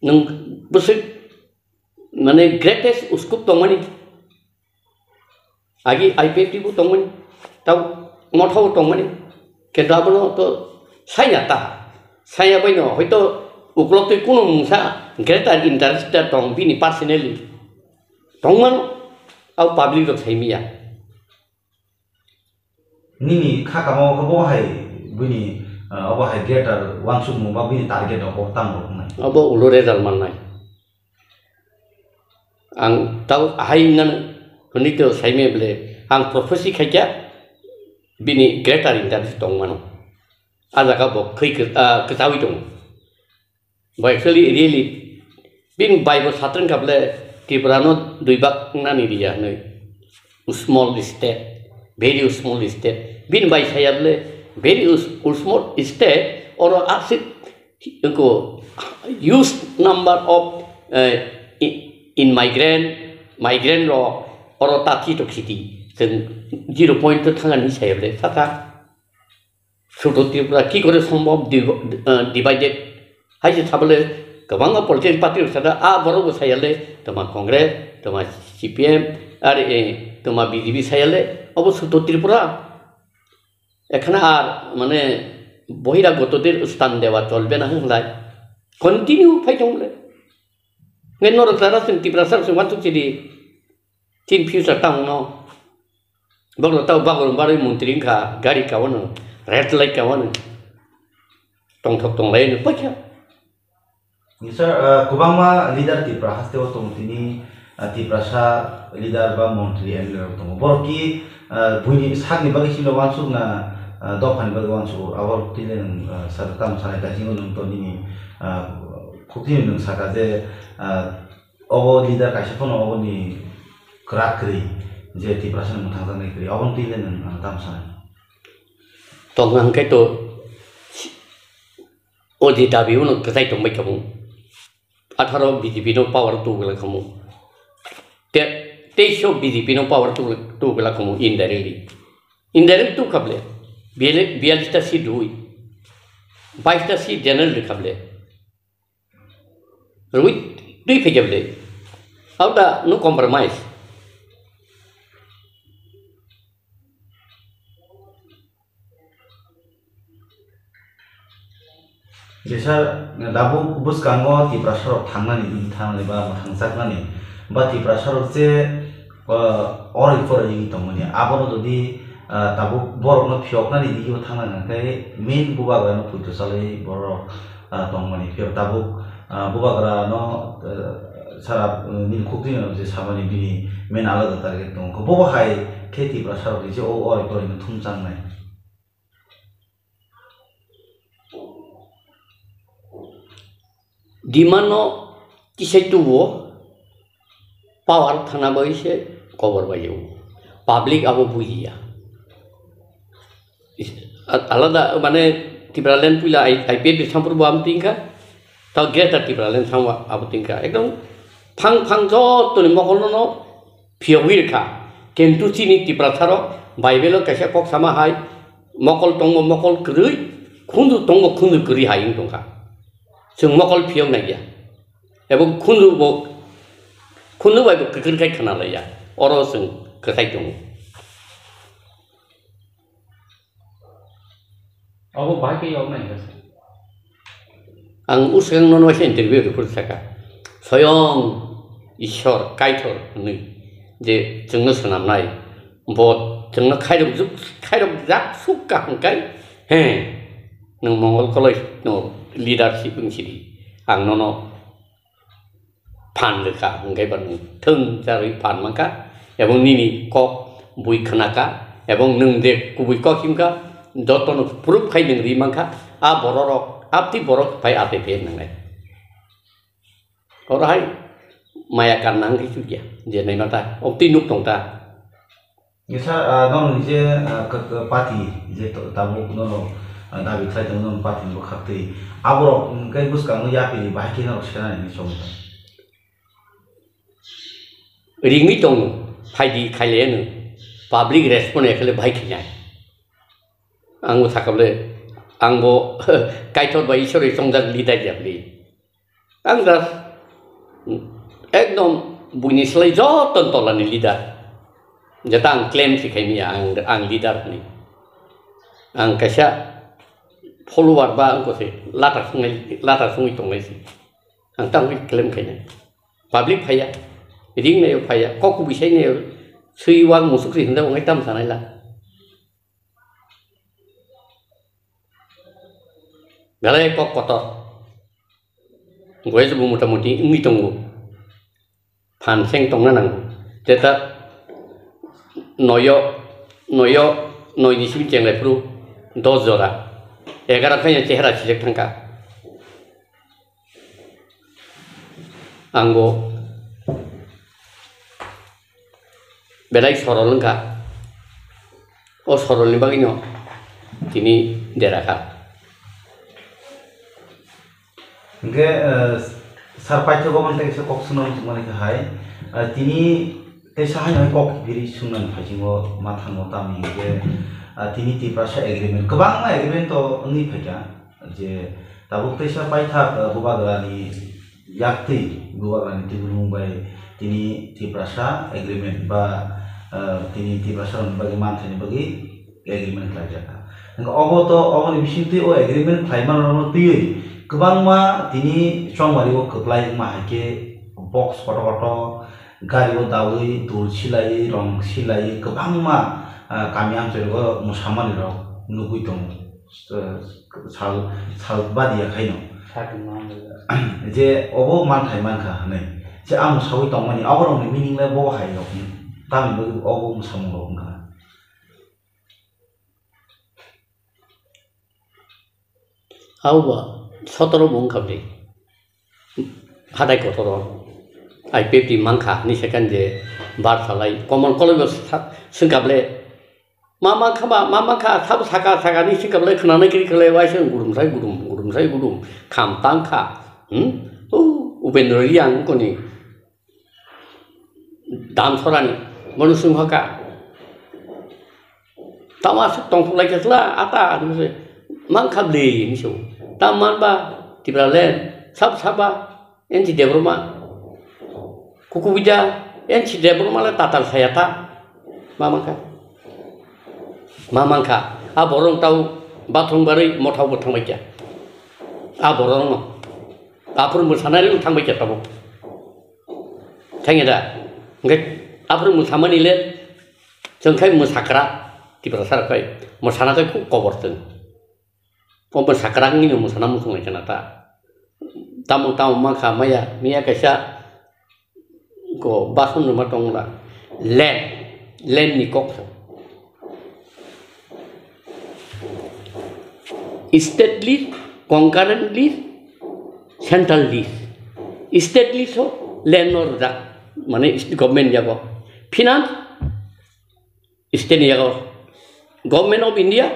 nang busuk mane greatest uskup tongmani agi IPF bu tongmani tau mothau tongmani kedabno to saya bai no hoito uklok tu kuno mungsa greater interest tong bini personally tongman au public ro thaimia nini khakamo ko bo hai bini obo hai Greater wangsuk mu ba bini target obo tam ro nai obo ulore dalman nai ang tau hai nan honito saime ble ang prophecy khaja bini greater interest tong mano aja ka bo khoi ke tawi tong bo actually really bin bible satran kable tibrano duibak nani dia noi small state very small state bin bai sayable very small state or asit ko use number of in migrant ro or tati to city then 0 point thangani sayable sata sudo tripura ki kore sombom divided haji thabale kabanga political party sada a boro sayale toma congress toma cpm আর তোমার BJP সাইলে অবশ্য তো ত্রিপুরা এখানে আর মানে বহিরাগতদের স্থান দেওয়া চলবে না হলাই continue ফাইটং বলে নর তারা ত্রিপুরা সার ওয়ান টু থ্রি তিন ফিউচার টাউন ন বগল তাও বাগল বারে মন্ত্রী খা গাড়ি কাওয়ানো রেড লাইট কাওয়ানো টং ঠক টং লাইন পয়সা sir kubangma leader Tripura haste o tini Tripura leader ba montri elder to borki buni sagni bagi silo wansuk na dophan bagi wansuk awal tilen sarkam sanai ta jingun to nini khukti nung saka je obo leader kaise phono obo ni krakri je Tripura san muthang nai kri awon tilen tam sanai tongang kai to odi dabi uno kasai to mai kamu 18 BJP no power tu gala kamu te show BJP no power tu gala kamu indirect tu kable bialista si dui 22 si general kable ruit dui pejable auda no compromise Jasa dabu bus kango Tripura sarok thangnani thangnani ba thangjaknani ba Tripura sarok je ori forajing tongmani abono jodi dabu borok no phioknani diyo thangnani kai main bubagra no putu salai borok tongmani phio dabu bubagra no sara nin khukti no je samani bini main alaga target tong ko bobo hai ke Tripura sarok je o ori forajing thumjangnai di mana kisah tuwo power thana bai se cover bai public abo buia alada mane Tripura land pula IPF sampur bam tingka tau greater Tripura land samwa abo tingka ekdom phang jo to ni mokol no phiowir kha kentu chini Tripura tharo bible kaisa kok sama hai mokol tongo mokol krui khundu tongo khundu kri hai tongka जों मकल फियम नाया एबं खुनु bye गखै खोनालाया अरो जों खोथाय दं अब बाकी याव नाय आं उसगां नन वासे इन्टारभिउ रिपर्ट साका स्वयं ईश्वर कायथर नै जे जोंनो सोनामनाय बद जोंनो खायरब जाक सुका हंकाय हे नों मंगल कलेज नो leadership sini ang nono pan leka ngai ban thung jari pan mangka ebong nini kok bui khanaka ebong nung de kubui kok himka jotono proof khai nung ri mangka a bororok apti borok pai ate pe nangai orai maya kan nang ki chuya je nai mata opti nuk tong ta yesa non je ke party je tamu nono dabi trai tong non party no khakti abro kai bus kang ya pi ba ki no shana ni som ringi tong phai di khaile nu public response ekhle bhai khiyai angbo thakable angbo kaitor ba ishori songjak lidai japli angda ekdom buini slai joton tolani leader jatang claim sikhai ang leader ni ang kasha follower ba angko se lata sungai tongai si ang tang claim kene public phaya ring ne phaya ko ku bisai ne sui wang musuk ri handa ngai tam sanai la galai ko kotor goe bu muta-muti ngi tongu phan seng tong na nang teta noyo 9 SIM चेंगलायफ्रु 10 जरा 11 खायनो चेहरा select थांखा आंगो बेलाय सरलंखा ओ सरलनि बागिनो तिनि देराखा Oke, sarpai coba mantek se kok sunan mana ke hai, tini tesa hanya kok diri sunan hajingo mathango tami ke, tini ti prasa agreement, kebang lah agreement to ini peka, je tabuk tesa pai thak buba galani yakti buba galani ti Mumbai, tini ti prasa agreement ba tini ti prasa bagi mantan bagi agreement kerja. Nggak obo ni bisin tu agreement klaiman orang tu Kebang ma tini strong mariwo keplai ma hake box koto gari wo dawi tul silai rong silai kebang ma kami am sego musamani ro nugui tong sal badi ya kaino je obo man thai man kha hane je am sawi tong mani aborong ni meaning le bo hai ro tam bo obo musam ro ka Awa 17 mong kabli hadai kotoro IPP mangkha ni second je bar salai common college singkable mama kha thab saka ni singkable khna na kiri khale wai sing gudum sai gudum kham tang kha upendra yang ko ni dam sorani manu sing haka tamas tong lai kesla ata ni mangkha le ni so taman ba tibralen sab enti debroma kuku bija enti debroma la tatal sayata mamangka a borong tau bathong bari mothau bo thangbai ja a borong no apur musanari thangbai ja tabo thangeda ngai apur musamani le jongkai musakra tibrasar kai musana kai ku koborten Pompa sakrang ini musana musung aja nata. Tamu maka maya mia kaisa ko basun rumah tong la len ni kok. State list, concurrent list, central list. State list ho len or da mane government jago. Finance state jago. Government of India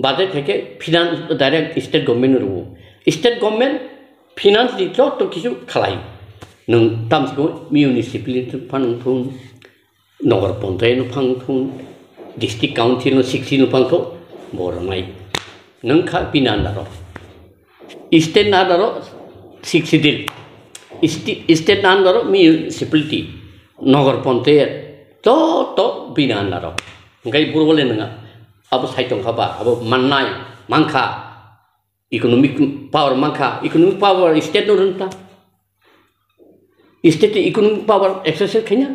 budget থেকে finance direct state government রো state government finance দিত তো কিছু খালাই নং তামসিকো municipality ফাংথুন নগর পঞ্চায়েত ফাংথুন ডিস্ট্রিক্ট কাউন্সিল 16 ফাংথো বরনাই নং খা পিনান্দারো স্টেট নাদারো 60 দিল স্টেট নাদারো মিউনিসিপালিটি নগর পঞ্চায়েত তো পিনান্দারো গাই বুরবলে নঙা Abu saitong kaba, abu manai, mangka, economic power state nurunta, state economic power exercise kenya,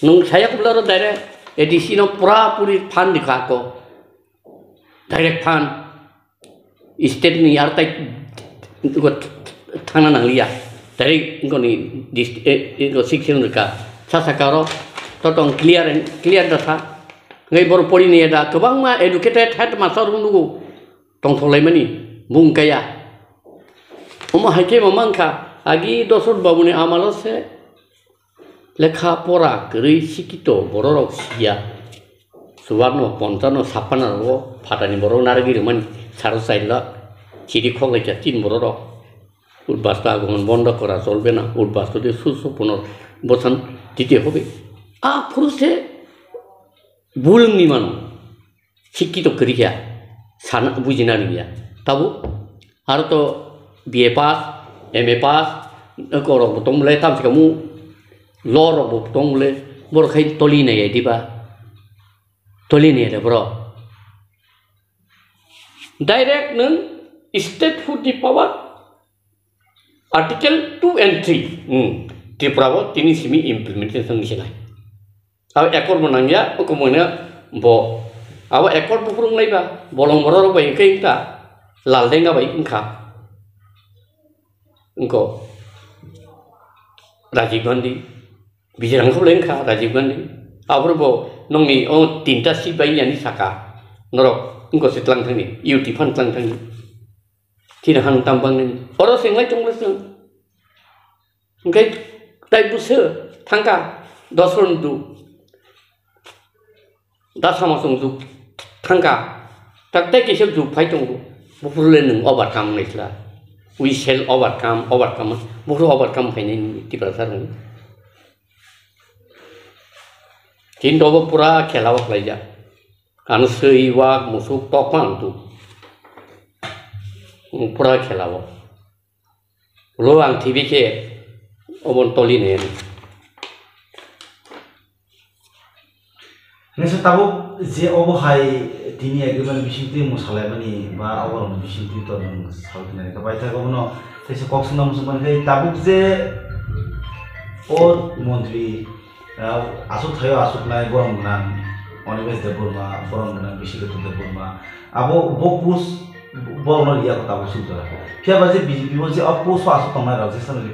nung saya kebelar direct, edisi no puri fund dikako, direct fund, state ni artai, ikut tangan anglia, dari ingkoni ikut section mereka, saya karo, totong clear data. Ngai baru poli ni ada kebang ma educated head masar nunggu tong tholai mani bung kaya hake mamangka agi dosur babuni amalo se lekha pora kri sikito bororok sia suwarno pontano sapana ro phatani borong nargi man sarosaila chiri khonga tin bororok উদ্বাস্ত আগমন বন্ধ করা চলবে না উদ্বাস্তুদের সুসম্পন্ন বচন দিতে হবে পুরুষে বুলংনি মান শিক্ষিত করিয়া সানা বুঝিনা নিয়া তাবো আর তো বিএ পাস এমএ পাস করো বতংলে তামসিকামু লর বতংলে বরখাই তলি নাই দিবা তলি নাই রে डायरेक्ट नों स्टेट फुड नि पावर आर्टिकल 2 and 3 त्रिपुराव तिनि सिमि इम्प्लिमेंटेशन निसिनाय अब एकर्ड बनांगिया को मोने बो अब एकर्ड बुफुरुं लाइबा बलं बरर बाय कैता लालदेंगा bye इंखा इंको Rajiv Gandhi बिजिरांखौ लेंखा Rajiv Gandhi आबरबो नंनि O 3टा seat बायनि Saka norok ingko sitlang thangni yuti fan tlang thangni tina hang tambang ni oro senglai tongla sung ngai tai buse thangka dosron du da sama sung du thangka tak tai kisep du phai tong du bufurle nung overcome nei sla we shall overcome bufur overcome phai nei ti prasar ni tin do pura khelawak lai ja anu sei wa musuk tokman tu pura khelawak lo ang tv ke obon toli ne nesa tabu je obo hai tini agreement bishinti musalai mani ba awar bishinti to nang saltne ka baita ko no tese koksna musuman kai tabu je o mantri asuk thayo asuk nai borong nang onibes de burma borong nang bishike to de burma abo bopus borno ya ko tabu sudara pia baje bjp bo je opus asuk tong nai rajasthan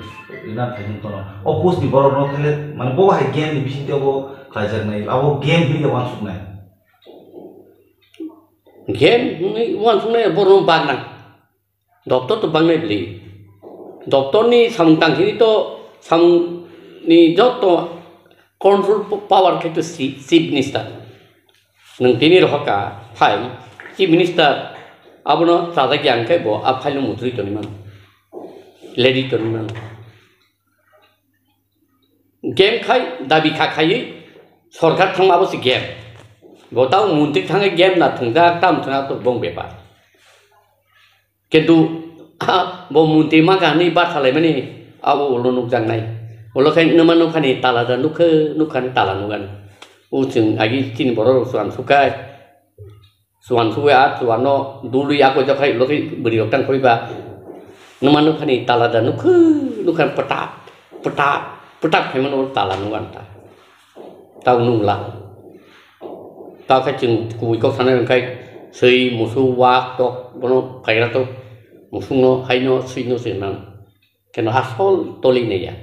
ina thajin to no opus ni borno khele man bo hai game ni bishinti obo kajar nai abo game bi wan suk nai game ni wan suk nai borno bang nang doktor to bang nai bli doktor ni samtang ni to sam ni joto control power ke to chief minister nang tini rohaka phai chief minister abono sada gyang kai bo a phai lu mutri to ni man lady to ni man game khai dabi kha khai सरकार थांबाबोसो game गताव मुंतिक थांगे game ना थंजा ताम थंगा तो बंग बेबा किंतु बो मुंति मा गानि बात खालाय माने आबो उलो नुक जांनाय उलो खाय नमा नुखानि ताला दा नुखानि ताला नुगान उ जों आगि तिन बर' सुवान सुखाय आ सुवानो दुलुय आको जखाय लखै बरि रक्तां खयबा नमा नुखानि ताला दा नुखान पटा खायमनो ताला नुगान ता tao nung la tao cái chừng cùi có khả cái xây một số quá to nó phải là to một số nó hay nó suy nó sẽ nằm cái nó hát số to lên này à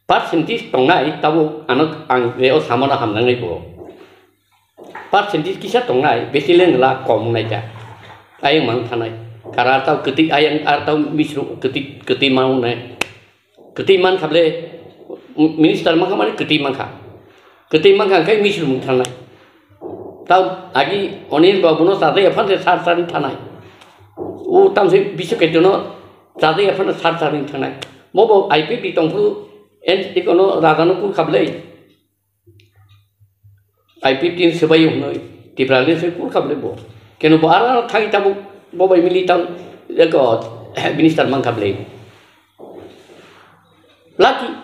phát sinh tí tổng này tao ăn về ở sao mà nó hàm năng này bộ phát sinh tí cái tổng này về lên là còn này chả ai mang thằng này karena tao ketik ayang tao misru ketik mau này ketik man khắp lệ minister mangka mari keti mangka kai misru mung thanai tau agi onil babuno sate afan se sar thanai u tam se bisu ketono sate afan sar thanai mobo IPP tongpu en ikono ragano pun khablei IPP tin sebai hunoi tiprale se pun khablei bo keno bara thai tabu bobai militan eko minister mangka khablei laki